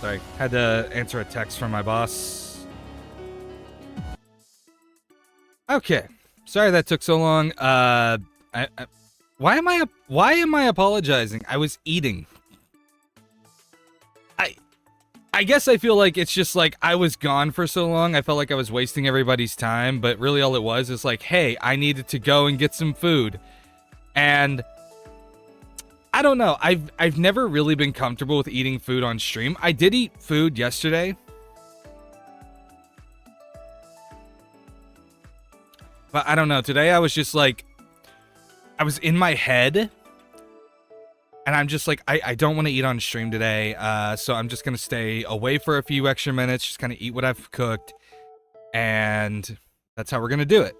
Sorry, had to answer a text from my boss. Okay, sorry that took so long. Why am I apologizing? I was eating. I guess I feel like it's just like I was gone for so long. I felt like I was wasting everybody's time, but really all it was is like, hey, I needed to go and get some food. And I don't know. I've never really been comfortable with eating food on stream. I did eat food yesterday. But I don't know. Today I was just like, I was in my head. And I'm just like, I don't want to eat on stream today. So I'm just going to stay away for a few extra minutes. Just kind of eat what I've cooked. And that's how we're going to do it.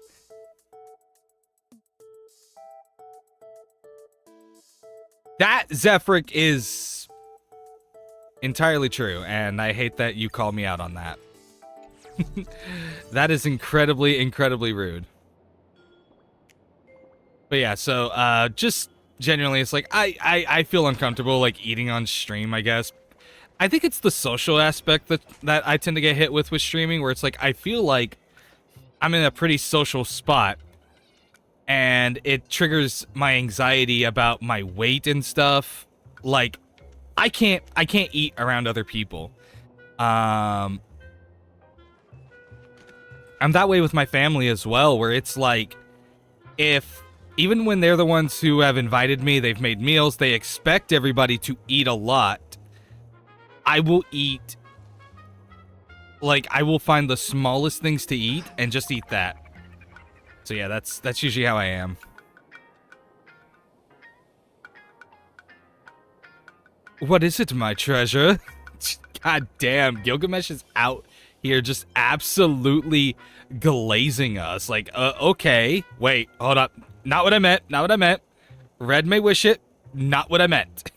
That, Zephyric, is entirely true. And I hate that you called me out on that. That is incredibly, incredibly rude. But yeah, so just genuinely, it's like I feel uncomfortable like eating on stream, I guess. I think it's the social aspect that I tend to get hit with streaming, where it's like I feel like I'm in a pretty social spot, and it triggers my anxiety about my weight and stuff. Like I can't eat around other people. I'm that way with my family as well, where it's like even when they're the ones who have invited me, they've made meals, they expect everybody to eat a lot, I will eat, like, I will find the smallest things to eat and just eat that. So yeah, that's usually how I am. What is it, my treasure? God damn, Gilgamesh is out here just absolutely glazing us. Like, okay, wait, hold up. Not what I meant. Not what I meant. Red may wish it. Not what I meant.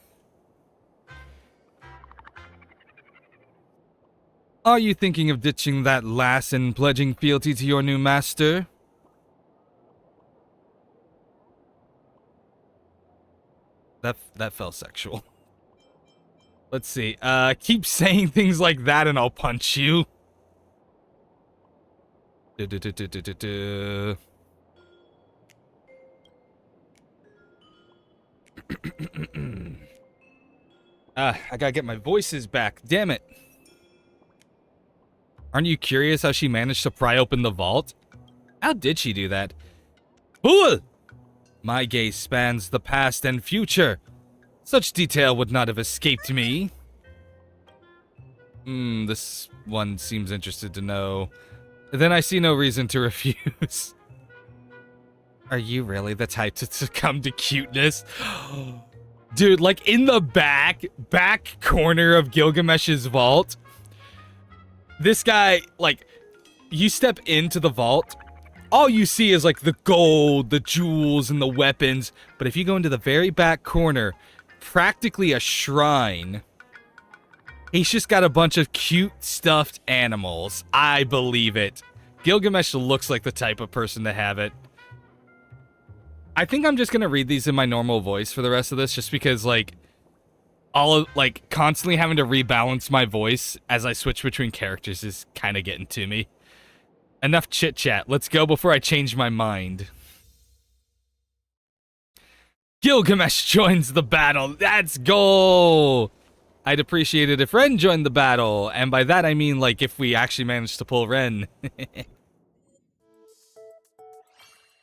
Are you thinking of ditching that lass and pledging fealty to your new master? That felt sexual. Let's see. Keep saying things like that and I'll punch you. I gotta get my voices back. Damn it. Aren't you curious how she managed to pry open the vault? How did she do that? Fool! My gaze spans the past and future. Such detail would not have escaped me. This one seems interested to know. Then I see no reason to refuse. Are you really the type to succumb to cuteness? Dude, like in the back corner of Gilgamesh's vault, this guy, like, you step into the vault, all you see is like the gold, the jewels, and the weapons. But if you go into the very back corner, practically a shrine, he's just got a bunch of cute stuffed animals. I believe it. Gilgamesh looks like the type of person to have it. I think I'm just gonna read these in my normal voice for the rest of this, just because, like, constantly having to rebalance my voice as I switch between characters is kind of getting to me. Enough chit-chat. Let's go before I change my mind. Gilgamesh joins the battle. Let's go! I'd appreciate it if Ren joined the battle. And by that I mean, like, if we actually managed to pull Ren.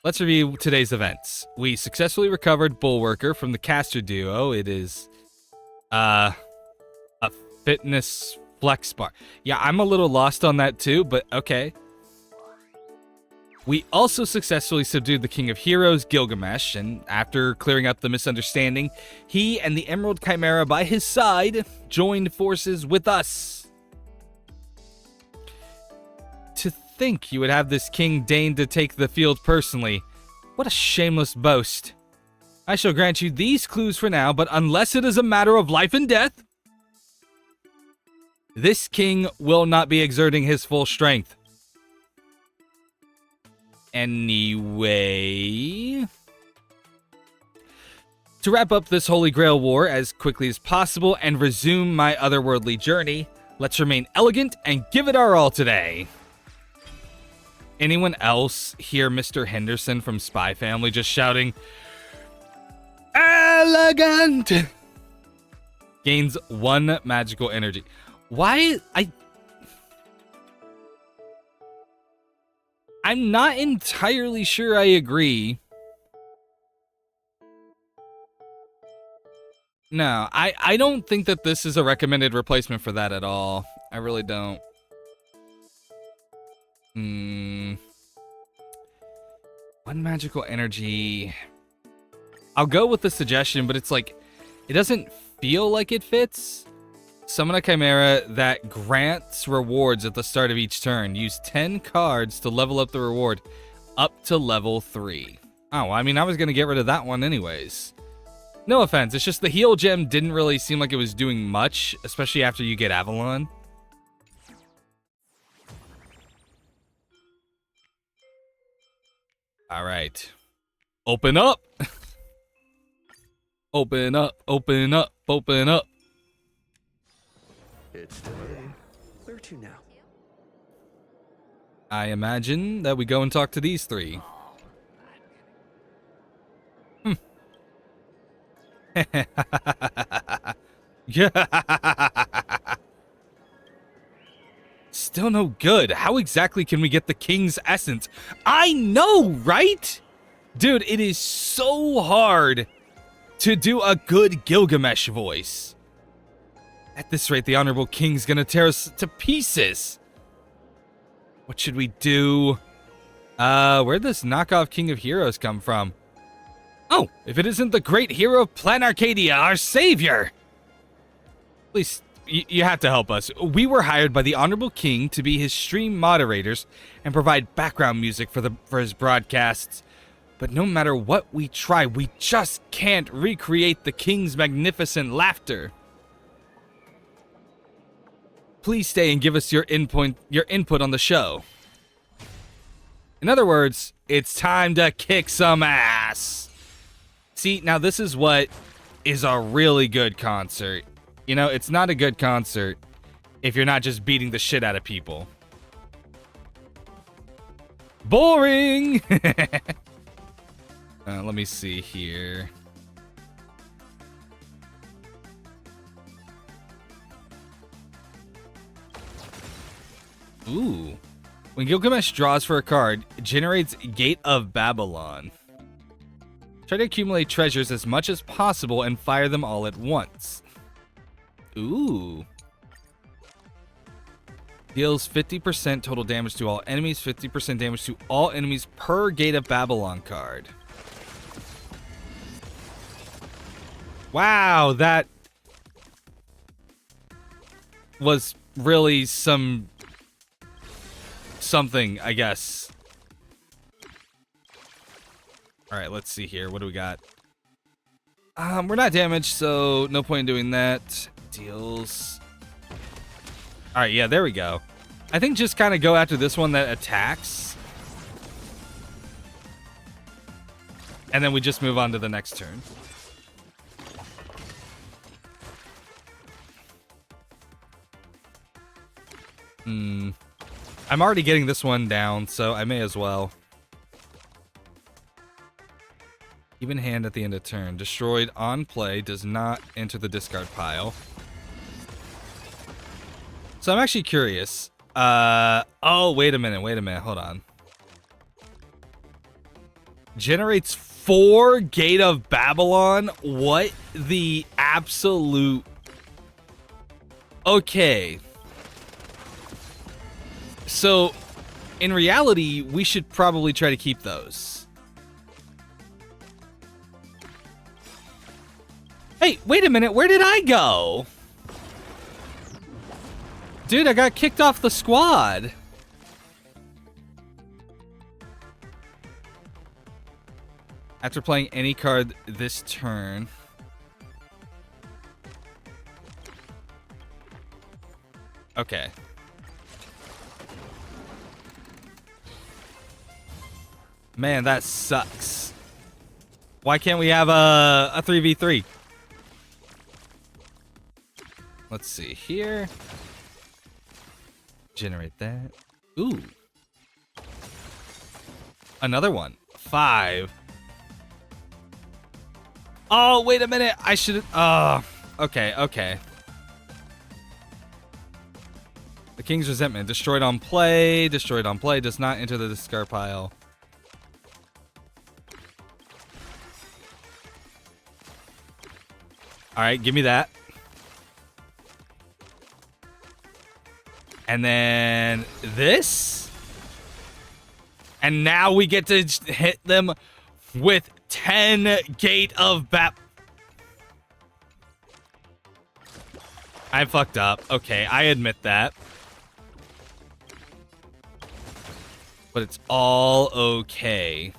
Let's review today's events. We successfully recovered Bullworker from the caster duo. It is a fitness flex bar. Yeah, I'm a little lost on that too, but okay. We also successfully subdued the King of Heroes, Gilgamesh, and after clearing up the misunderstanding, he and the Emerald Chimera by his side joined forces with us. To think you would have this king deign to take the field personally. What a shameless boast. I shall grant you these clues for now, but unless it is a matter of life and death, this king will not be exerting his full strength. Anyway, to wrap up this Holy Grail War as quickly as possible and resume my otherworldly journey, let's remain elegant and give it our all today. Anyone else hear Mr. Henderson from Spy Family just shouting, "Elegant!" Gains 1 magical energy. Why? I'm not entirely sure I agree. No, I don't think that this is a recommended replacement for that at all. I really don't. One magical energy. I'll go with the suggestion, but it's like, it doesn't feel like it fits. Summon a chimera that grants rewards at the start of each turn. Use 10 cards to level up the reward up to level 3. Oh, I mean, I was going to get rid of that one anyways. No offense, it's just the heal gem didn't really seem like it was doing much, especially after you get Avalon. All right. Open up. Open up, open up, open up. It's delayed. Where to now? I imagine that we go and talk to these three. Still no good. How exactly can we get the king's essence? I know, right? Dude, it is so hard to do a good Gilgamesh voice. At this rate, the Honorable King's gonna tear us to pieces. What should we do? Where'd this knockoff King of Heroes come from? Oh, if it isn't the great hero of Plan Arcadia, our savior! Please, you have to help us. We were hired by the Honorable King to be his stream moderators and provide background music for his broadcasts. But no matter what we try, we just can't recreate the King's magnificent laughter. Please stay and give us your input on the show. In other words, it's time to kick some ass. See, now this is what is a really good concert. You know, it's not a good concert if you're not just beating the shit out of people. Boring! Let me see here. Ooh. When Gilgamesh draws for a card, it generates Gate of Babylon. Try to accumulate treasures as much as possible and fire them all at once. Ooh. Deals 50% total damage to all enemies, 50% damage to all enemies per Gate of Babylon card. Wow, that was really something, I guess. All right, let's see here. What do we got? We're not damaged, so no point in doing that. Deals. All right, yeah, there we go. I think just kind of go after this one that attacks. And then we just move on to the next turn. I'm already getting this one down, so I may as well. Even hand at the end of turn. Destroyed on play does not enter the discard pile. So I'm actually curious. Oh, wait a minute, hold on. Generates 4 Gate of Babylon? What the absolute... Okay. So, in reality, we should probably try to keep those. Hey, wait a minute, where did I go? Dude, I got kicked off the squad. After playing any card this turn. Okay. Man, that sucks. Why can't we have a 3v3? Let's see here. Generate that. Ooh. Another one. 5. Oh, wait a minute. I should... okay. King's Resentment. Destroyed on play. Destroyed on play. Does not enter the discard pile. Alright, give me that. And then this. And now we get to hit them with 10 Gate of Bat. I fucked up. Okay, I admit that. But it's all okay.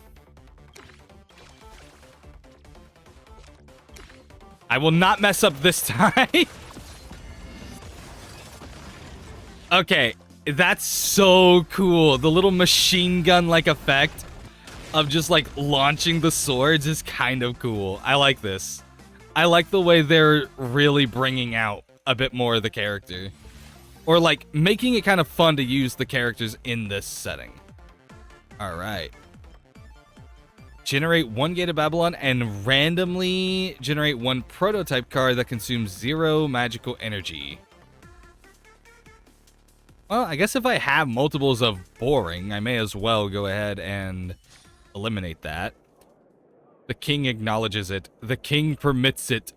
I will not mess up this time. Okay, that's so cool. The little machine gun-like effect of just, like, launching the swords is kind of cool. I like this. I like the way they're really bringing out a bit more of the character. Or, like, making it kind of fun to use the characters in this setting. Alright. Generate 1 Gate of Babylon and randomly generate 1 prototype card that consumes 0 magical energy. Well, I guess if I have multiples of boring, I may as well go ahead and eliminate that. The king acknowledges it. The king permits it.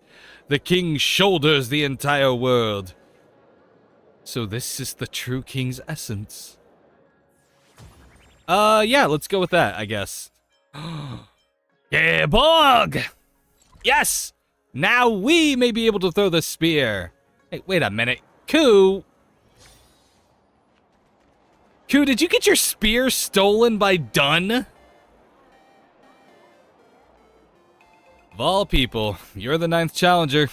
The king shoulders the entire world. So this is the true king's essence. Yeah, let's go with that, I guess. Yeah, Borg! Yes! Now we may be able to throw the spear. Hey, wait a minute. Ku, did you get your spear stolen by Dunn? Of all people, you're the 9th challenger.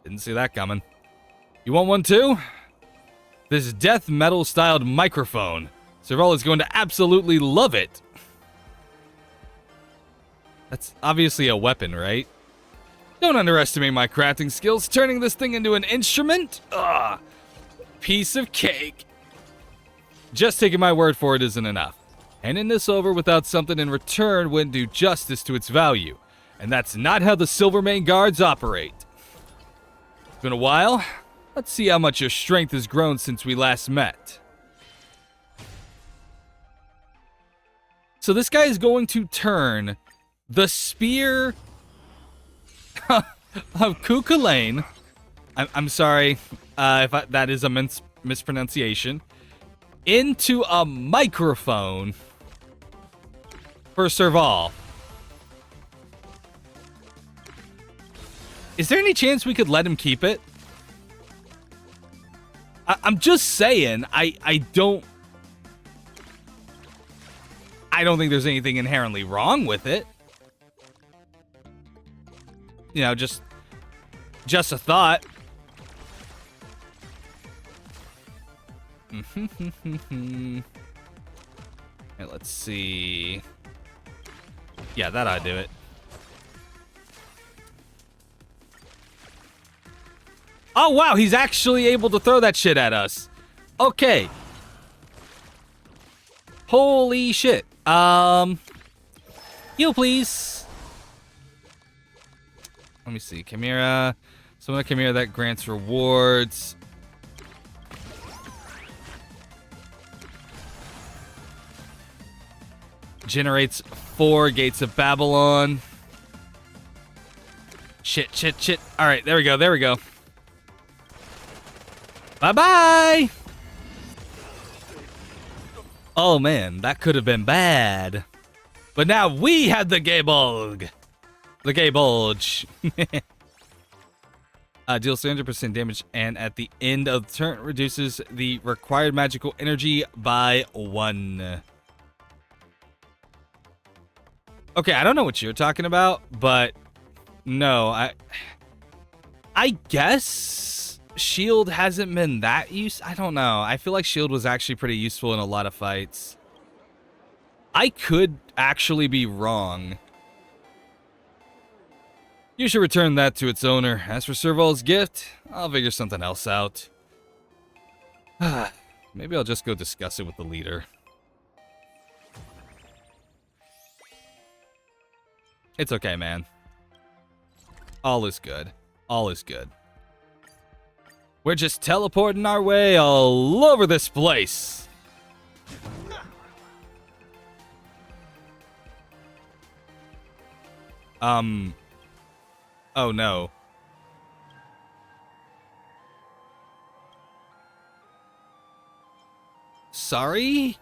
Didn't see that coming. You want one too? This death metal styled microphone. Serval is going to absolutely love it. That's obviously a weapon, right? Don't underestimate my crafting skills. Turning this thing into an instrument? Ugh. Piece of cake. Just taking my word for it isn't enough. Handing this over without something in return wouldn't do justice to its value. And that's not how the Silvermane guards operate. It's been a while. Let's see how much your strength has grown since we last met. So this guy is going to turn the spear of Kukulane. I'm sorry if that is a mispronunciation. Into a microphone for Serval. Is there any chance we could let him keep it? I'm just saying, I don't think there's anything inherently wrong with it. You know, just a thought. Hey, let's see. Yeah, that ought to do it. Oh, wow, he's actually able to throw that shit at us. Okay. Holy shit. Heal, please. Let me see. Chimera. Summon a Chimera that grants rewards. Generates 4 Gates of Babylon. Shit. Alright, there we go. Bye-bye! Oh, man, that could have been bad. But now we have the Gaybulg. The Gaybulge. Deals 300% damage, and at the end of the turn, reduces the required magical energy by 1. Okay, I don't know what you're talking about, but no, I guess shield hasn't been that use. I don't know. I feel like shield was actually pretty useful in a lot of fights. I could actually be wrong. You should return that to its owner. As for Serval's gift, I'll figure something else out. Maybe I'll just go discuss it with the leader. It's okay, man. All is good. All is good. We're just teleporting our way all over this place. Oh no. Sorry?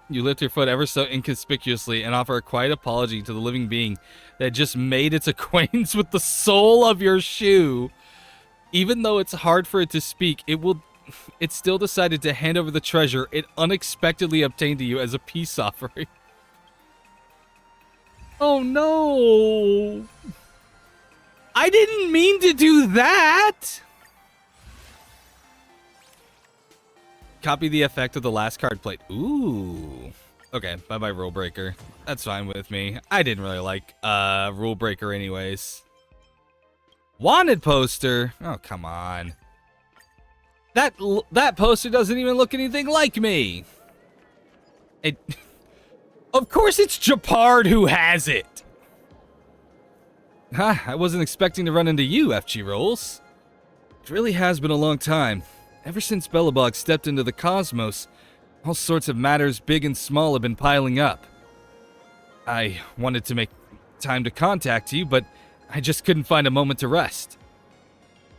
You lift your foot ever so inconspicuously and offer a quiet apology to the living being that just made its acquaintance with the sole of your shoe. Even though it's hard for it to speak, it still decided to hand over the treasure it unexpectedly obtained to you as a peace offering. Oh no! I didn't mean to do that! Copy the effect of the last card played. Ooh. Okay, bye-bye Rule Breaker. That's fine with me. I didn't really like Rule Breaker anyways. Wanted poster? Oh, come on. That poster doesn't even look anything like me. Of course it's Japard who has it. I wasn't expecting to run into you, FG Rolls. It really has been a long time. Ever since Belobog stepped into the cosmos, all sorts of matters big and small have been piling up. I wanted to make time to contact you, but I just couldn't find a moment to rest.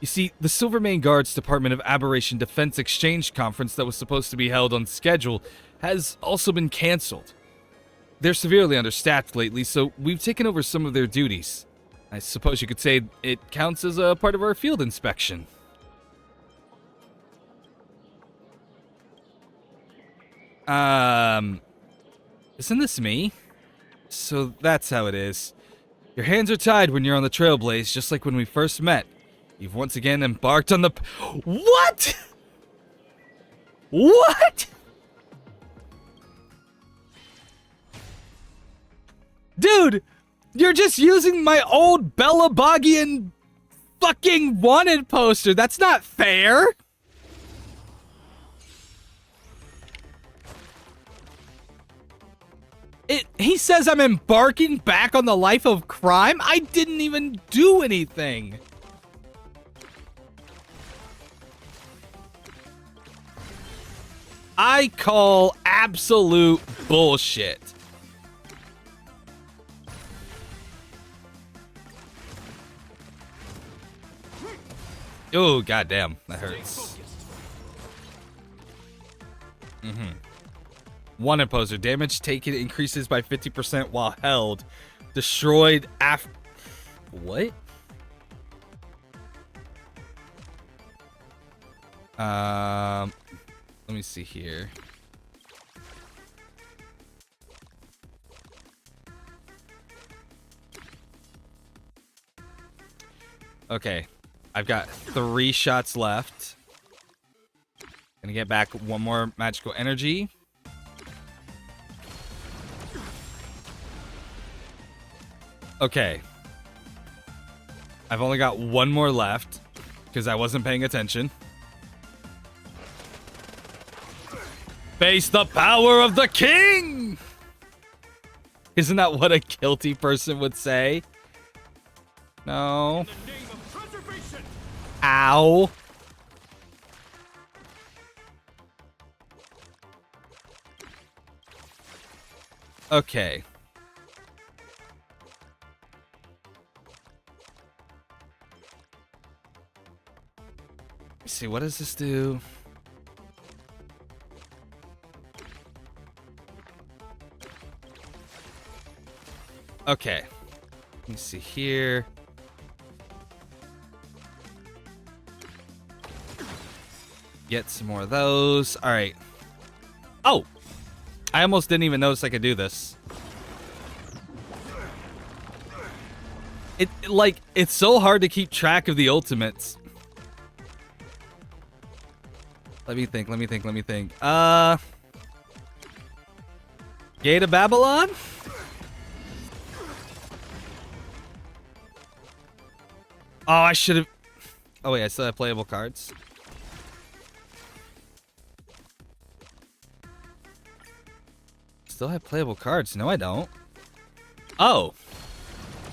You see, the Silvermane Guard's Department of Aberration Defense Exchange Conference that was supposed to be held on schedule has also been cancelled. They're severely understaffed lately, so we've taken over some of their duties. I suppose you could say it counts as a part of our field inspection. Isn't this me? So that's how it is. Your hands are tied when you're on the Trailblaze, just like when we first met. You've once again embarked on the... What? What? Dude, you're just using my old Belabogian fucking wanted poster. That's not fair. He says I'm embarking back on the life of crime? I didn't even do anything. I call absolute bullshit. Oh, goddamn. That hurts. One imposter. Damage taken increases by 50% while held. Destroyed after... What? Let me see here. Okay. I've got 3 shots left. Gonna get back 1 more magical energy. Okay. I've only got 1 more left because I wasn't paying attention. Face the power of the king! Isn't that what a guilty person would say? No. Ow. Okay. Let's see, what does this do? Okay. Let me see here. Get some more of those. All right. Oh! I almost didn't even notice I could do this. It's so hard to keep track of the ultimates. Let me think. Gate of Babylon? Oh, I should have... Oh, wait, I still have playable cards. Still have playable cards. No, I don't. Oh.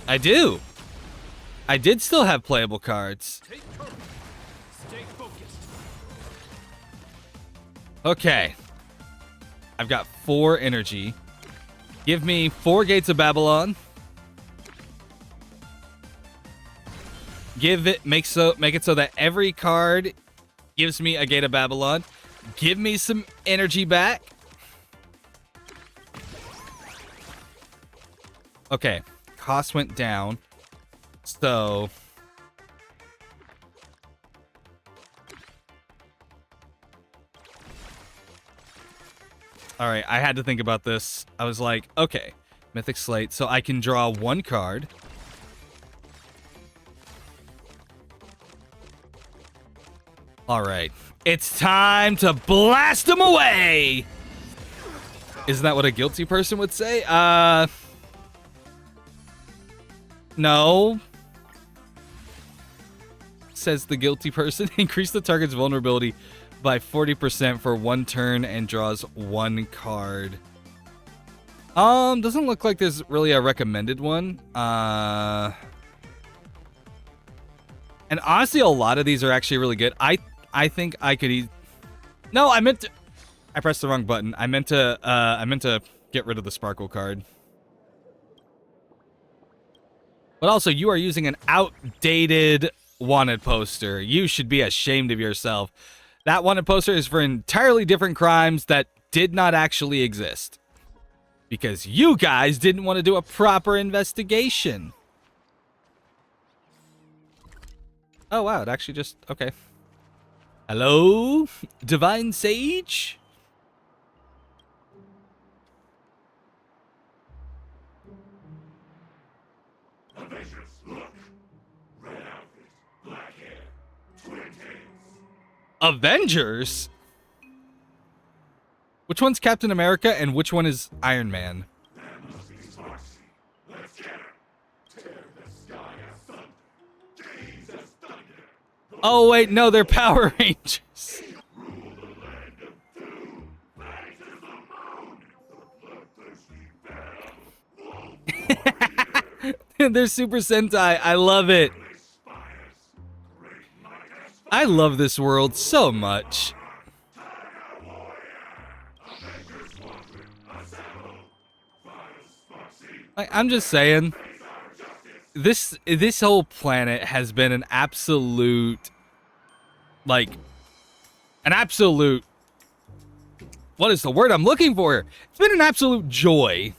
I do. I did still have playable cards. Take courage. Stay focused. Okay. I've got 4 energy. Give me 4 Gates of Babylon. Make it so that every card gives me a Gate of Babylon. Give me some energy back. Okay. Cost went down. So all right, I had to think about this. I was like, okay, Mythic Slate, so I can draw 1 card. All right, it's time to blast them away. Isn't that what a guilty person would say? No. Says the guilty person. Increase the target's vulnerability by 40% for 1 turn and draws 1 card. Doesn't look like there's really a recommended one. And honestly, a lot of these are actually really good. I think I could No, I meant to... I pressed the wrong button. I meant to get rid of the Sparkle card. But also, you are using an outdated wanted poster. You should be ashamed of yourself. That wanted poster is for entirely different crimes that did not actually exist. Because you guys didn't want to do a proper investigation. Oh, wow. It actually just... Okay. Hello? Divine Sage? Avengers? Which one's Captain America and which one is Iron Man? Oh wait, no, they're Power Rangers. They're Super Sentai. I love it. I love this world so much. I'm just saying, this whole planet has been an absolute, what is the word I'm looking for? It's been an absolute joy.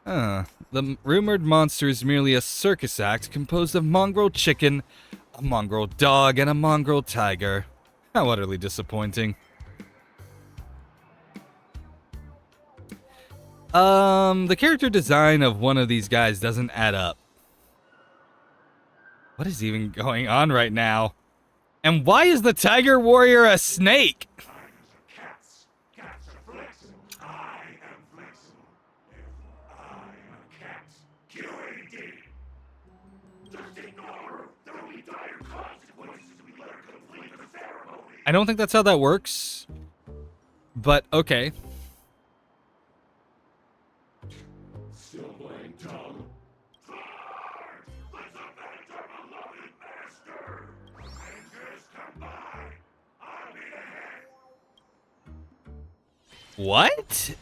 The rumored monster is merely a circus act composed of mongrel chicken, a mongrel dog, and a mongrel tiger. How utterly disappointing. The character design of one of these guys doesn't add up. What is even going on right now? And why is the Tiger Warrior a snake? I don't think that's how that works. But okay. What?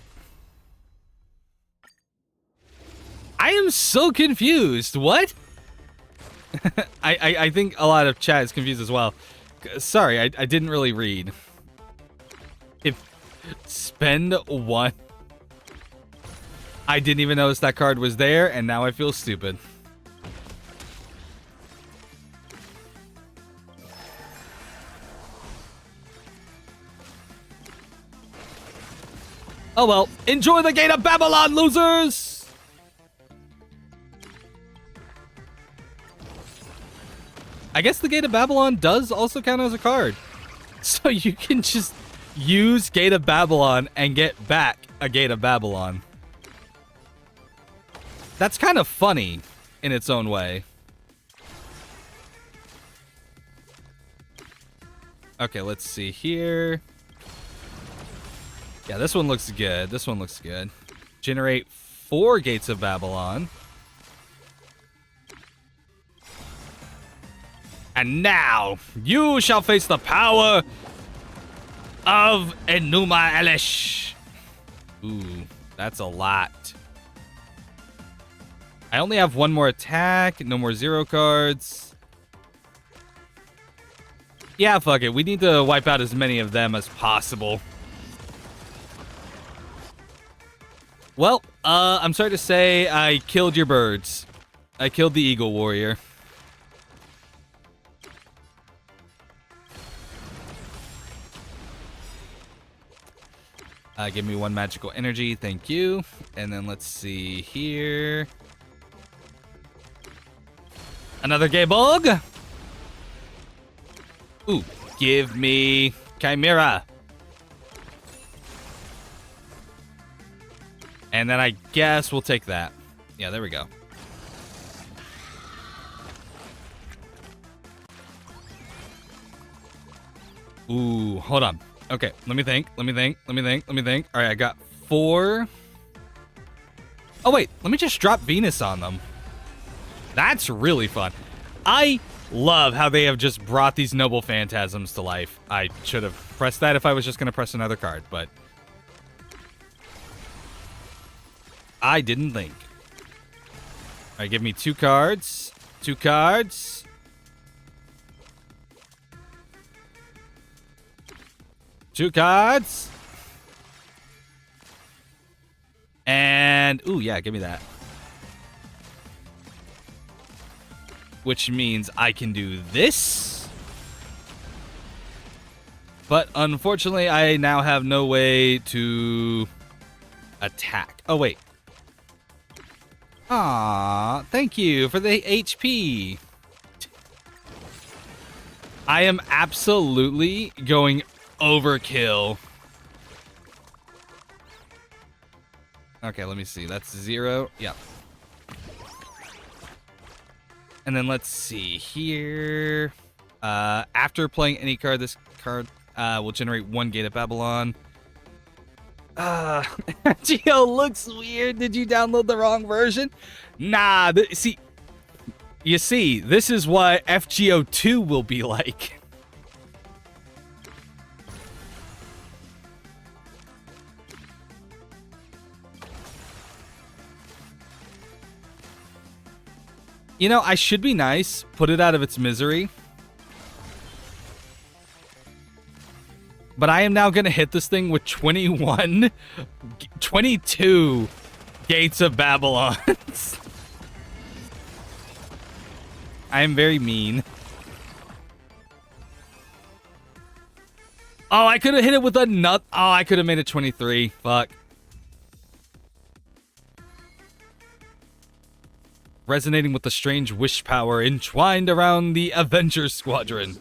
I am so confused. What? I think a lot of chat is confused as well. Sorry, I didn't really read. Spend 1. I didn't even notice that card was there, and now I feel stupid. Oh well, enjoy the Gate of Babylon, losers! I guess the Gate of Babylon does also count as a card. So you can just use Gate of Babylon and get back a Gate of Babylon. That's kind of funny in its own way. Okay, let's see here. Yeah, this one looks good. This one looks good. Generate 4 Gates of Babylon. And now, you shall face the power of Enuma Elish. Ooh, that's a lot. I only have one more attack, no more 0 cards. Yeah, fuck it. We need to wipe out as many of them as possible. Well, I'm sorry to say I killed your birds. I killed the Eagle Warrior. Give me 1 magical energy, thank you. And then let's see here. Another Gaybog. Ooh, give me Chimera. And then I guess we'll take that. Yeah, there we go. Ooh, hold on. Okay, let me think. All right, I got 4. Oh, wait. Let me just drop Venus on them. That's really fun. I love how they have just brought these noble phantasms to life. I should have pressed that if I was just going to press another card, but I didn't think. All right, give me 2 cards. 2 cards. Two cards. And, ooh, yeah, give me that. Which means I can do this. But unfortunately, I now have no way to attack. Oh, wait. Aw, thank you for the HP. I am absolutely going overkill. Okay, let me see. That's 0. Yeah. And then let's see here. After playing any card, this card will generate 1 Gate of Babylon. Geo looks weird. Did you download the wrong version? Nah, you see, this is what FGO2 will be like. You know, I should be nice, put it out of its misery. But I am now going to hit this thing with 22 Gates of Babylon. I am very mean. Oh, I could have hit it with a nut. Oh, I could have made it 23. Fuck. Resonating with the strange wish power entwined around the Avengers Squadron.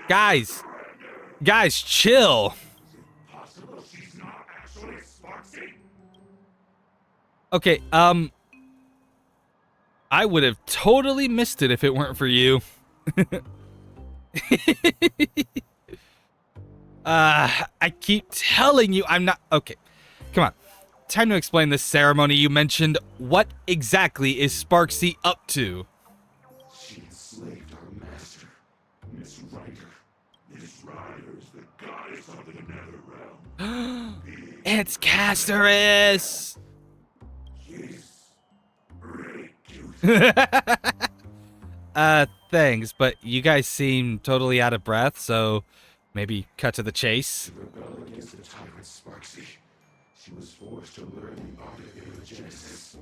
Guys, chill. Okay, I would have totally missed it if it weren't for you. I keep telling you I'm not... Okay, come on. Time to explain this ceremony you mentioned. What exactly is Sparksy up to? She enslaved our master, Miss Ryder. Miss Ryder is the goddess of the Netherrealm. It's Casterus! She's really cute. Thanks, but you guys seem totally out of breath, so... Maybe cut to the chase. To rebel against the tyrant Sparksy, she was forced to learn the art of aerogenesis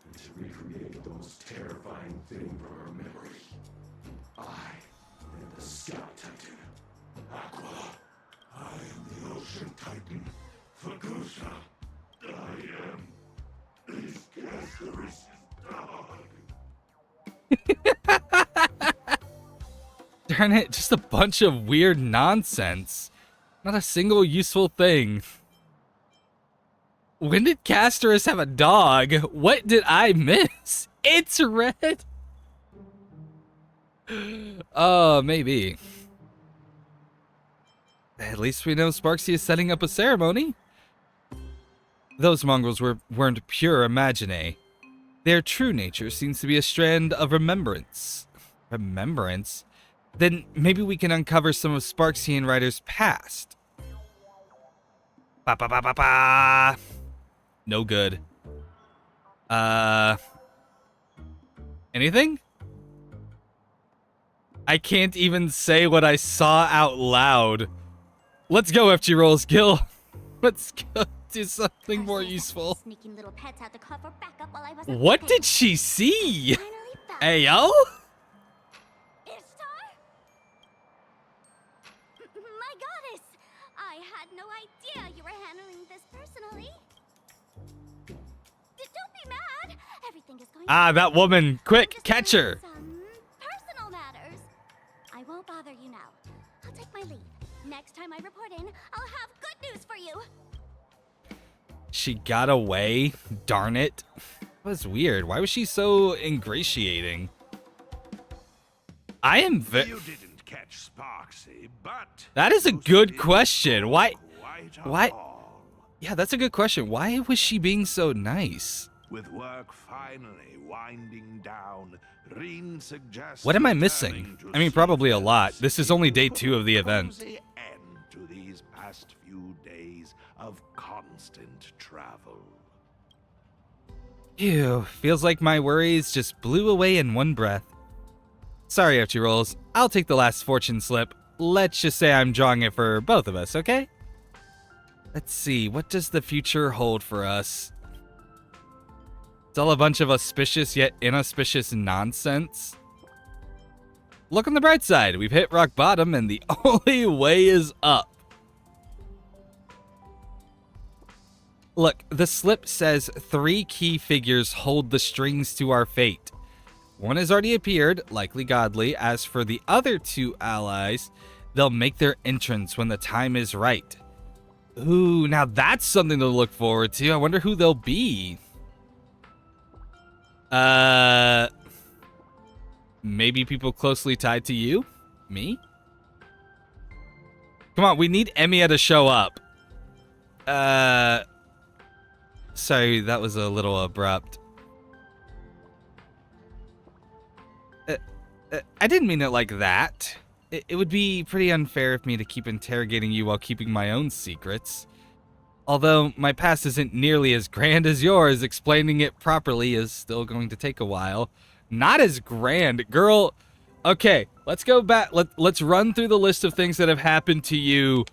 and to recreate the most terrifying thing from her memory. I am the Scout Titan, Aqua. I am the Ocean Titan, Fagusa. I am this Castor's dog. Darn it, just a bunch of weird nonsense. Not a single useful thing. When did Casterus have a dog? What did I miss? It's red. Oh, maybe. At least we know Sparksy is setting up a ceremony. Those mongrels weren't pure imagine. Their true nature seems to be a strand of remembrance. Remembrance? Then maybe we can uncover some of Sparksian Rider's past. Ba ba ba ba ba. No good. Anything? I can't even say what I saw out loud. Let's go, FG Rolls Gil. Let's go do something more useful. Sneaking little pets had to cover back up while I was What did she see? Hey, yo? Ishtar? My goddess! I had no idea you were handling this personally. Don't be mad. Everything is going That woman. Quick, catch her. some personal matters. I won't bother you now. I'll take my leave. Next time I report in, I'll have good news for you. She got away? Darn it. That was weird. Why was she so ingratiating? I am You didn't catch Sparksy, but That is a you good did question. Why? quite a Why? haul. Yeah, that's a good question. Why was she being so nice? With work finally winding down, Reen suggests What am I returning missing? to I mean, probably a lot. Seafest This is only day 2 of the to event. cozy end to these past few days of constant travel. Ew, feels like my worries just blew away in one breath. Sorry, FG Rolls. I'll take the last fortune slip. Let's just say I'm drawing it for both of us, okay? Let's see, what does the future hold for us? It's all a bunch of auspicious yet inauspicious nonsense. Look on the bright side, we've hit rock bottom and the only way is up. Look, the slip says 3 key figures hold the strings to our fate. One has already appeared, likely godly. As for the other 2 allies, they'll make their entrance when the time is right. Ooh, now that's something to look forward to. I wonder who they'll be. Maybe people closely tied to you? Me? Come on, we need Emiya to show up. Sorry, that was a little abrupt. I didn't mean it like that. It would be pretty unfair of me to keep interrogating you while keeping my own secrets. Although my past isn't nearly as grand as yours, explaining it properly is still going to take a while. Not as grand, girl. Okay, let's go back. Let's run through the list of things that have happened to you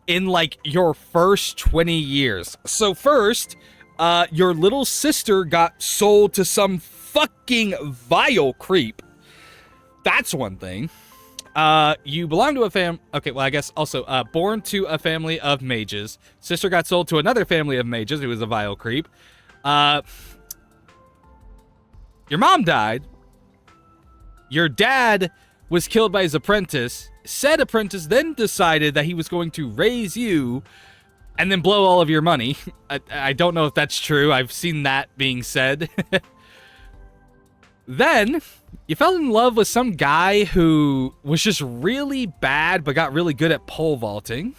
in like your first 20 years. So first, your little sister got sold to some fucking vile creep. That's one thing. You belong to a okay, well, I guess also, born to a family of mages. Sister got sold to another family of mages who was a vile creep. Your mom died. Your dad was killed by his apprentice. Said apprentice then decided that he was going to raise you and then blow all of your money. I don't know if that's true. I've seen that being said. Then, you fell in love with some guy who was just really bad but got really good at pole vaulting.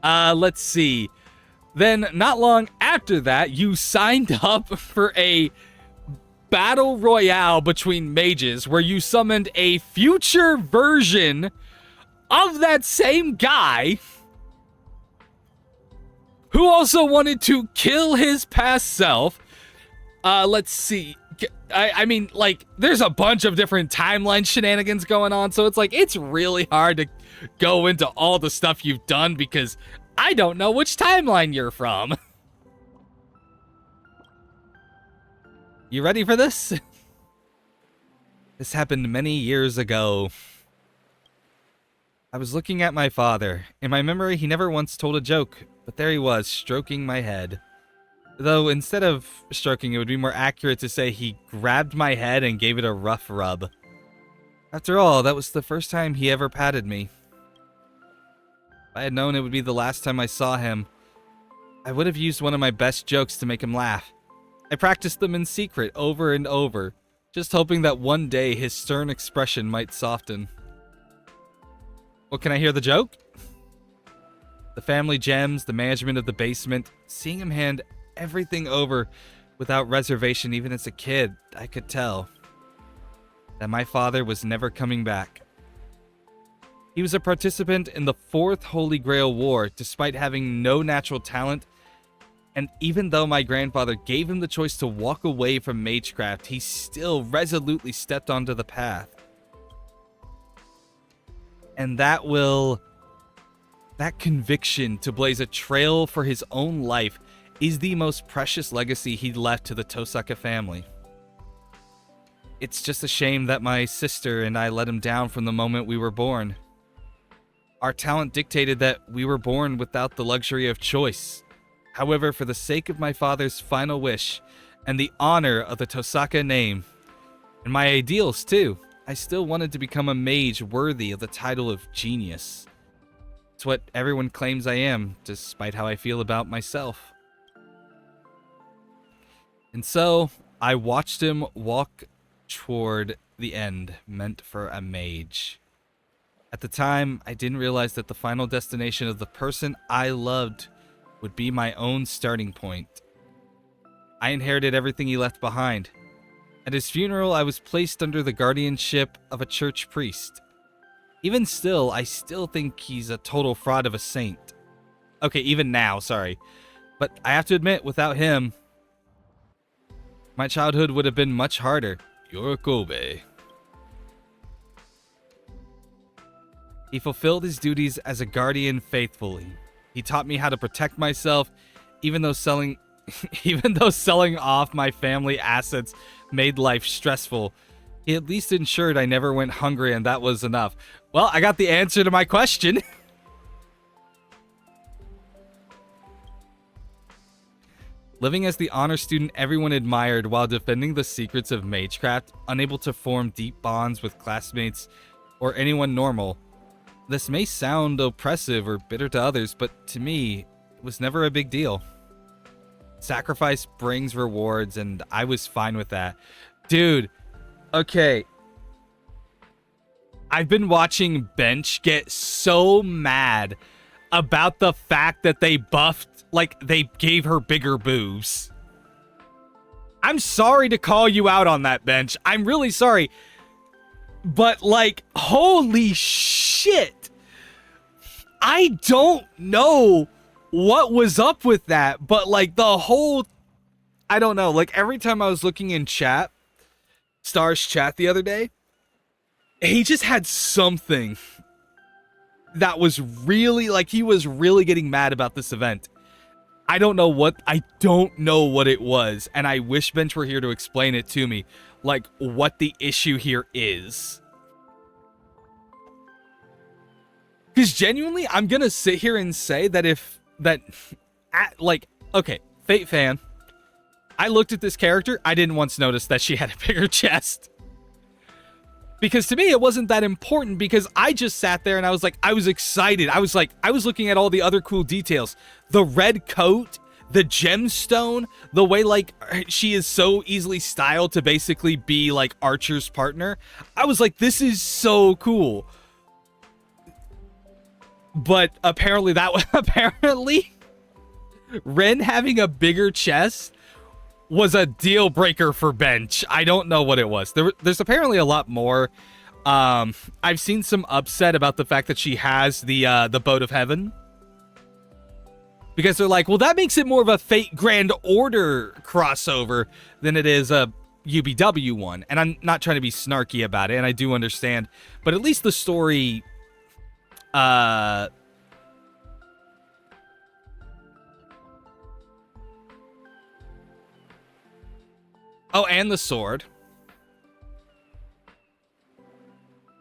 Let's see. Then, not long after that, you signed up for a battle royale between mages where you summoned a future version of that same guy who also wanted to kill his past self. Let's see. I mean, like, there's a bunch of different timeline shenanigans going on, so it's like, it's really hard to go into all the stuff you've done because I don't know which timeline you're from. You ready for this? This happened many years ago. I was looking at my father. In my memory, he never once told a joke, but there he was, stroking my head. Though instead of stroking, it would be more accurate to say he grabbed my head and gave it a rough rub. After all, that was the first time he ever patted me. If I had known it would be the last time I saw him, I would have used one of my best jokes to make him laugh. I practiced them in secret over and over, just hoping that one day his stern expression might soften. Well, can I hear the joke? The family gems, the management of the basement, seeing him hand everything over without reservation even as a kid, I could tell that my father was never coming back. He was a participant in the Fourth Holy Grail War despite having no natural talent, and even though my grandfather gave him the choice to walk away from magecraft, he still resolutely stepped onto the path. And that conviction to blaze a trail for his own life is the most precious legacy he left to the Tosaka family. It's just a shame that my sister and I let him down from the moment we were born. Our talent dictated that we were born without the luxury of choice. However, for the sake of my father's final wish and the honor of the Tosaka name, and my ideals too, I still wanted to become a mage worthy of the title of genius. It's what everyone claims I am, despite how I feel about myself. And so, I watched him walk toward the end meant for a mage. At the time, I didn't realize that the final destination of the person I loved would be my own starting point. I inherited everything he left behind. At his funeral, I was placed under the guardianship of a church priest. Even still, I still think he's a total fraud of a saint. Okay, even now, sorry. But I have to admit, without him, my childhood would have been much harder. Yorikobe. He fulfilled his duties as a guardian faithfully. He taught me how to protect myself, even though selling off my family assets made life stressful. He at least ensured I never went hungry, and that was enough. Well, I got the answer to my question. Living as the honor student everyone admired while defending the secrets of magecraft, unable to form deep bonds with classmates or anyone normal. This may sound oppressive or bitter to others, but to me, it was never a big deal. Sacrifice brings rewards, and I was fine with that. Dude, okay. I've been watching Bench get so mad about the fact that they buffed, like, they gave her bigger boobs. I'm sorry to call you out on that, Bench. I'm really sorry. But, like, holy shit. I don't know what was up with that, but, like, the whole... I don't know. Like, every time I was looking in chat, Star's chat the other day, he just had something that was really, like, he was really getting mad about this event. I don't know what it was, and I wish Bench were here to explain it to me, like, what the issue here is. Because genuinely, I'm gonna sit here and say that okay, Fate fan, I looked at this character, I didn't once notice that she had a bigger chest. Because to me, it wasn't that important, because I just sat there and I was like, I was excited. I was looking at all the other cool details. The red coat, the gemstone, the way, like, she is so easily styled to basically be, like, Archer's partner. I was like, this is so cool. But apparently Ren having a bigger chest was a deal breaker for Bench. I don't know what it was. There's apparently a lot more. I've seen some upset about the fact that she has the Boat of Heaven, because they're like, well, that makes it more of a Fate Grand Order crossover than it is a UBW one. And I'm not trying to be snarky about it, and I do understand, but at least the story oh, and the sword.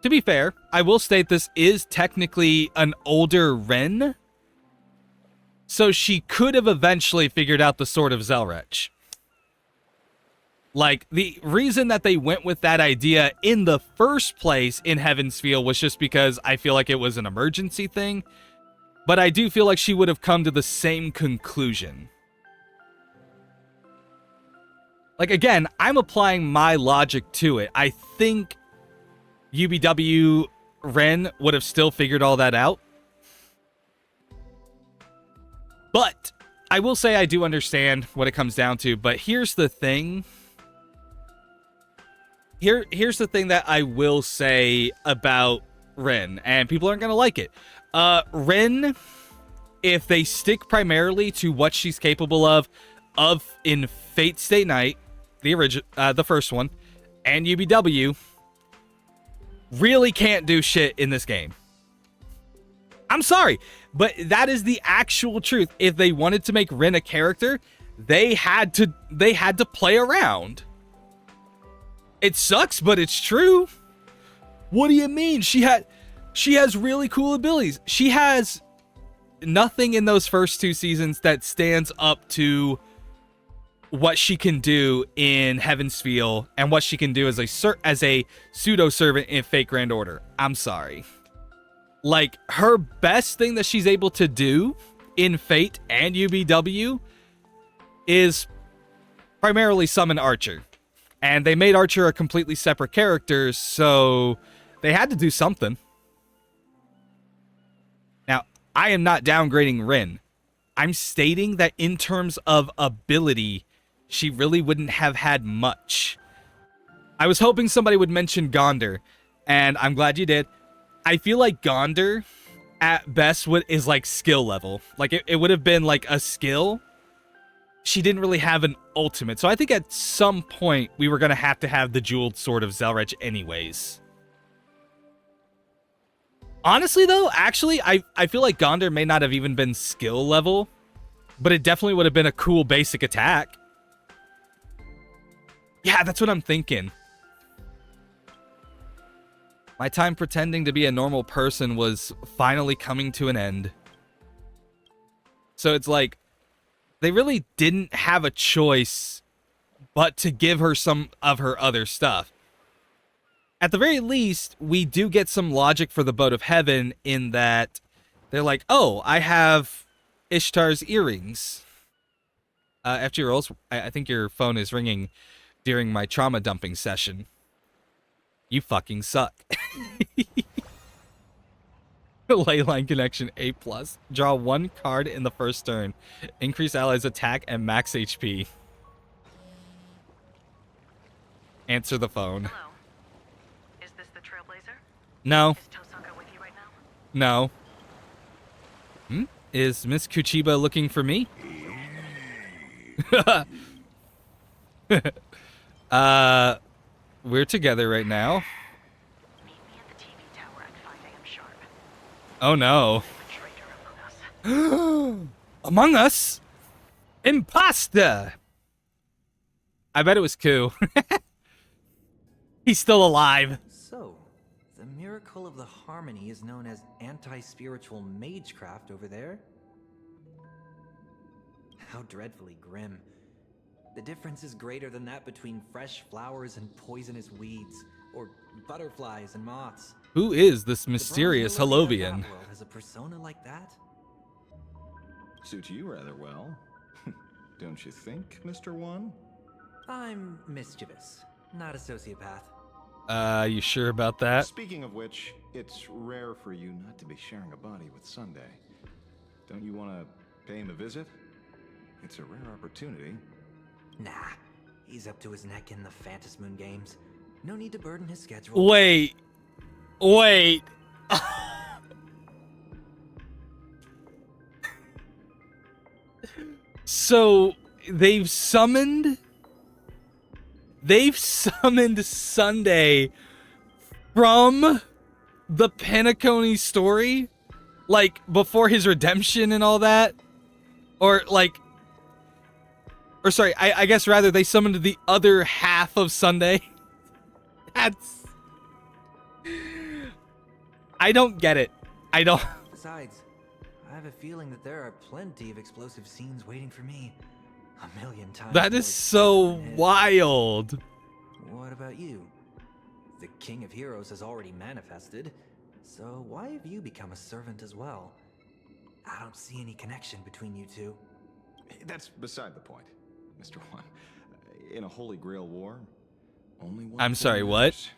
To be fair, I will state this is technically an older Ren, so she could have eventually figured out the Sword of Zelrech. Like, the reason that they went with that idea in the first place in Heaven's Feel was just because I feel like it was an emergency thing, but I do feel like she would have come to the same conclusion. Like, again, I'm applying my logic to it. I think UBW Ren would have still figured all that out. But I will say I do understand what it comes down to. But here's the thing. Here's the thing that I will say about Rin, and people aren't gonna like it. Rin, if they stick primarily to what she's capable of in Fate Stay Night, the first one, and UBW, really can't do shit in this game. I'm sorry, but that is the actual truth. If they wanted to make Rin a character, they had to play around. It sucks, but it's true. What do you mean? She has really cool abilities. She has nothing in those first 2 seasons that stands up to what she can do in Heaven's Feel and what she can do as a pseudo servant in Fate Grand Order. I'm sorry. Like, her best thing that she's able to do in Fate and UBW is primarily summon Archer. And they made Archer a completely separate character, so they had to do something. Now, I am not downgrading Rin. I'm stating that in terms of ability, she really wouldn't have had much. I was hoping somebody would mention Gondar, and I'm glad you did. I feel like Gondar, at best, is like skill level. Like, it would have been like a skill. She didn't really have an ultimate. So I think at some point, we were going to have the Jeweled Sword of Zelrech anyways. Honestly, though, actually, I feel like Gondar may not have even been skill level, but it definitely would have been a cool basic attack. Yeah, that's what I'm thinking. My time pretending to be a normal person was finally coming to an end. So it's like, they really didn't have a choice but to give her some of her other stuff. At the very least, we do get some logic for the Boat of Heaven in that they're like, oh, I have Ishtar's earrings. FG Rolls, I think your phone is ringing during my trauma dumping session. You fucking suck. Leyline Connection A+. Draw 1 card in the first turn. Increase allies' attack and max HP. Answer the phone. Hello. Is this the Trailblazer? No. Is Tosaka with you right now? No. Is Miss Kuchiba looking for me? We're together right now. Meet me at the TV tower at 5 a.m. sharp. Oh no. Traitor Among Us. Among Us? Imposter! I bet it was Ku. He's still alive. So, the miracle of the harmony is known as anti-spiritual magecraft over there? How dreadfully grim. The difference is greater than that between fresh flowers and poisonous weeds, or butterflies and moths. Who is this mysterious Holovian? Has a persona like that? Suits you rather well. Don't you think, Mr. One? I'm mischievous, not a sociopath. You sure about that? Speaking of which, it's rare for you not to be sharing a body with Sunday. Don't you want to pay him a visit? It's a rare opportunity. Nah, he's up to his neck in the Phantasm Moon games. No need to burden his schedule. Wait. So, they've summoned Sunday from the Penacony story? Like, before his redemption and all that? Or sorry, I guess rather they summoned the other half of Sunday. That's... I don't get it. I don't... Besides, I have a feeling that there are plenty of explosive scenes waiting for me. A million times. That is so wild. What about you? The King of Heroes has already manifested, so why have you become a servant as well? I don't see any connection between you two. That's beside the point, Mr. One. In a Holy Grail war, only one I'm sorry, thing what? matters.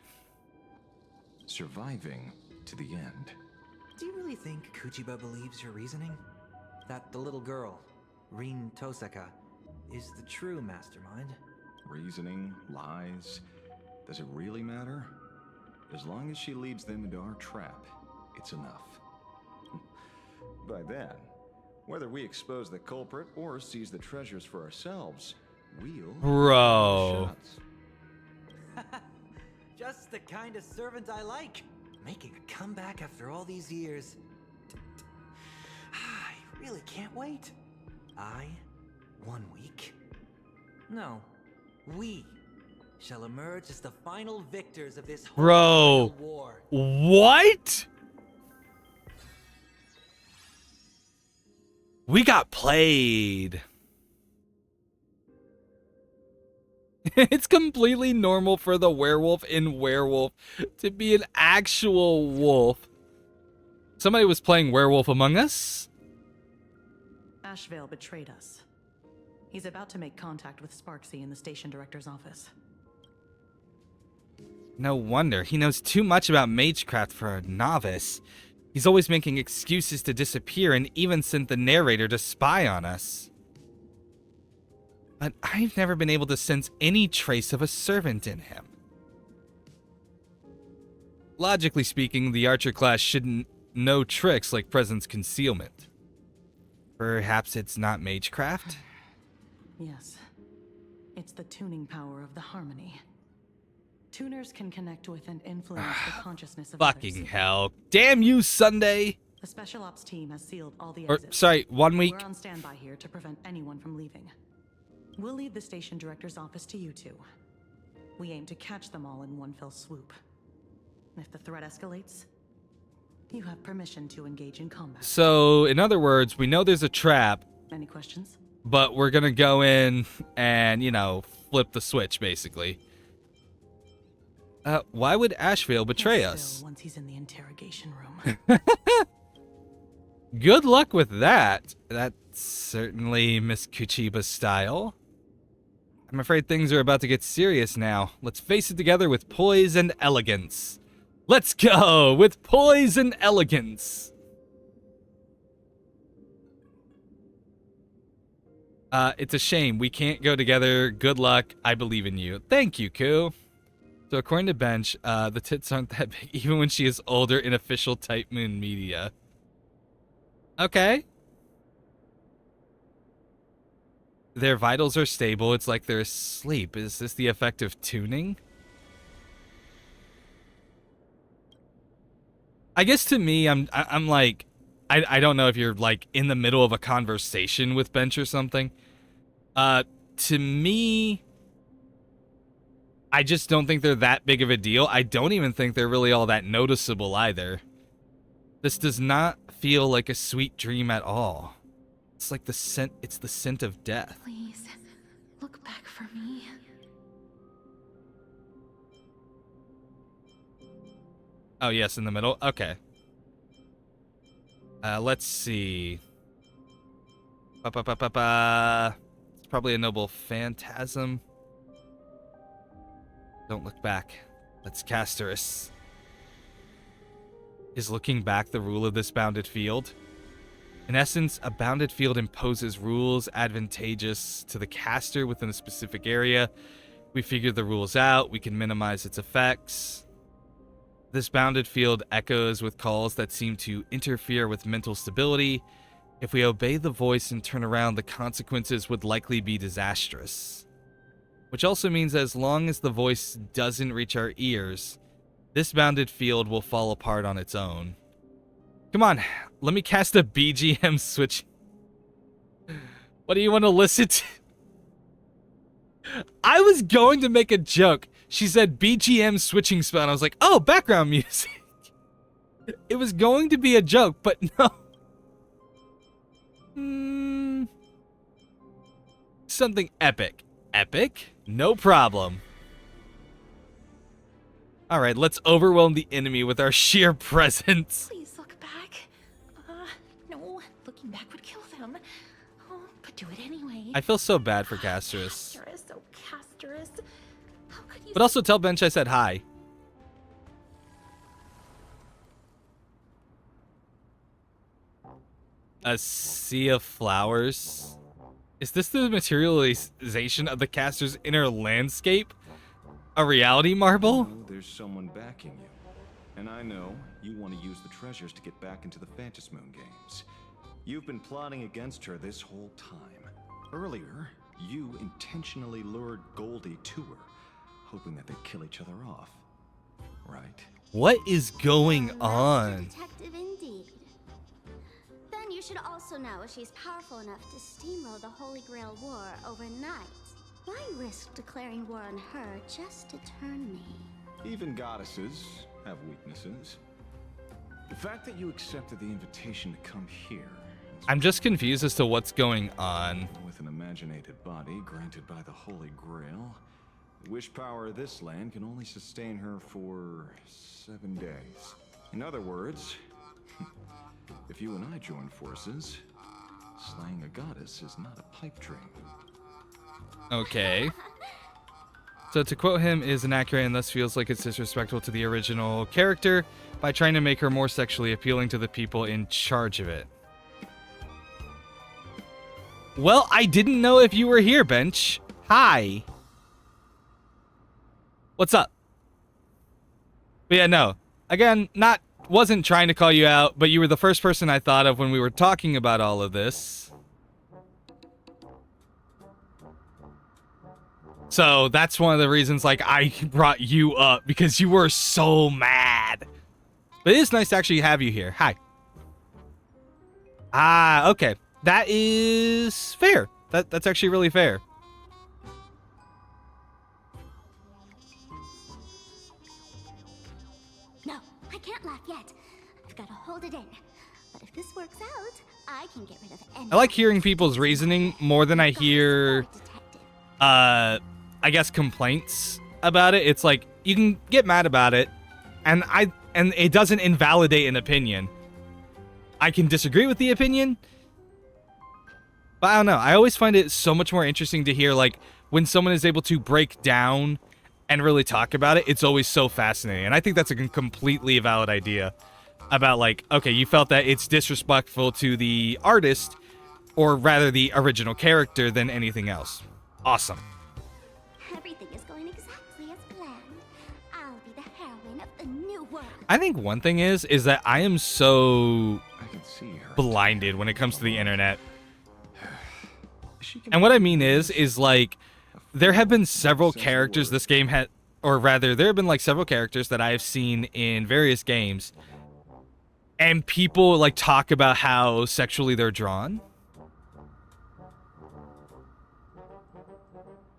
Surviving to the end. Do you really think Kuchiba believes your reasoning? that the little girl, Rin Tosaka, is the true mastermind. Reasoning, lies, does it really matter? As long as she leads them into our trap, it's enough. By then, whether we expose the culprit or seize the treasures for ourselves, we'll... Bro. Just the kind of servant I like. Making a comeback after all these years. I really can't wait. 1 week. No, we shall emerge as the final victors of this Bro. horrible war. What? We got played. It's completely normal for the werewolf in Werewolf to be an actual wolf. Somebody was playing Werewolf Among Us? Ashvale betrayed us. He's about to make contact with Sparksy in the station director's office. No wonder. He knows too much about magecraft for a novice. He's always making excuses to disappear and even sent the narrator to spy on us. But I've never been able to sense any trace of a servant in him. Logically speaking, the archer class shouldn't know tricks like presence concealment. Perhaps it's not magecraft? Yes. It's the tuning power of the harmony. Tuners can connect with and influence the consciousness of Fucking others. hell. Damn you, Sunday! The special ops team has sealed all the Or, exits. sorry, 1 week. We're on standby here to prevent anyone from leaving. We'll leave the station director's office to you two. We aim to catch them all in one fell swoop. If the threat escalates, you have permission to engage in combat. So, in other words, we know there's a trap, Any questions? but we're gonna go in and, you know, flip the switch, basically. Why would Ashvale betray He'll us? spill once he's in the interrogation room. Good luck with that. That's certainly Miss Kuchiba's style. I'm afraid things are about to get serious now. Let's face it together with poise and elegance. Let's go with poise and elegance. It's a shame. We can't go together. Good luck. I believe in you. Thank you, Ku. So according to Bench, the tits aren't that big even when she is older in official Type Moon media. Okay. Their vitals are stable. It's like they're asleep. Is this the effect of tuning? I guess to me, I'm like, I don't know if you're like in the middle of a conversation with Bench or something. To me, I just don't think they're that big of a deal. I don't even think they're really all that noticeable either. This does not feel like a sweet dream at all. It's like the scent, it's the scent of death. Please, look back for me. Oh, yes, in the middle. Okay. Let's see. It's probably a noble phantasm. Don't look back. Let's Casterus. Is looking back the rule of this bounded field? In essence, a bounded field imposes rules advantageous to the caster within a specific area. We figure the rules out, we can minimize its effects. This bounded field echoes with calls that seem to interfere with mental stability. If we obey the voice and turn around, the consequences would likely be disastrous. Which also means as long as the voice doesn't reach our ears, this bounded field will fall apart on its own. Come on, let me cast a BGM switch. What do you want to listen to? I was going to make a joke. She said BGM switching spell, and I was like, oh, background music. It was going to be a joke, but no. Something epic. Epic? No problem. Alright, let's overwhelm the enemy with our sheer presence. Please look back. No, looking back would kill them. Oh, but do it anyway. I feel so bad for Casterus. Casterus, oh Casterus. How could you? But also tell Bench I said hi. A sea of flowers. Is this the materialization of the caster's inner landscape? A reality marble? Oh, there's someone backing you. And I know you want to use the treasures to get back into the Phantasmoon games. You've been plotting against her this whole time. Earlier, you intentionally lured Goldie to her, hoping that they'd kill each other off. Right? What is going on? Detective indeed. Then you should also know she's powerful enough to steamroll the Holy Grail War overnight. Why risk declaring war on her just to turn me? Even goddesses have weaknesses. The fact that you accepted the invitation to come here. I'm just confused as to what's going on. With an imaginated body granted by the Holy Grail, the wish power of this land can only sustain her for 7 days. In other words, if you and I join forces, slaying a goddess is not a pipe dream. Okay. So to quote him is inaccurate and thus feels like it's disrespectful to the original character by trying to make her more sexually appealing to the people in charge of it. Well, I didn't know if you were here, Bench. Hi. What's up? But yeah, no. Again, wasn't trying to call you out, but you were the first person I thought of when we were talking about all of this. So that's one of the reasons, like, I brought you up, because you were so mad. But it is nice to actually have you here. Hi. Ah, okay. That is fair. That's actually really fair. No, I can't laugh yet. I've got to hold it in. But if this works out, I can get rid of any. I like hearing people's reasoning more than I hear, I guess, complaints about it. It's like, you can get mad about it, and it doesn't invalidate an opinion. I can disagree with the opinion, but I don't know. I always find it so much more interesting to hear, like, when someone is able to break down and really talk about it. It's always so fascinating, and I think that's a completely valid idea about, like, okay, you felt that it's disrespectful to the artist, or rather the original character, than anything else. Awesome. Everything is going exactly as planned. I'll be the heroine of the new world. I think one thing is that I am so blinded when it comes to the internet. And what I mean is like, there have been several characters this game had, or rather, there have been like several characters that I have seen in various games, and people like talk about how sexually they're drawn.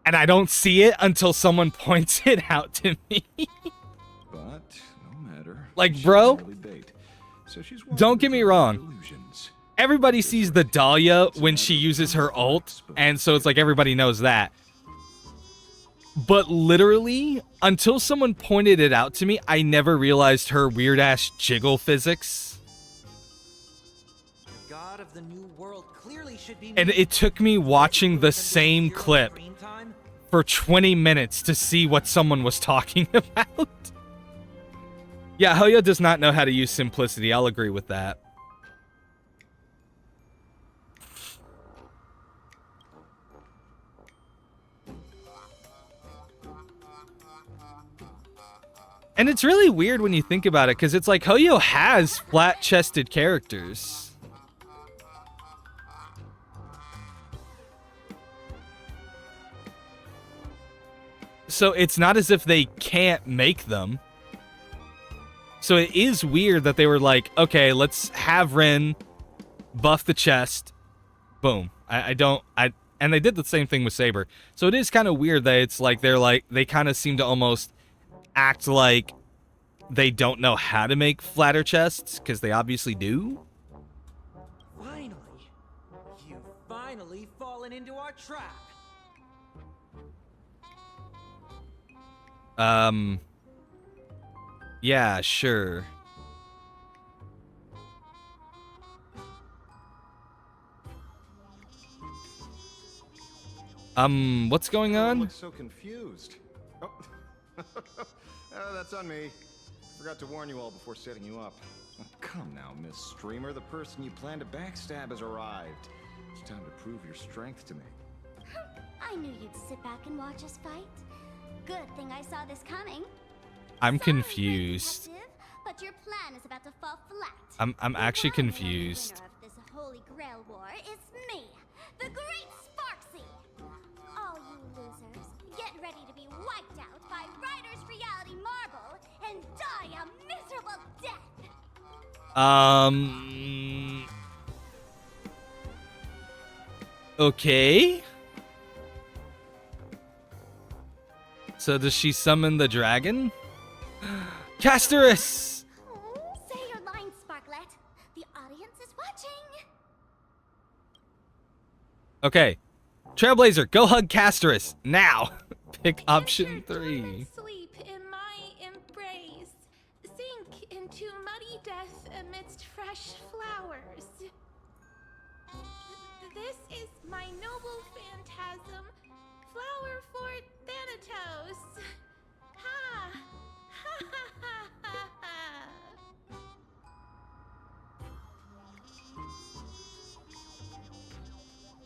And I don't see it until someone points it out to me. But no matter. Like, bro, don't get me wrong. Everybody sees the Dahlia when she uses her ult, and so it's like everybody knows that. But literally, until someone pointed it out to me, I never realized her weird-ass jiggle physics. The god of the new world clearly should be. And it took me watching the same clip for 20 minutes to see what someone was talking about. Yeah, Hoyo does not know how to use simplicity. I'll agree with that. And it's really weird when you think about it, because it's like Hoyo has flat-chested characters. So it's not as if they can't make them. So it is weird that they were like, okay, let's have Rin buff the chest. Boom. And they did the same thing with Saber. So it is kind of weird that it's like they kind of seem to almost act like they don't know how to make flatter chests, because they obviously do. Finally, you've finally fallen into our trap. Yeah, sure. What's going on? I look so confused. Oh. That's on me. Forgot to warn you all before setting you up. Come now, Miss Streamer. The person you plan to backstab has arrived. It's time to prove your strength to me. I knew you'd sit back and watch us fight. Good thing I saw this coming. I'm Sorry, confused. Detective, but your plan is about to fall flat. I'm actually confused. The winner of this Holy Grail War is me, the Great Sparksy. All you losers, get ready to be wiped out by Ryder's Reality Marble and die a miserable death. Okay. So does she summon the dragon? Casterus! Say your line, Sparklet. The audience is watching. Okay. Trailblazer, go hug Casterus now. Pick option 3. Sleep in my embrace. Sink into muddy death amidst fresh flowers. This is my noble phantasm, flower for Thanatos. Ha! Ha ha ha ha ha!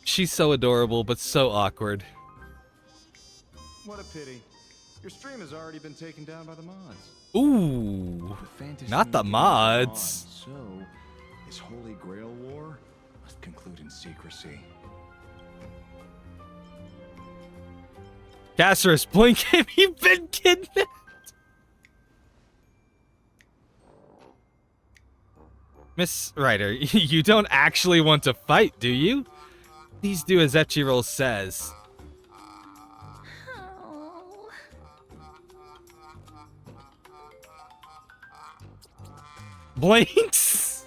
She's so adorable, but so awkward. What a pity. Your stream has already been taken down by the mods. Ooh. The fantasy Not the game is mods. on, so, this Holy Grail War must conclude in secrecy. Casterus, blink, have you been kidnapped? Miss Ryder, you don't actually want to fight, do you? Please do as Echirol says. Oh. Blinks?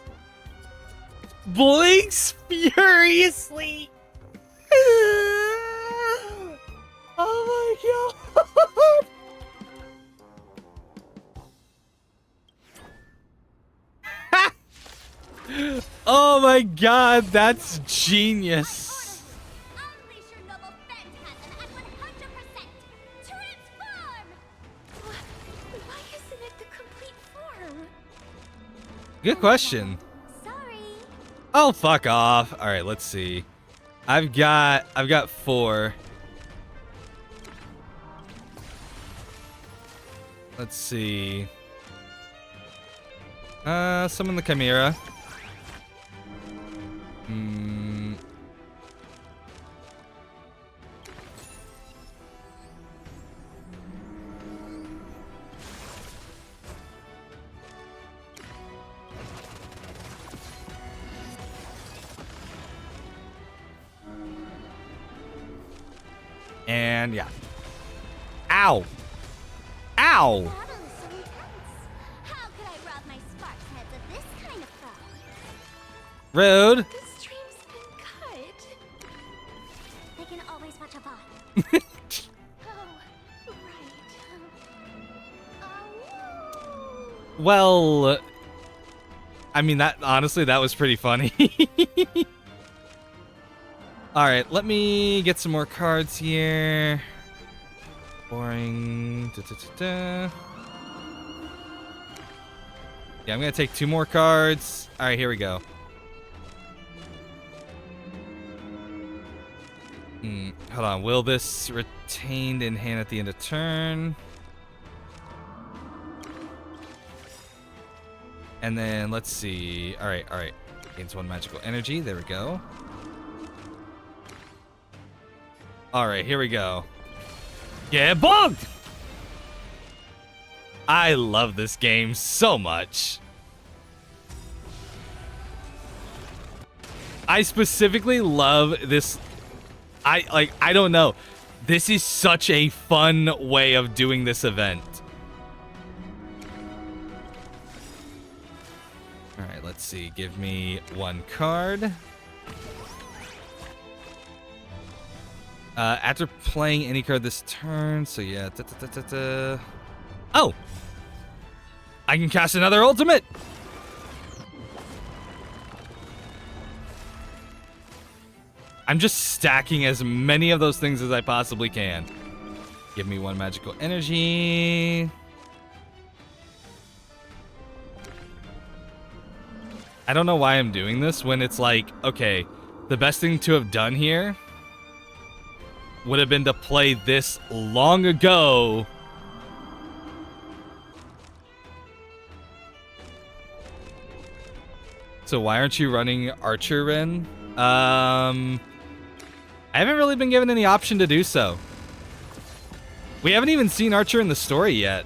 Blinks furiously. Oh my god. Oh my god, that's genius. Unleash your noble phantasm at 100%. Transform! Why isn't it the complete form? Good question. Sorry. Oh, fuck off. All right, let's see. I've got 4. Let's see. Summon the Chimera. And yeah. Ow. Ow. Battle is so intense. How could I rob my sparks heads of this kind of fun? Rude. The stream's been cut. They can always watch a VOD. Oh, right. Well, I mean, that honestly, that was pretty funny. All right, let me get some more cards here. Boring. Yeah, I'm gonna take 2 more cards. All right, here we go. Hold on. Will this retained in hand at the end of turn? And then let's see. All right. Gains 1 magical energy. There we go. All right, here we go. Get bugged! I love this game so much. I specifically love this. I don't know. This is such a fun way of doing this event. All right, let's see. Give me 1 card. After playing any card this turn, so yeah. Oh! I can cast another ultimate! I'm just stacking as many of those things as I possibly can. Give me 1 magical energy. I don't know why I'm doing this when it's like, okay, the best thing to have done here would have been to play this long ago. So why aren't you running Archer, Ren? I haven't really been given any option to do so. We haven't even seen Archer in the story yet.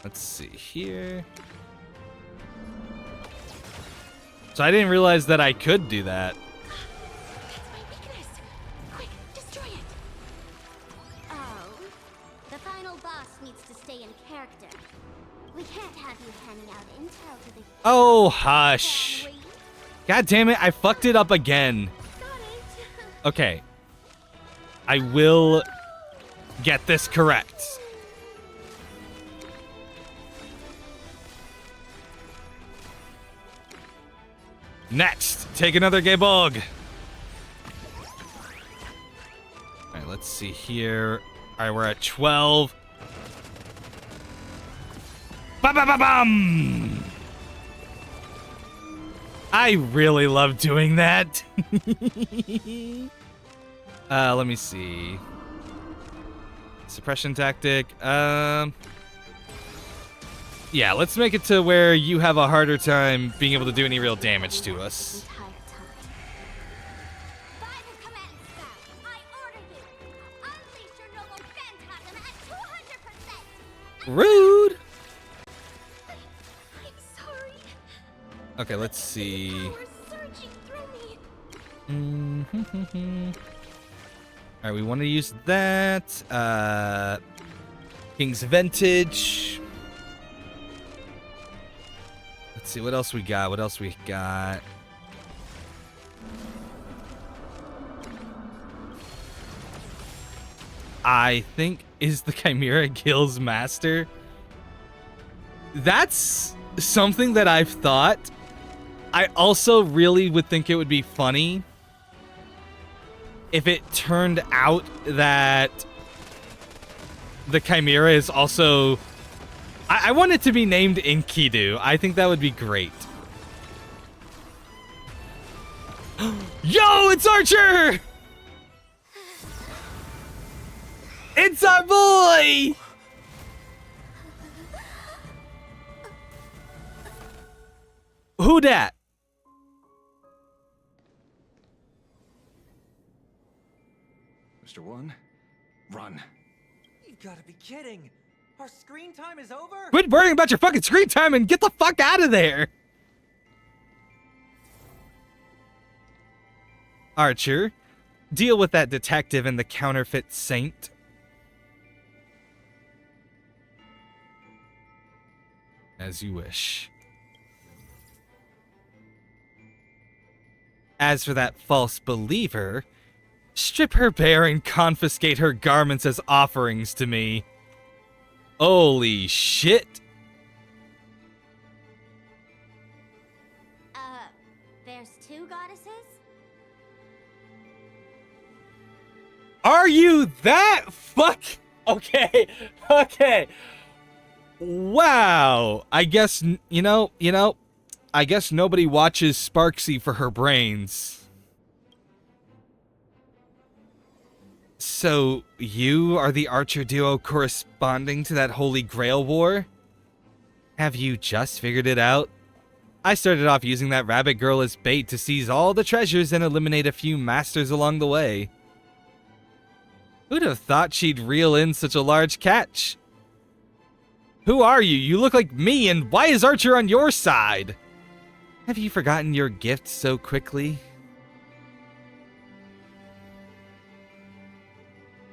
Let's see here. So I didn't realize that I could do that. That's my weakness. Quick, destroy it. Oh, the final boss needs to stay in character. We can't have you handing out intel to the... Oh, hush. God damn it, I fucked it up again. Okay. I will get this correct. Next, take another gay bug. Alright, let's see here. Alright, we're at 12. Ba-ba-ba-bum! I really love doing that. Let me see. Suppression tactic. Yeah, let's make it to where you have a harder time being able to do any real damage to us. Rude! I'm sorry. Okay, let's see. Powers surging through me. Alright, we want to use that. King's Vintage. Let's see, what else we got? What else we got? I think is the Chimera Guild's master. That's something that I've thought. I also really would think it would be funny if it turned out that the Chimera is also... I want it to be named Enkidu. I think that would be great. Yo, it's Archer! It's our boy! Who dat? Mr. One, run. You've got to be kidding. Our screen time is over? Quit worrying about your fucking screen time and get the fuck out of there! Archer, deal with that detective and the counterfeit saint. As you wish. As for that false believer, strip her bare and confiscate her garments as offerings to me. Holy shit! There's two goddesses? Are you that fuck? Okay, okay. Wow. I guess, you know, I guess nobody watches Sparksy for her brains. So, you are the Archer duo corresponding to that Holy Grail war? Have you just figured it out? I started off using that rabbit girl as bait to seize all the treasures and eliminate a few masters along the way. Who'd have thought she'd reel in such a large catch? Who are you? You look like me, and why is Archer on your side? Have you forgotten your gift so quickly?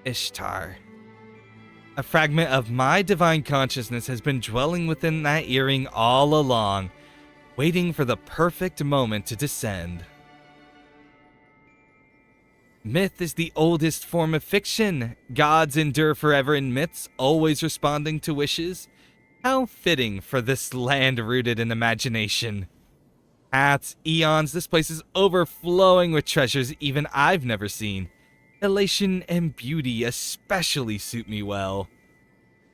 Ishtar. A fragment of my divine consciousness has been dwelling within that earring all along, waiting for the perfect moment to descend. Myth is the oldest form of fiction. Gods endure forever in myths, always responding to wishes. How fitting for this land rooted in imagination. Paths, eons, this place is overflowing with treasures even I've never seen. Elation and beauty especially suit me well.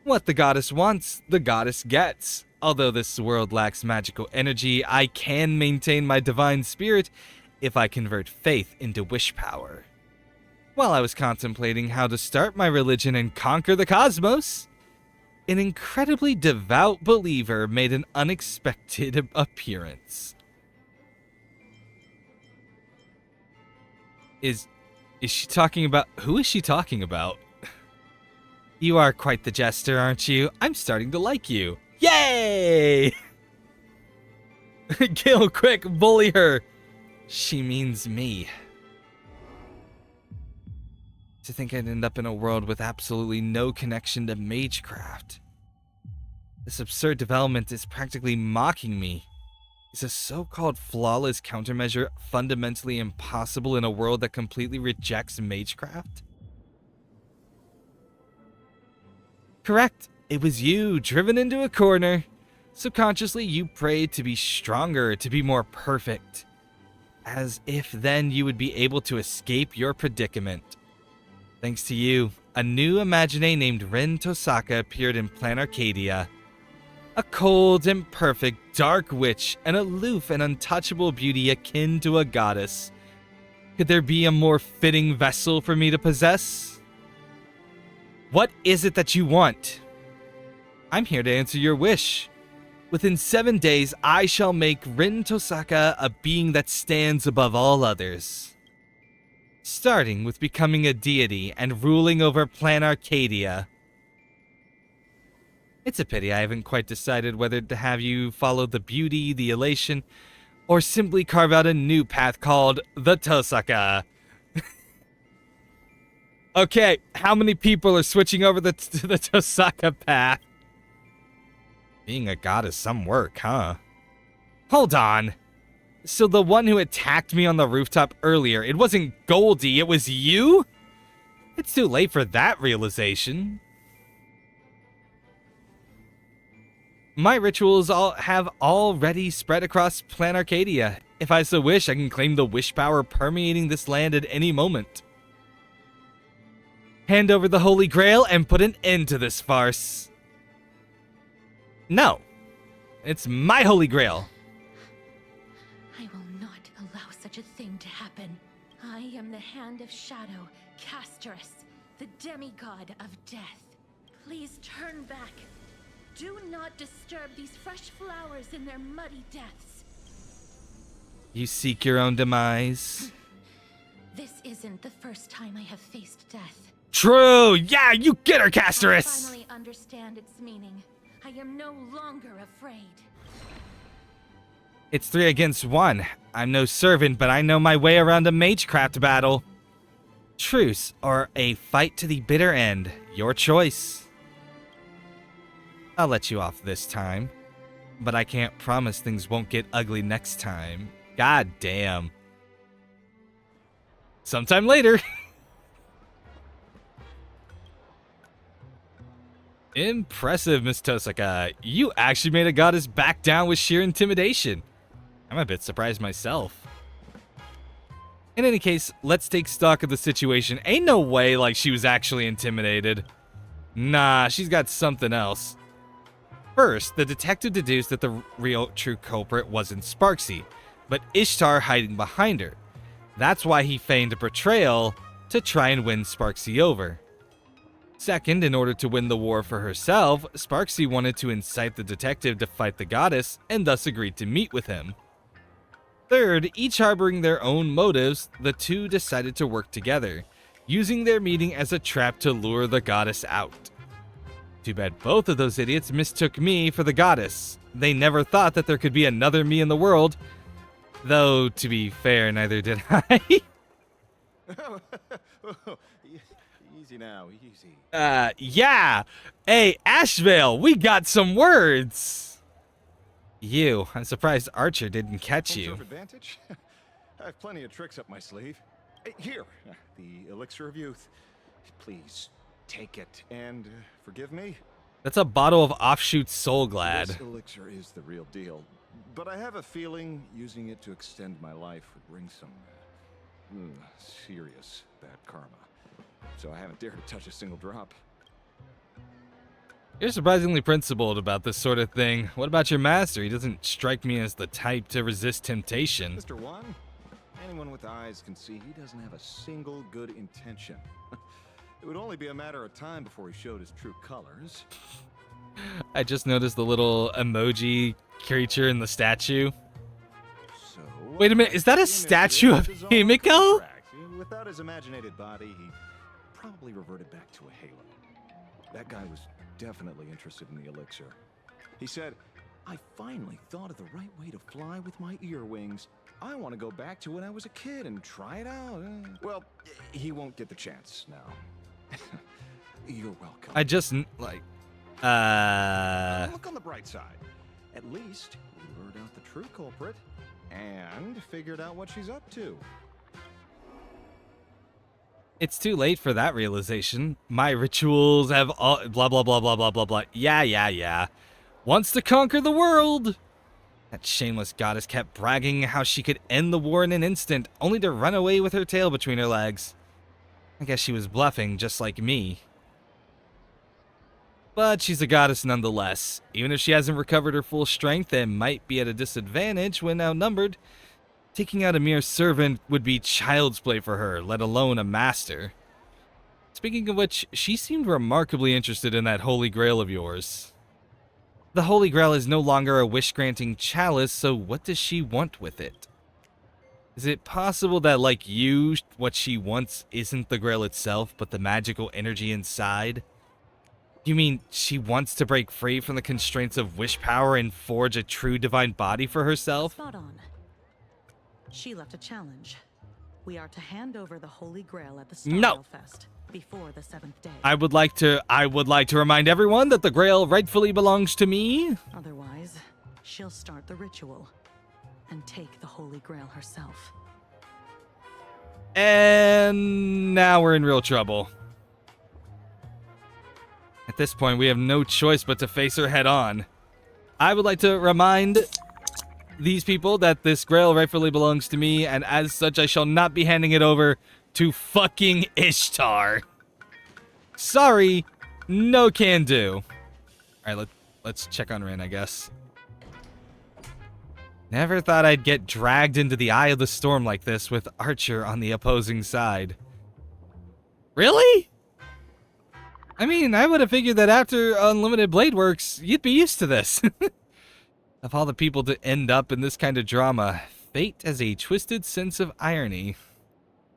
What the goddess wants, the goddess gets. Although this world lacks magical energy, I can maintain my divine spirit if I convert faith into wish power. While I was contemplating how to start my religion and conquer the cosmos, an incredibly devout believer made an unexpected appearance. Is she talking about... Who is she talking about? You are quite the jester, aren't you? I'm starting to like you. Yay! Kill, quick, bully her. She means me. To think I'd end up in a world with absolutely no connection to magecraft. This absurd development is practically mocking me. Is a so-called flawless countermeasure fundamentally impossible in a world that completely rejects magecraft? Correct. It was you, driven into a corner. Subconsciously, you prayed to be stronger, to be more perfect. As if then you would be able to escape your predicament. Thanks to you, a new Imagine named Rin Tosaka appeared in Plan Arcadia. A cold, imperfect, dark witch, an aloof and untouchable beauty akin to a goddess. Could there be a more fitting vessel for me to possess? What is it that you want? I'm here to answer your wish. Within 7 days, I shall make Rin Tosaka a being that stands above all others. Starting with becoming a deity and ruling over Plan Arcadia. It's a pity I haven't quite decided whether to have you follow the beauty, the elation, or simply carve out a new path called the Tosaka. Okay, how many people are switching over to the Tosaka path? Being a god is some work, huh? Hold on. So the one who attacked me on the rooftop earlier, it wasn't Goldie, it was you? It's too late for that realization. My rituals have already spread across Plan Arcadia. If I so wish, I can claim the wish power permeating this land at any moment. Hand over the Holy Grail and put an end to this farce. No. It's my Holy Grail. I will not allow such a thing to happen. I am the Hand of Shadow, Casterus, the demigod of death. Please turn back. Do not disturb these fresh flowers in their muddy depths. You seek your own demise. This isn't the first time I have faced death. True! Yeah, you get her, Casterus! I finally understand its meaning. I am no longer afraid. It's 3 against 1. I'm no servant, but I know my way around a magecraft battle. Truce, or a fight to the bitter end. Your choice. I'll let you off this time, but I can't promise things won't get ugly next time. God damn. Sometime later. Impressive, Miss Tosaka. You actually made a goddess back down with sheer intimidation. I'm a bit surprised myself. In any case, let's take stock of the situation. Ain't no way like she was actually intimidated. Nah, she's got something else. First, the detective deduced that the real true culprit wasn't Sparksy, but Ishtar hiding behind her. That's why he feigned a betrayal to try and win Sparksy over. Second, in order to win the war for herself, Sparksy wanted to incite the detective to fight the goddess and thus agreed to meet with him. Third, each harboring their own motives, the two decided to work together, using their meeting as a trap to lure the goddess out. Too bad both of those idiots mistook me for the goddess. They never thought that there could be another me in the world. Though, to be fair, neither did I. Easy now, easy. Yeah! Hey, Ashvale, we got some words! I'm surprised Archer didn't catch you. Advantage? I have plenty of tricks up my sleeve. Here, the elixir of youth. Please, take it and forgive me. That's a bottle of offshoot Soul Glad. This elixir is the real deal, but I have a feeling using it to extend my life would bring some serious bad karma. So I haven't dared to touch a single drop. You're surprisingly principled about this sort of thing. What about your master? He doesn't strike me as the type to resist temptation. Mr. One, anyone with eyes can see he doesn't have a single good intention. It would only be a matter of time before he showed his true colors. I just noticed the little emoji creature in the statue. So, Wait a minute, is that a statue of Himiko? without his imaginated body, he probably reverted back to a halo. That guy was definitely interested in the elixir. He said, I finally thought of the right way to fly with my ear wings. I want to go back to when I was a kid and try it out. Well, he won't get the chance now. You're welcome. I just, like, Look on the bright side. At least we lured out the true culprit and figured out what she's up to. It's too late for that realization. My rituals have all blah blah blah blah blah blah blah. Yeah. Wants to conquer the world. That shameless goddess kept bragging how she could end the war in an instant, only to run away with her tail between her legs. I guess she was bluffing, just like me. But she's a goddess nonetheless. Even if she hasn't recovered her full strength and might be at a disadvantage when outnumbered, taking out a mere servant would be child's play for her, let alone a master. Speaking of which, she seemed remarkably interested in that Holy Grail of yours. The Holy Grail is no longer a wish-granting chalice, so what does she want with it? Is it possible that, like you, what she wants isn't the Grail itself, but the magical energy inside? You mean she wants to break free from the constraints of wish power and forge a true divine body for herself? Spot on. She left a challenge. We are to hand over the Holy Grail at the Starvale Fest before the 7th day. I would like to remind everyone that the Grail rightfully belongs to me. Otherwise, she'll start the ritual and take the Holy Grail herself. And now we're in real trouble. At this point, we have no choice but to face her head on. I would like to remind these people that this Grail rightfully belongs to me, and as such, I shall not be handing it over to fucking Ishtar. Sorry, no can do. Alright, let's check on Rin, I guess. Never thought I'd get dragged into the eye of the storm like this with Archer on the opposing side. Really? I mean, I would have figured that after Unlimited Blade Works, you'd be used to this. Of all the people to end up in this kind of drama, fate has a twisted sense of irony.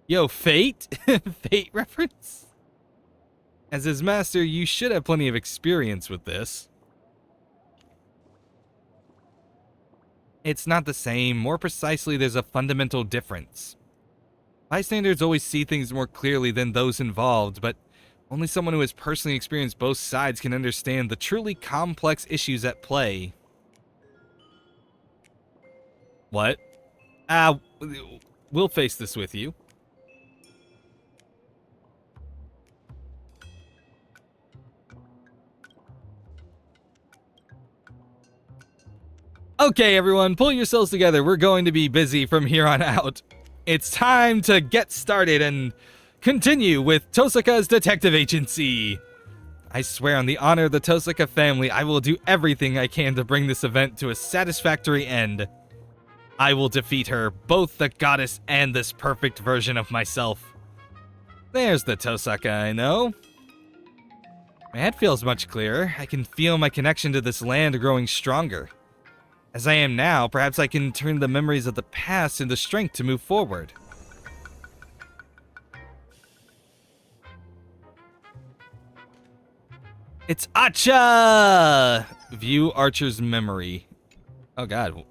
Yo, fate? Fate reference? As his master, you should have plenty of experience with this. It's not the same. More precisely, there's a fundamental difference. Bystanders always see things more clearly than those involved, but only someone who has personally experienced both sides can understand the truly complex issues at play. What? We'll face this with you. Okay, everyone, pull yourselves together. We're going to be busy from here on out. It's time to get started and continue with Tosaka's detective agency. I swear on the honor of the Tosaka family, I will do everything I can to bring this event to a satisfactory end. I will defeat her, both the goddess and this perfect version of myself. There's the Tosaka I know. My head feels much clearer. I can feel my connection to this land growing stronger. As I am now, perhaps I can turn the memories of the past into strength to move forward. It's Acha! View Archer's memory. Oh god.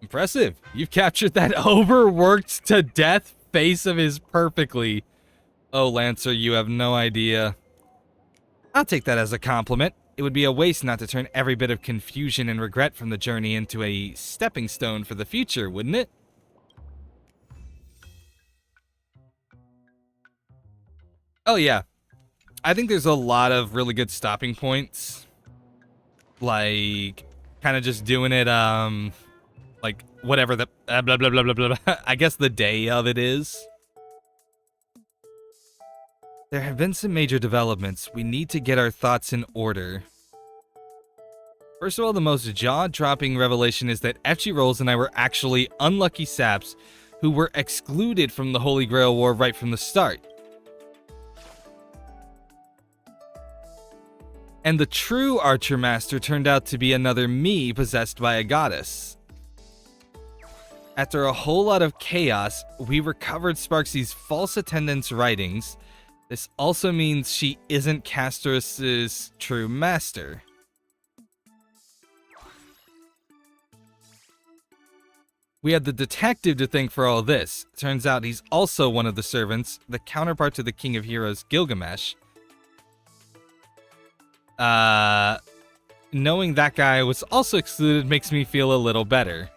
Impressive. You've captured that overworked to death face of his perfectly. Oh, Lancer, you have no idea. I'll take that as a compliment. It would be a waste not to turn every bit of confusion and regret from the journey into a stepping stone for the future, wouldn't it? Oh, yeah. I think there's a lot of really good stopping points. Like, kind of just doing it, like, whatever the, blah, blah, blah, blah, blah, blah. I guess the day of it is. There have been some major developments. We need to get our thoughts in order. First of all, the most jaw-dropping revelation is that FG Rolls and I were actually unlucky saps who were excluded from the Holy Grail War right from the start. And the true Archer Master turned out to be another me possessed by a goddess. After a whole lot of chaos, we recovered Sparksy's false attendance writings. This also means she isn't Castor's true master. We had the detective to thank for all this. Turns out he's also one of the servants, the counterpart to the King of Heroes, Gilgamesh. Knowing that guy was also excluded makes me feel a little better.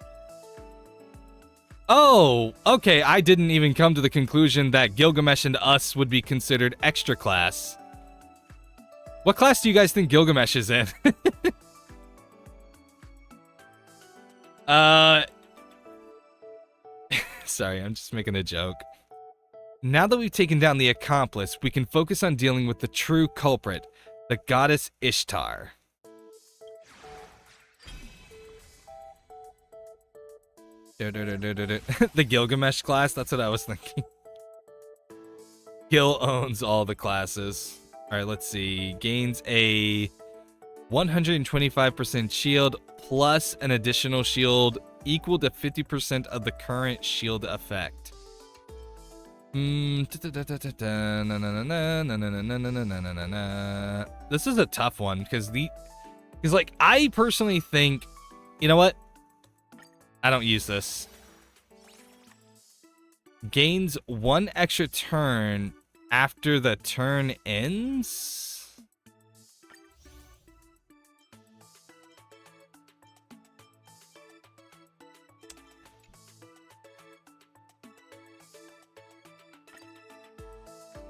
Oh, okay, I didn't even come to the conclusion that Gilgamesh and us would be considered extra class. What class do you guys think Gilgamesh is in? Sorry, I'm just making a joke. Now that we've taken down the accomplice, we can focus on dealing with the true culprit, the goddess Ishtar. The Gilgamesh class, that's what I was thinking. Gil owns all the classes. Alright, let's see. Gains a 125% shield plus an additional shield equal to 50% of the current shield effect. This is a tough one because like I personally think, you know what? I don't use this. Gains 1 extra turn after the turn ends?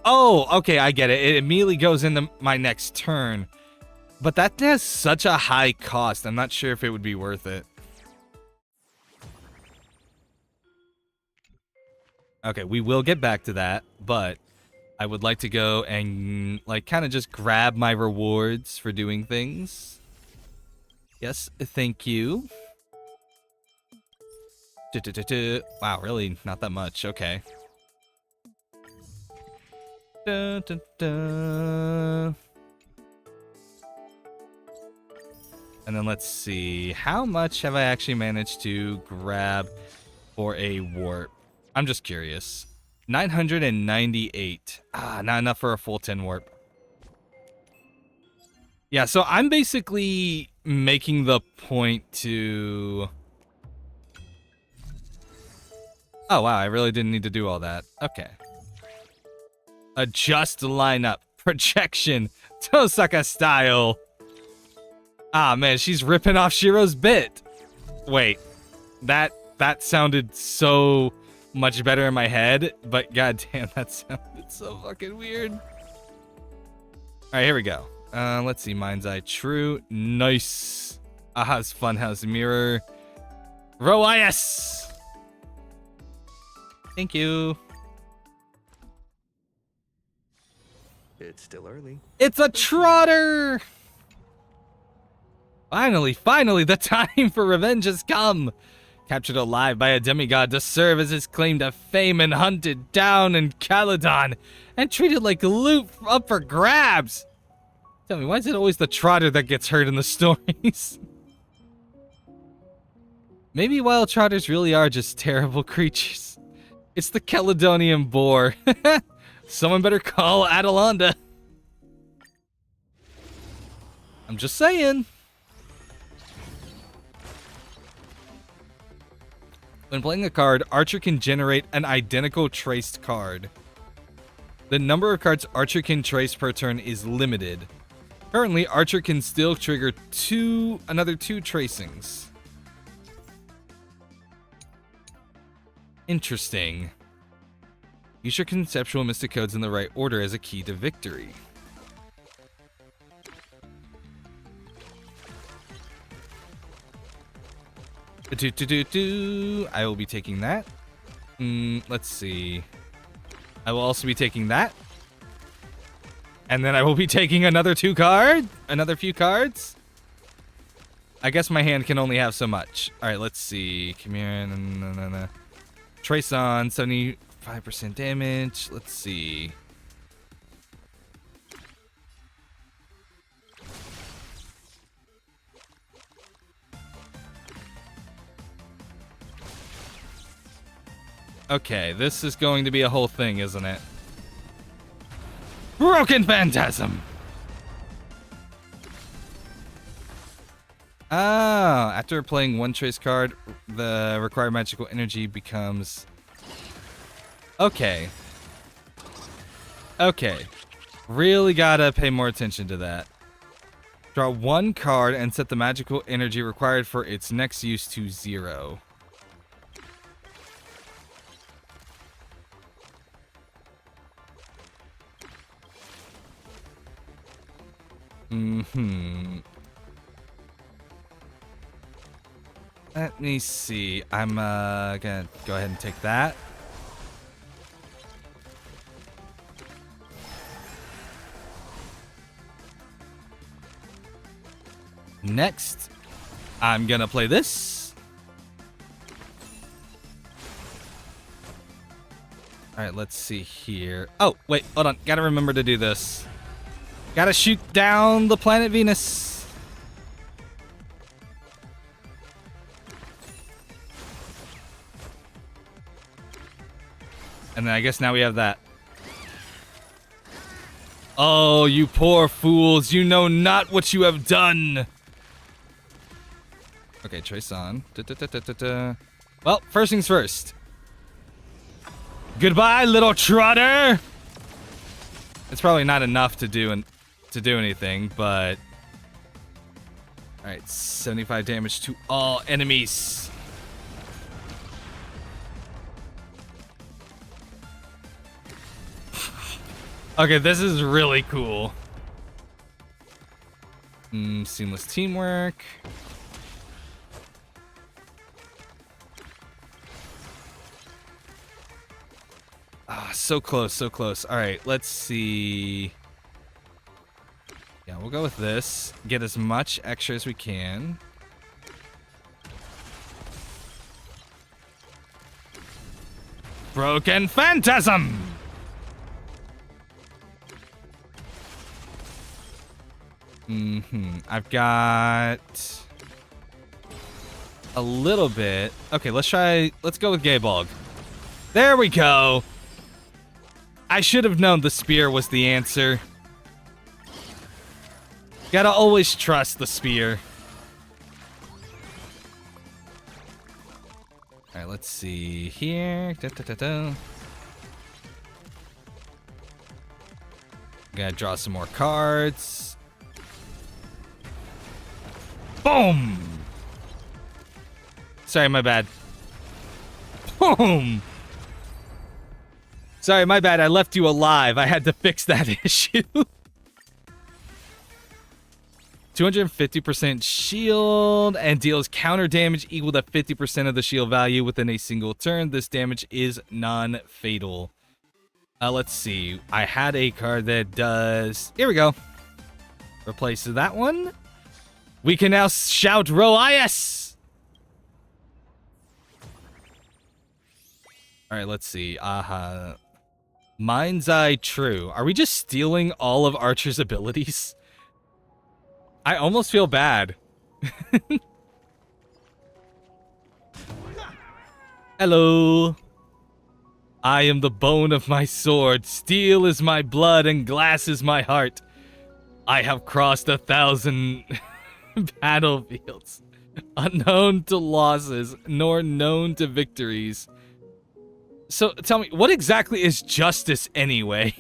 Oh, okay, I get it. It immediately goes into my next turn. But that has such a high cost. I'm not sure if it would be worth it. Okay, we will get back to that, but I would like to go and, like, kind of just grab my rewards for doing things. Yes, thank you. Wow, really? Not that much. Okay. Dun, dun, dun. And then let's see. How much have I actually managed to grab for a warp? I'm just curious. 998. Not enough for a full 10 warp. Yeah, so I'm basically making the point to... Oh, wow, I really didn't need to do all that. Okay. Adjust lineup. Projection. Tosaka style. Ah, man, she's ripping off Shiro's bit. Wait. That sounded so much better in my head, but goddamn, that sounded so fucking weird. Alright, here we go. Let's see. Mind's Eye True. Nice. Aha's Funhouse Mirror. Roias! Thank you. It's still early. It's a trotter! Finally, the time for revenge has come. Captured alive by a demigod to serve as his claim to fame and hunted down in Caledon and treated like loot up for grabs. Tell me, why is it always the trotter that gets hurt in the stories? Maybe wild trotters really are just terrible creatures. It's the Caledonian boar. Someone better call Adelanda. I'm just saying. When playing a card, Archer can generate an identical traced card. The number of cards Archer can trace per turn is limited. Currently, Archer can still trigger another two tracings. Interesting. Use your conceptual mystic codes in the right order as a key to victory. I will be taking that. Let's see. I will also be taking that. And then I will be taking another few cards. I guess my hand can only have so much. All right, let's see. Come here. Trace on, 75% damage. Let's see. Okay, this is going to be a whole thing, isn't it? Broken Phantasm! Ah, after playing one trace card, the required magical energy becomes... Okay. Okay. Really gotta pay more attention to that. Draw one card and set the magical energy required for its next use to 0. Let me see. I'm gonna go ahead and take that. Next, I'm gonna play this. All right, let's see here. Oh, wait, hold on. Gotta remember to do this. Gotta shoot down the planet Venus. And then I guess now we have that. Oh, you poor fools. You know not what you have done. Okay, trace on. Well, first things first. Goodbye, little trotter. It's probably not enough to do anything, but all right, 75 damage to all enemies. Okay, this is really cool. Seamless teamwork. Ah, so close, so close. All right, let's see. Yeah, we'll go with this. Get as much extra as we can. Broken Phantasm! I've got a little bit. Okay, let's go with Gaybog. There we go. I should have known the spear was the answer. Gotta always trust the spear. Alright, let's see here. Gotta draw some more cards. Boom! Sorry, my bad. Boom! Sorry, my bad. I left you alive. I had to fix that issue. 250% shield and deals counter damage equal to 50% of the shield value within a single turn. This damage is non-fatal. Let's see. I had a card that does... Here we go. Replace that one. We can now shout Roias! Alright, let's see. Mind's Eye True. Are we just stealing all of Archer's abilities? I almost feel bad. Hello. I am the bone of my sword. Steel is my blood and glass is my heart. I have crossed 1,000 battlefields, unknown to losses, nor known to victories. So tell me, what exactly is justice anyway?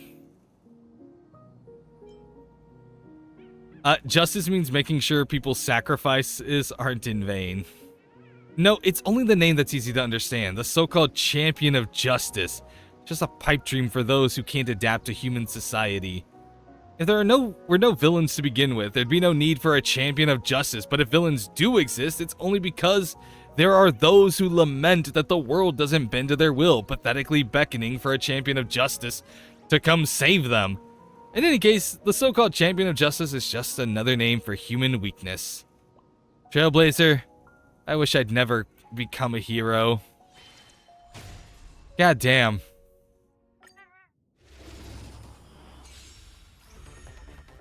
Justice means making sure people's sacrifices aren't in vain. No, it's only the name that's easy to understand. The so-called champion of justice. Just a pipe dream for those who can't adapt to human society. If there were no villains to begin with, there'd be no need for a champion of justice. But if villains do exist, it's only because there are those who lament that the world doesn't bend to their will, pathetically beckoning for a champion of justice to come save them. In any case, the so-called champion of justice is just another name for human weakness. Trailblazer, I wish I'd never become a hero. God damn.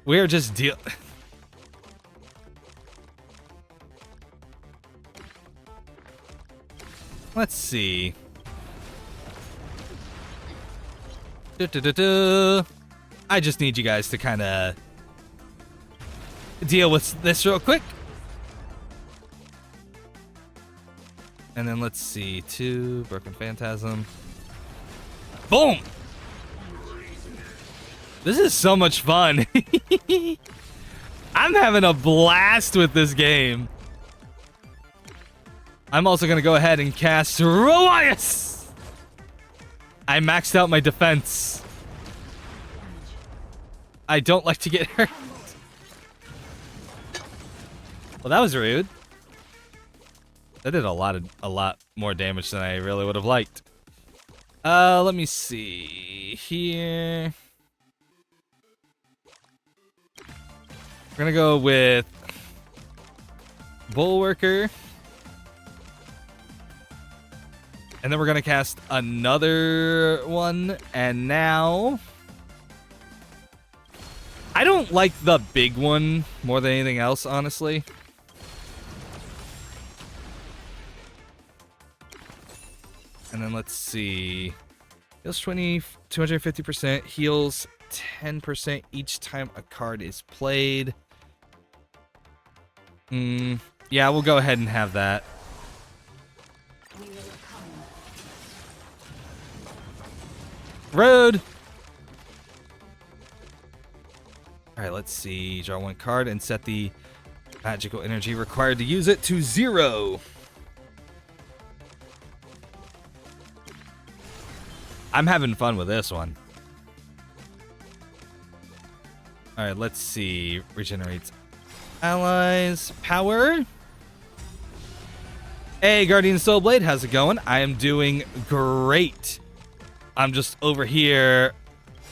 We're just Let's see. I just need you guys to kind of deal with this real quick. And then let's see. 2, Broken Phantasm. Boom! This is so much fun. I'm having a blast with this game. I'm also going to go ahead and cast Relias. I maxed out my defense. I don't like to get hurt. Well, that was rude. That did a lot more damage than I really would have liked. Let me see here. We're gonna go with Bulwarker. And then we're gonna cast another one. And now I don't like the big one more than anything else, honestly. And then let's see. Heals 250%, heals 10% each time a card is played. Yeah, we'll go ahead and have that. Road! Alright, let's see. Draw 1 card and set the magical energy required to use it to 0. I'm having fun with this one. Alright, let's see. Regenerates allies. Power. Hey, Guardian Soulblade, how's it going? I am doing great. I'm just over here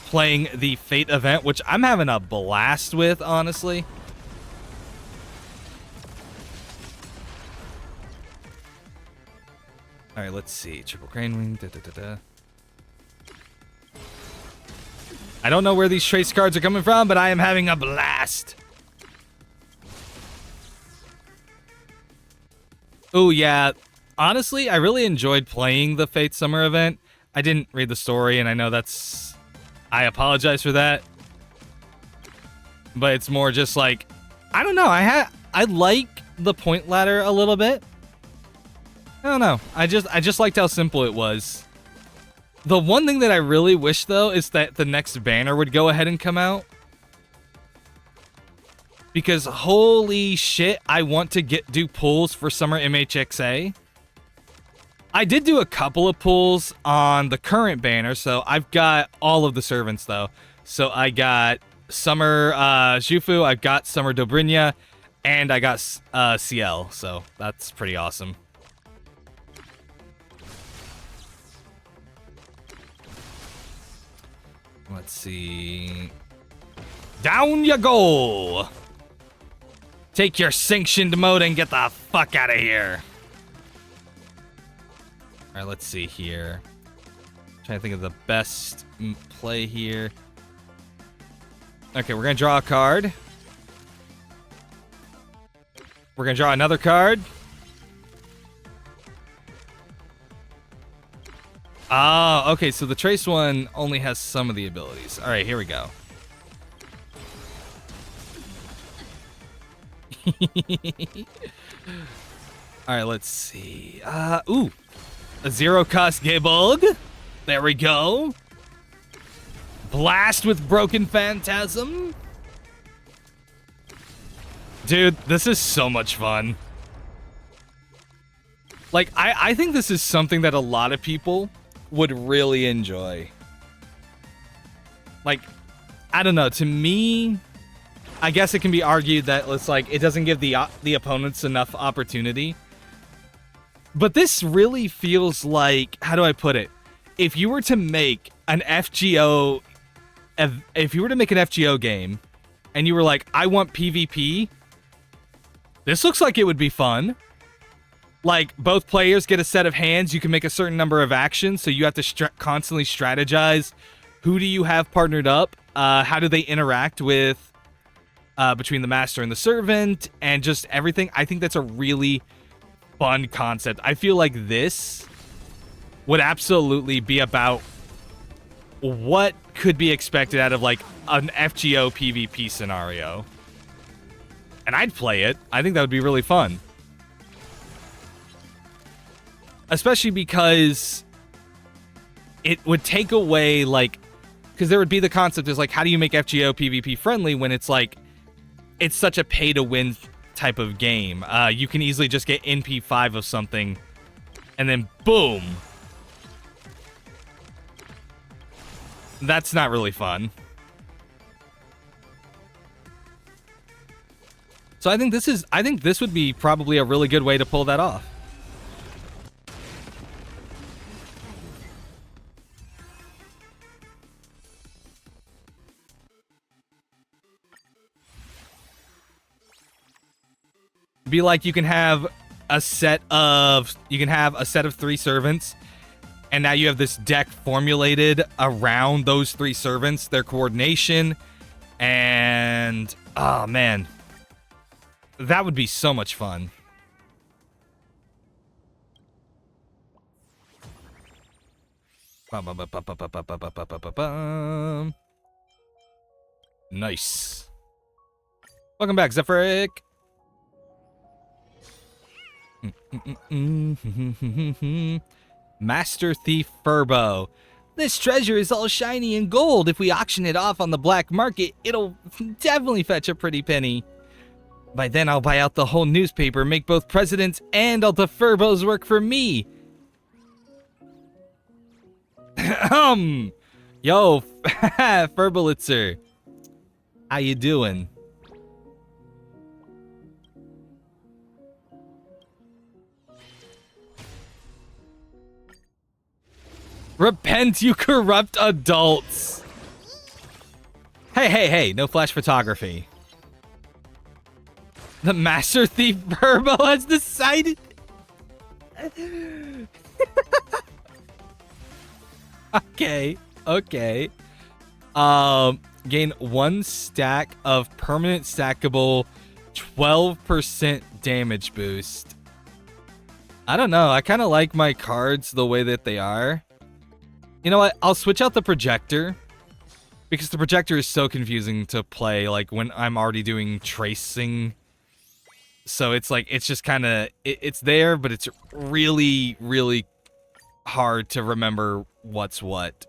playing the Fate event, which I'm having a blast with, honestly. Alright, let's see. Triple Crane Wing. I don't know where these trace cards are coming from, but I am having a blast. Oh, yeah. Honestly, I really enjoyed playing the Fate Summer event. I didn't read the story, and I know that's... I apologize for that. But it's more just like... I don't know. I like the point ladder a little bit. I don't know. I just liked how simple it was. The one thing that I really wish, though, is that the next banner would go ahead and come out. Because holy shit, I want to do pulls for Summer MHXA. I did do a couple of pulls on the current banner, so I've got all of the servants, though. So I got Summer Jufu, I've got Summer Dobrynia, and I got CL, so that's pretty awesome. Let's see. Down you go! Take your sanctioned mode and get the fuck out of here. Alright, let's see here. Trying to think of the best play here. Okay, we're gonna draw a card. We're gonna draw another card. Oh, okay, so the trace one only has some of the abilities. Alright, here we go. Alright, let's see. Ooh. A 0-cost Gabolg. There we go. Blast with Broken Phantasm. Dude, this is so much fun. Like, I think this is something that a lot of people would really enjoy. Like, I don't know, to me, I guess it can be argued that it's like it doesn't give the opponents enough opportunity. But this really feels like, how do I put it? If you were to make an FGO if you were to make an FGO game and you were like, I want PvP, this looks like it would be fun. Like, both players get a set of hands. You can make a certain number of actions, so you have to constantly strategize. Who do you have partnered up? How do they interact with between the master and the servant, and just everything? I think that's a really fun concept. I feel like this would absolutely be about what could be expected out of, like, an FGO PvP scenario. And I'd play it. I think that would be really fun. Especially because it would take away, like, because there would be the concept is, like, how do you make FGO PvP friendly when it's, like, it's such a pay-to-win type of game. You can easily just get NP5 of something, and then boom. That's not really fun. So I think this would be probably a really good way to pull that off. Be like, you can have a set of 3 servants, and now you have this deck formulated around those 3 servants, their coordination, and oh man, that would be so much fun. Nice. Welcome back, Zephyric. Master Thief Furbo. This treasure is all shiny and gold. If we auction it off on the black market, it'll definitely fetch a pretty penny. By then, I'll buy out the whole newspaper, make both presidents and all the Furbos work for me. Yo, Furbolitzer. How you doing? Repent, you corrupt adults. Hey, no flash photography. The Master Thief Furbo has decided. Okay. Gain 1 stack of permanent stackable 12% damage boost. I don't know. I kind of like my cards the way that they are. You know what? I'll switch out the projector, because the projector is so confusing to play, like, when I'm already doing tracing. So it's like, it's just kind of, it's there, but it's really, really hard to remember what's what.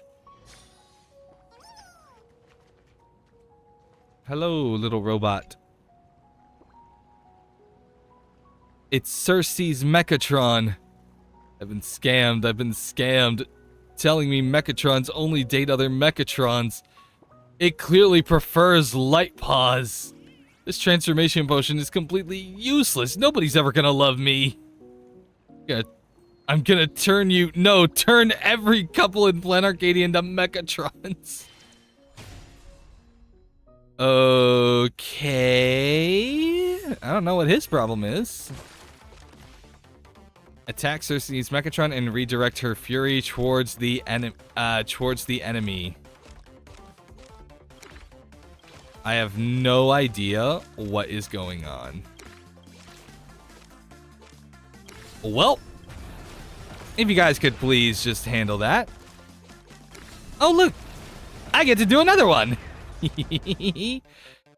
Hello, little robot. It's Cersei's Mechatron. I've been scammed. Telling me Mechatrons only date other Mechatrons. It clearly prefers Light Paws. This transformation potion is completely useless. Nobody's ever gonna love me. I'm gonna turn every couple in Plan Arcadia into Mechatrons. Okay. I don't know what his problem is. Attack Cersei's Mechatron and redirect her fury towards the enemy. I have no idea what is going on. Well, if you guys could please just handle that. Oh, look! I get to do another one!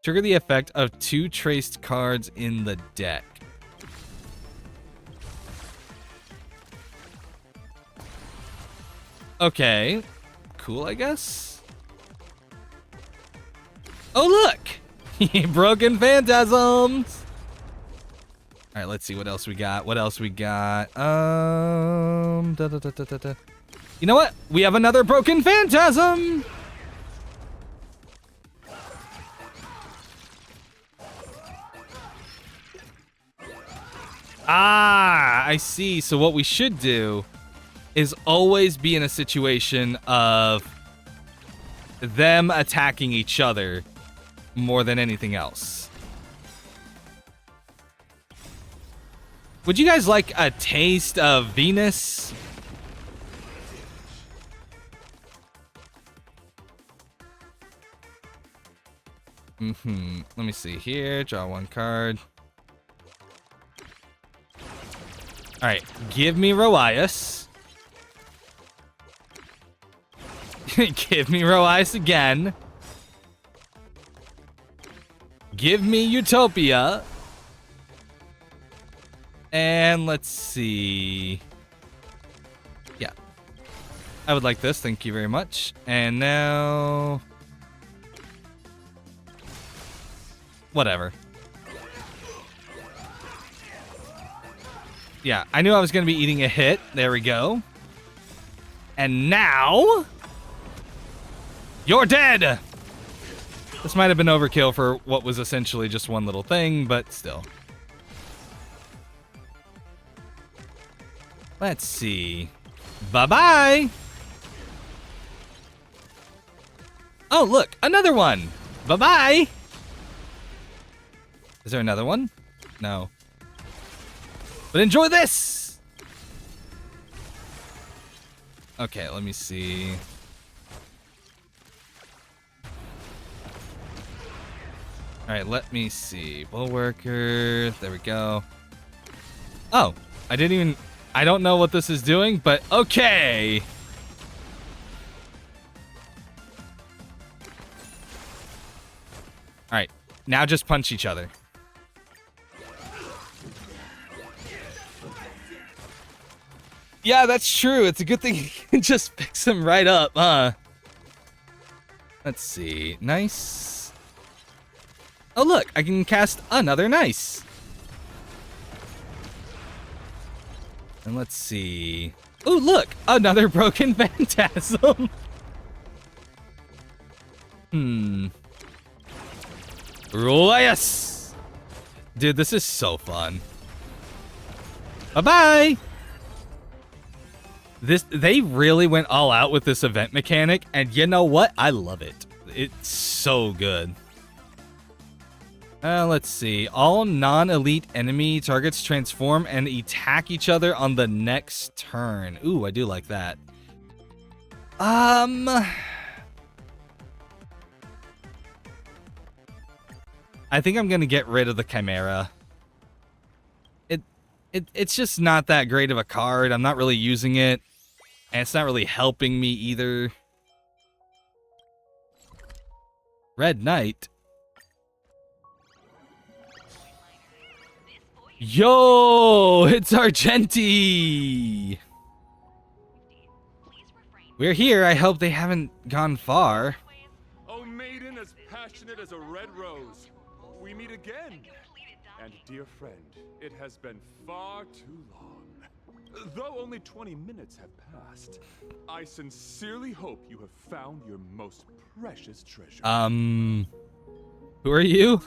Trigger the effect of 2 traced cards in the deck. Okay. Cool, I guess. Oh, look! Broken Phantasms! Alright, let's see what else we got. You know what? We have another Broken Phantasm! Ah, I see. So what we should do is always be in a situation of them attacking each other more than anything else. Would you guys like a taste of Venus? Let me see here. Draw one card. Alright, give me Roias. Give me Roias again. Give me Utopia. And let's see. Yeah. I would like this. Thank you very much. And now... whatever. Yeah, I knew I was going to be eating a hit. There we go. And now... you're dead! This might have been overkill for what was essentially just one little thing, but still. Let's see. Bye-bye! Oh, look! Another one! Bye-bye! Is there another one? No. But enjoy this! Okay, let me see. Alright, let me see. Bulwarker. There we go. Oh, I don't know what this is doing, but okay. Alright, now just punch each other. Yeah, that's true. It's a good thing you can just fix them right up, huh? Let's see. Nice. Oh, look. I can cast another nice. And let's see. Oh, look. Another broken phantasm. Yes. Dude, this is so fun. Bye-bye. They really went all out with this event mechanic, and you know what? I love it. It's so good. Let's see. All non-elite enemy targets transform and attack each other on the next turn. Ooh, I do like that. I think I'm gonna get rid of the Chimera. It's just not that great of a card. I'm not really using it. And it's not really helping me either. Red Knight. Yo, it's Argenti. We're here. I hope they haven't gone far. Oh, maiden as passionate as a red rose. We meet again. And dear friend, it has been far too long. Though only 20 minutes have passed, I sincerely hope you have found your most precious treasure. Who are you?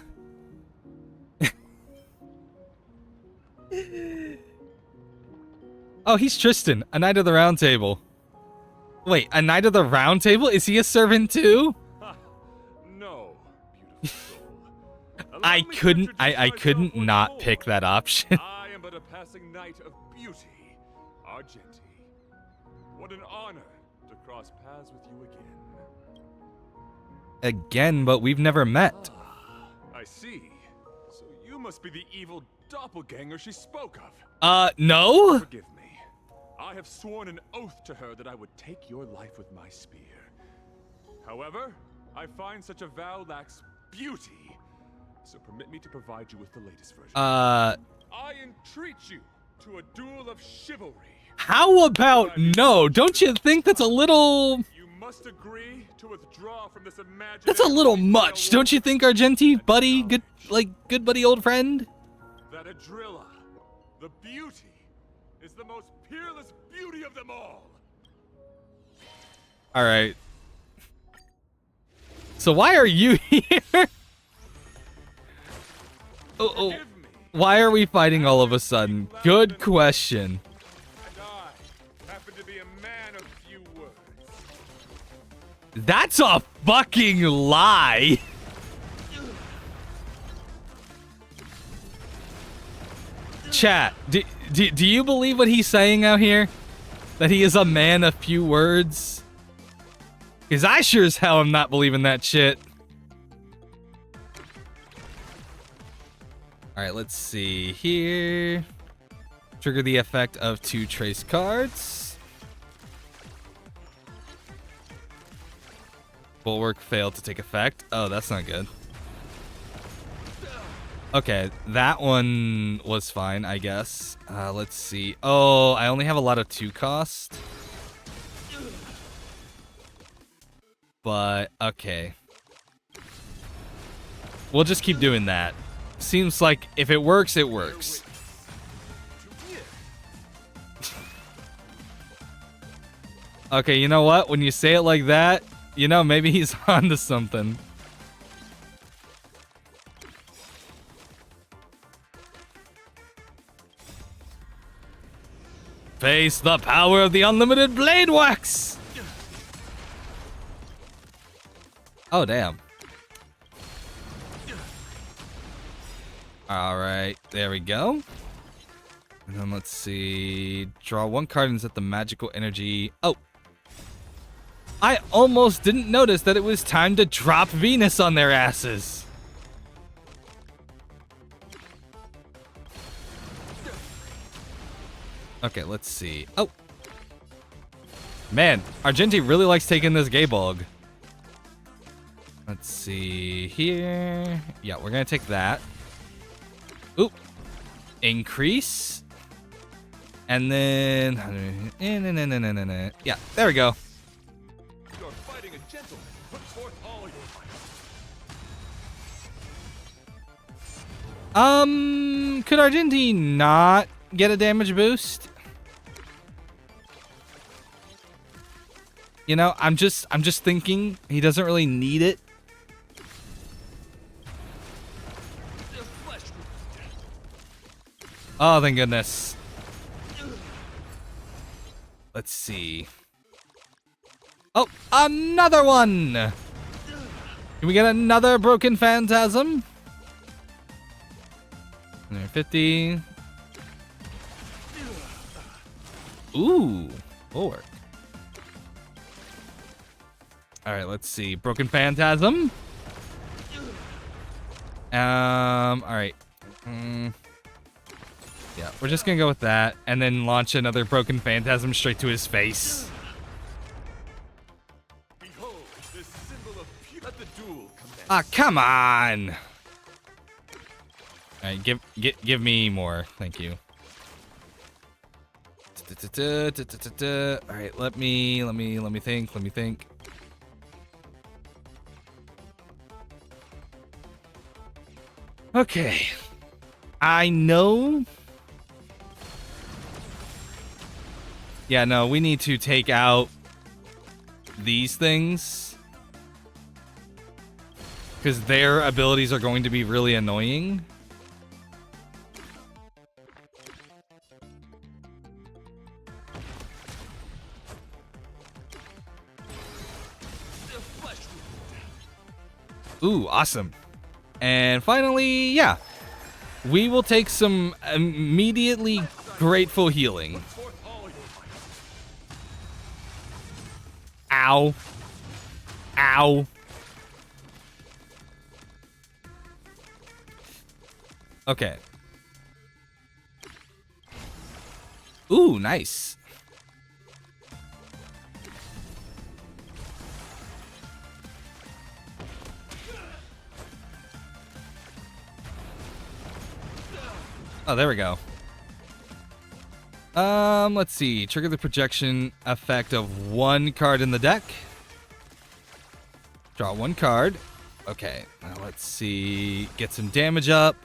Oh, he's Tristan, a Knight of the Round Table. Wait, a Knight of the Round Table? Is he a servant too? No, beautiful soul. I couldn't not pick that option. I am but a passing knight of beauty, Argenti. What an honor to cross paths with you again. Again, but we've never met. I see. So you must be the evil doppelganger she spoke of. No? Forgive me. I have sworn an oath to her that I would take your life with my spear. However, I find such a vow lacks beauty. So permit me to provide you with the latest version. I entreat you to a duel of chivalry. How about no? Don't you think that's a little... You must agree to withdraw from this imaginary... That's a little much, don't you think, Argenti, buddy? Good buddy, old friend? That Adrilla, the beauty, is the most peerless beauty of them all. Alright. So why are you here? Oh. Why are we fighting all of a sudden? Good question. And I happen to be a man of few words. That's a fucking lie. Chat, do you believe what he's saying out here? That he is a man of few words? Because I sure as hell am not believing that shit. Alright, let's see here. Trigger the effect of 2 trace cards. Bulwark failed to take effect. Oh, that's not good. Okay, that one was fine, I guess. Let's see. Oh, I only have a lot of 2 cost. But, okay. We'll just keep doing that. Seems like if it works, it works. Okay, you know what? When you say it like that, you know, maybe he's onto something. Face the power of the unlimited blade wax! Oh, damn. Alright, there we go. And then let's see. Draw 1 card and set the magical energy. Oh! I almost didn't notice that it was time to drop Venus on their asses. Okay, let's see. Oh! Man, Argenti really likes taking this Gaybog. Let's see here. Yeah, we're gonna take that. Oop. Increase. And then... Yeah, there we go. You're fighting a gentleman. Put forth all your might. Could Argenti not get a damage boost? You know, I'm just thinking he doesn't really need it. Oh, thank goodness. Let's see. Oh, another one! Can we get another broken phantasm? 150. Ooh, forward. Alright, let's see. Broken phantasm. Alright. Yeah, we're just gonna go with that, and then launch another broken phantasm straight to his face. Behold, the symbol of let the duel commence. Ah, come on! Alright, give me more. Thank you. Alright, let me think. Okay. I know. Yeah, no, we need to take out these things. Because their abilities are going to be really annoying. Ooh, awesome. And finally, yeah. We will take some immediately grateful healing. Ow. Ow. Okay. Ooh, nice. Oh, there we go. Let's see. Trigger the projection effect of 1 card in the deck. Draw 1 card. Okay, now let's see. Get some damage up.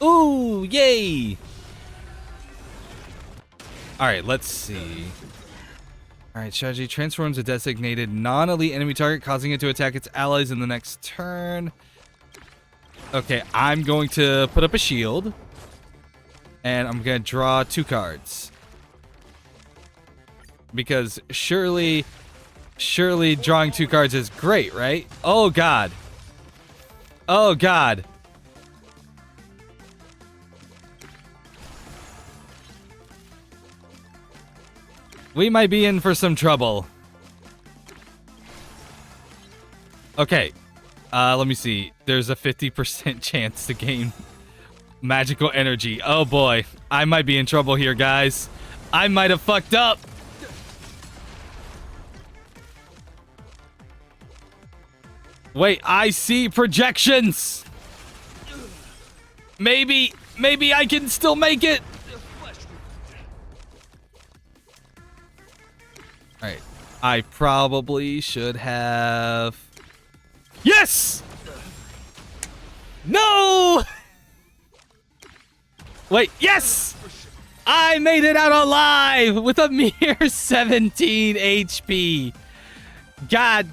Ooh, yay! Alright, let's see. Alright, strategy. Transforms a designated non-elite enemy target, causing it to attack its allies in the next turn. Okay, I'm going to put up a shield. And I'm going to draw 2 cards. Because surely Surely drawing 2 cards is great, right? Oh, God. Oh, God. We might be in for some trouble. Okay. Let me see. There's a 50% chance to gain magical energy. Oh, boy. I might be in trouble here, guys. I might have fucked up. Wait, I see projections. Maybe I can still make it. Alright. I probably should have... Yes! No! Wait, yes! I made it out alive with a mere 17 HP. God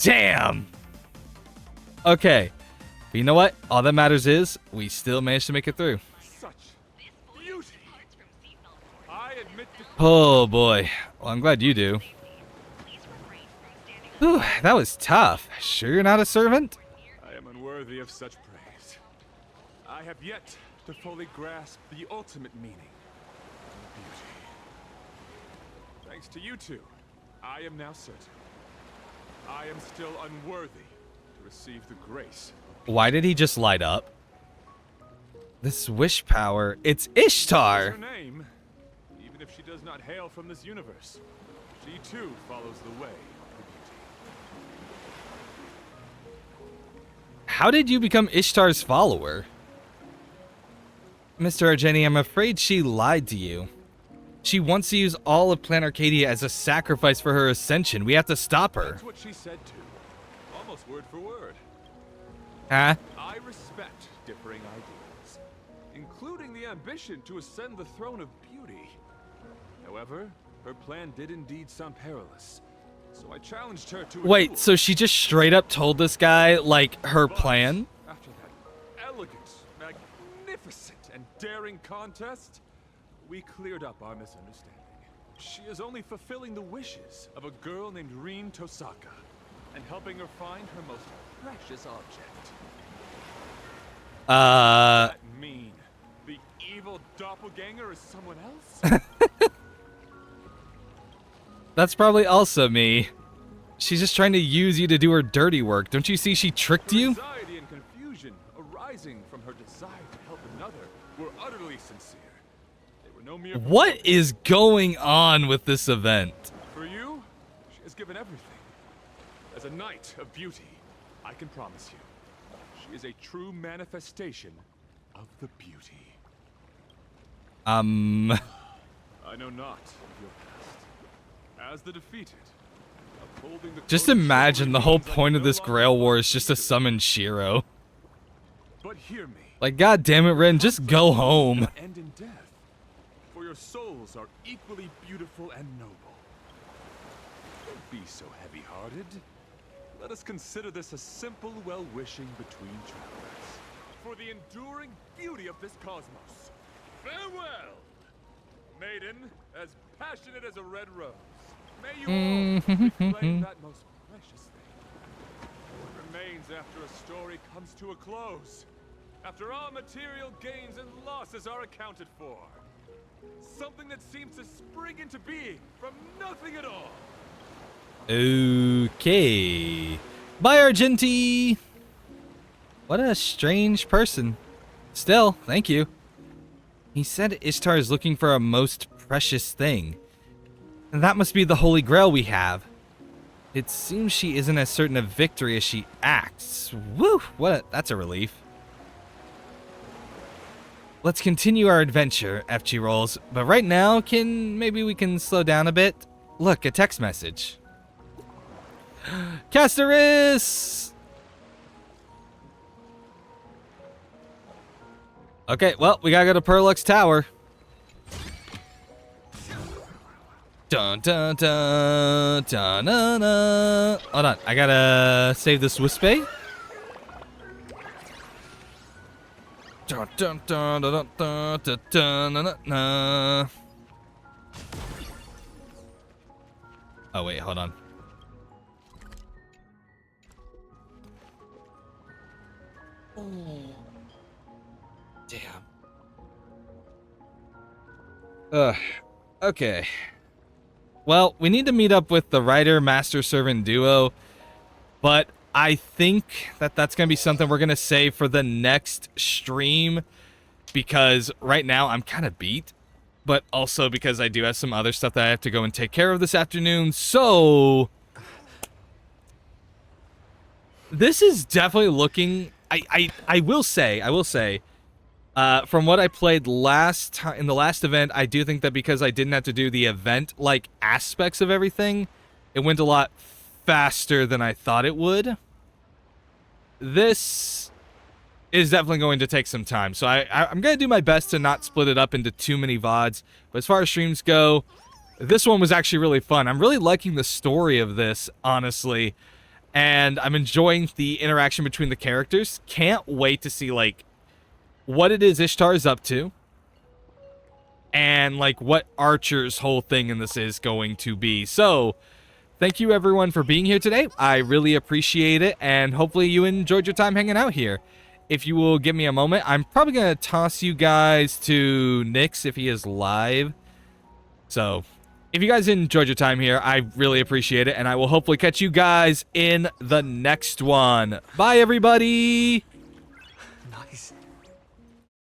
damn. Okay. But you know what? All that matters is we still managed to make it through. Oh boy. Well, I'm glad you do. Whew, that was tough. Sure you're not a servant? I am unworthy of such praise. I have yet to fully grasp the ultimate meaning of beauty. Thanks to you two, I am now certain. I am still unworthy to receive the grace. Why did he just light up? This wish power, it's Ishtar! Her name, even if she does not hail from this universe, she too follows the way of the beauty. How did you become Ishtar's follower? Mr. Argeni, I'm afraid she lied to you. She wants to use all of Planet Arcadia as a sacrifice for her ascension. We have to stop her. That's what she said too. Almost word for word. Huh? I respect differing ideas, including the ambition to ascend the throne of beauty. However, her plan did indeed sound perilous, so I challenged her to a Wait, duel. so she just straight up told this guy, like, her plan? After that elegant, magnificent, and daring contest, we cleared up our misunderstanding. She is only fulfilling the wishes of a girl named Rin Tosaka, and helping her find her most precious object. That mean the evil doppelganger is someone else? That's probably also me. She's just trying to use you to do her dirty work. Don't you see she tricked you? Anxiety and confusion arising from her desire to help another were utterly sincere. They were no mere... What is going on with this event? For you, she has given everything. As a knight of beauty, I can promise you, she is a true manifestation of the beauty. I know not of your past. As the defeated, upholding the Just code of imagine the whole chivalry point means of I this no Grail longer War want is just to to summon Shiro. But hear me. Like, god damn it, Ren, just go home. End in death, for your souls are equally beautiful and noble. Don't be so heavy-hearted. Let us consider this a simple well-wishing between travelers. For the enduring beauty of this cosmos. Farewell! Maiden, as passionate as a red rose. May you all reclaim that most precious thing. What remains after a story comes to a close. After all material gains and losses are accounted for. Something that seems to spring into being from nothing at all. Okay. Bye, Argenti. What a strange person. Still, thank you. He said Ishtar is looking for a most precious thing. And that must be the Holy Grail we have. It seems she isn't as certain of victory as she acts. Woo! That's a relief. Let's continue our adventure, FG Rolls. But right now, maybe we can slow down a bit? Look, a text message. Casteris! Okay, well, we gotta go to Perlux Tower. Dun dun dun dun dun dun. Hold on, I gotta save this Wispe. Dun dun dun dun dun dun dun dun dun. Oh wait, hold on. Damn. Ugh. Okay. Well, we need to meet up with the writer master servant duo, but I think that that's going to be something we're going to save for the next stream, because right now I'm kind of beat, but also because I do have some other stuff that I have to go and take care of this afternoon. So this is definitely looking, I will say, from what I played last time in the last event, I do think that because I didn't have to do the event-like aspects of everything, it went a lot faster than I thought it would. This is definitely going to take some time, so I'm going to do my best to not split it up into too many VODs. But as far as streams go, this one was actually really fun. I'm really liking the story of this, honestly, and I'm enjoying the interaction between the characters. Can't wait to see, like, what it is Ishtar is up to, and like what Archer's whole thing in this is going to be. So thank you everyone for being here today. I really appreciate it, and hopefully you enjoyed your time hanging out here. If you will give me a moment, I'm probably going to toss you guys to Nyx if he is live. So if you guys enjoyed your time here, I really appreciate it, and I will hopefully catch you guys in the next one. Bye everybody!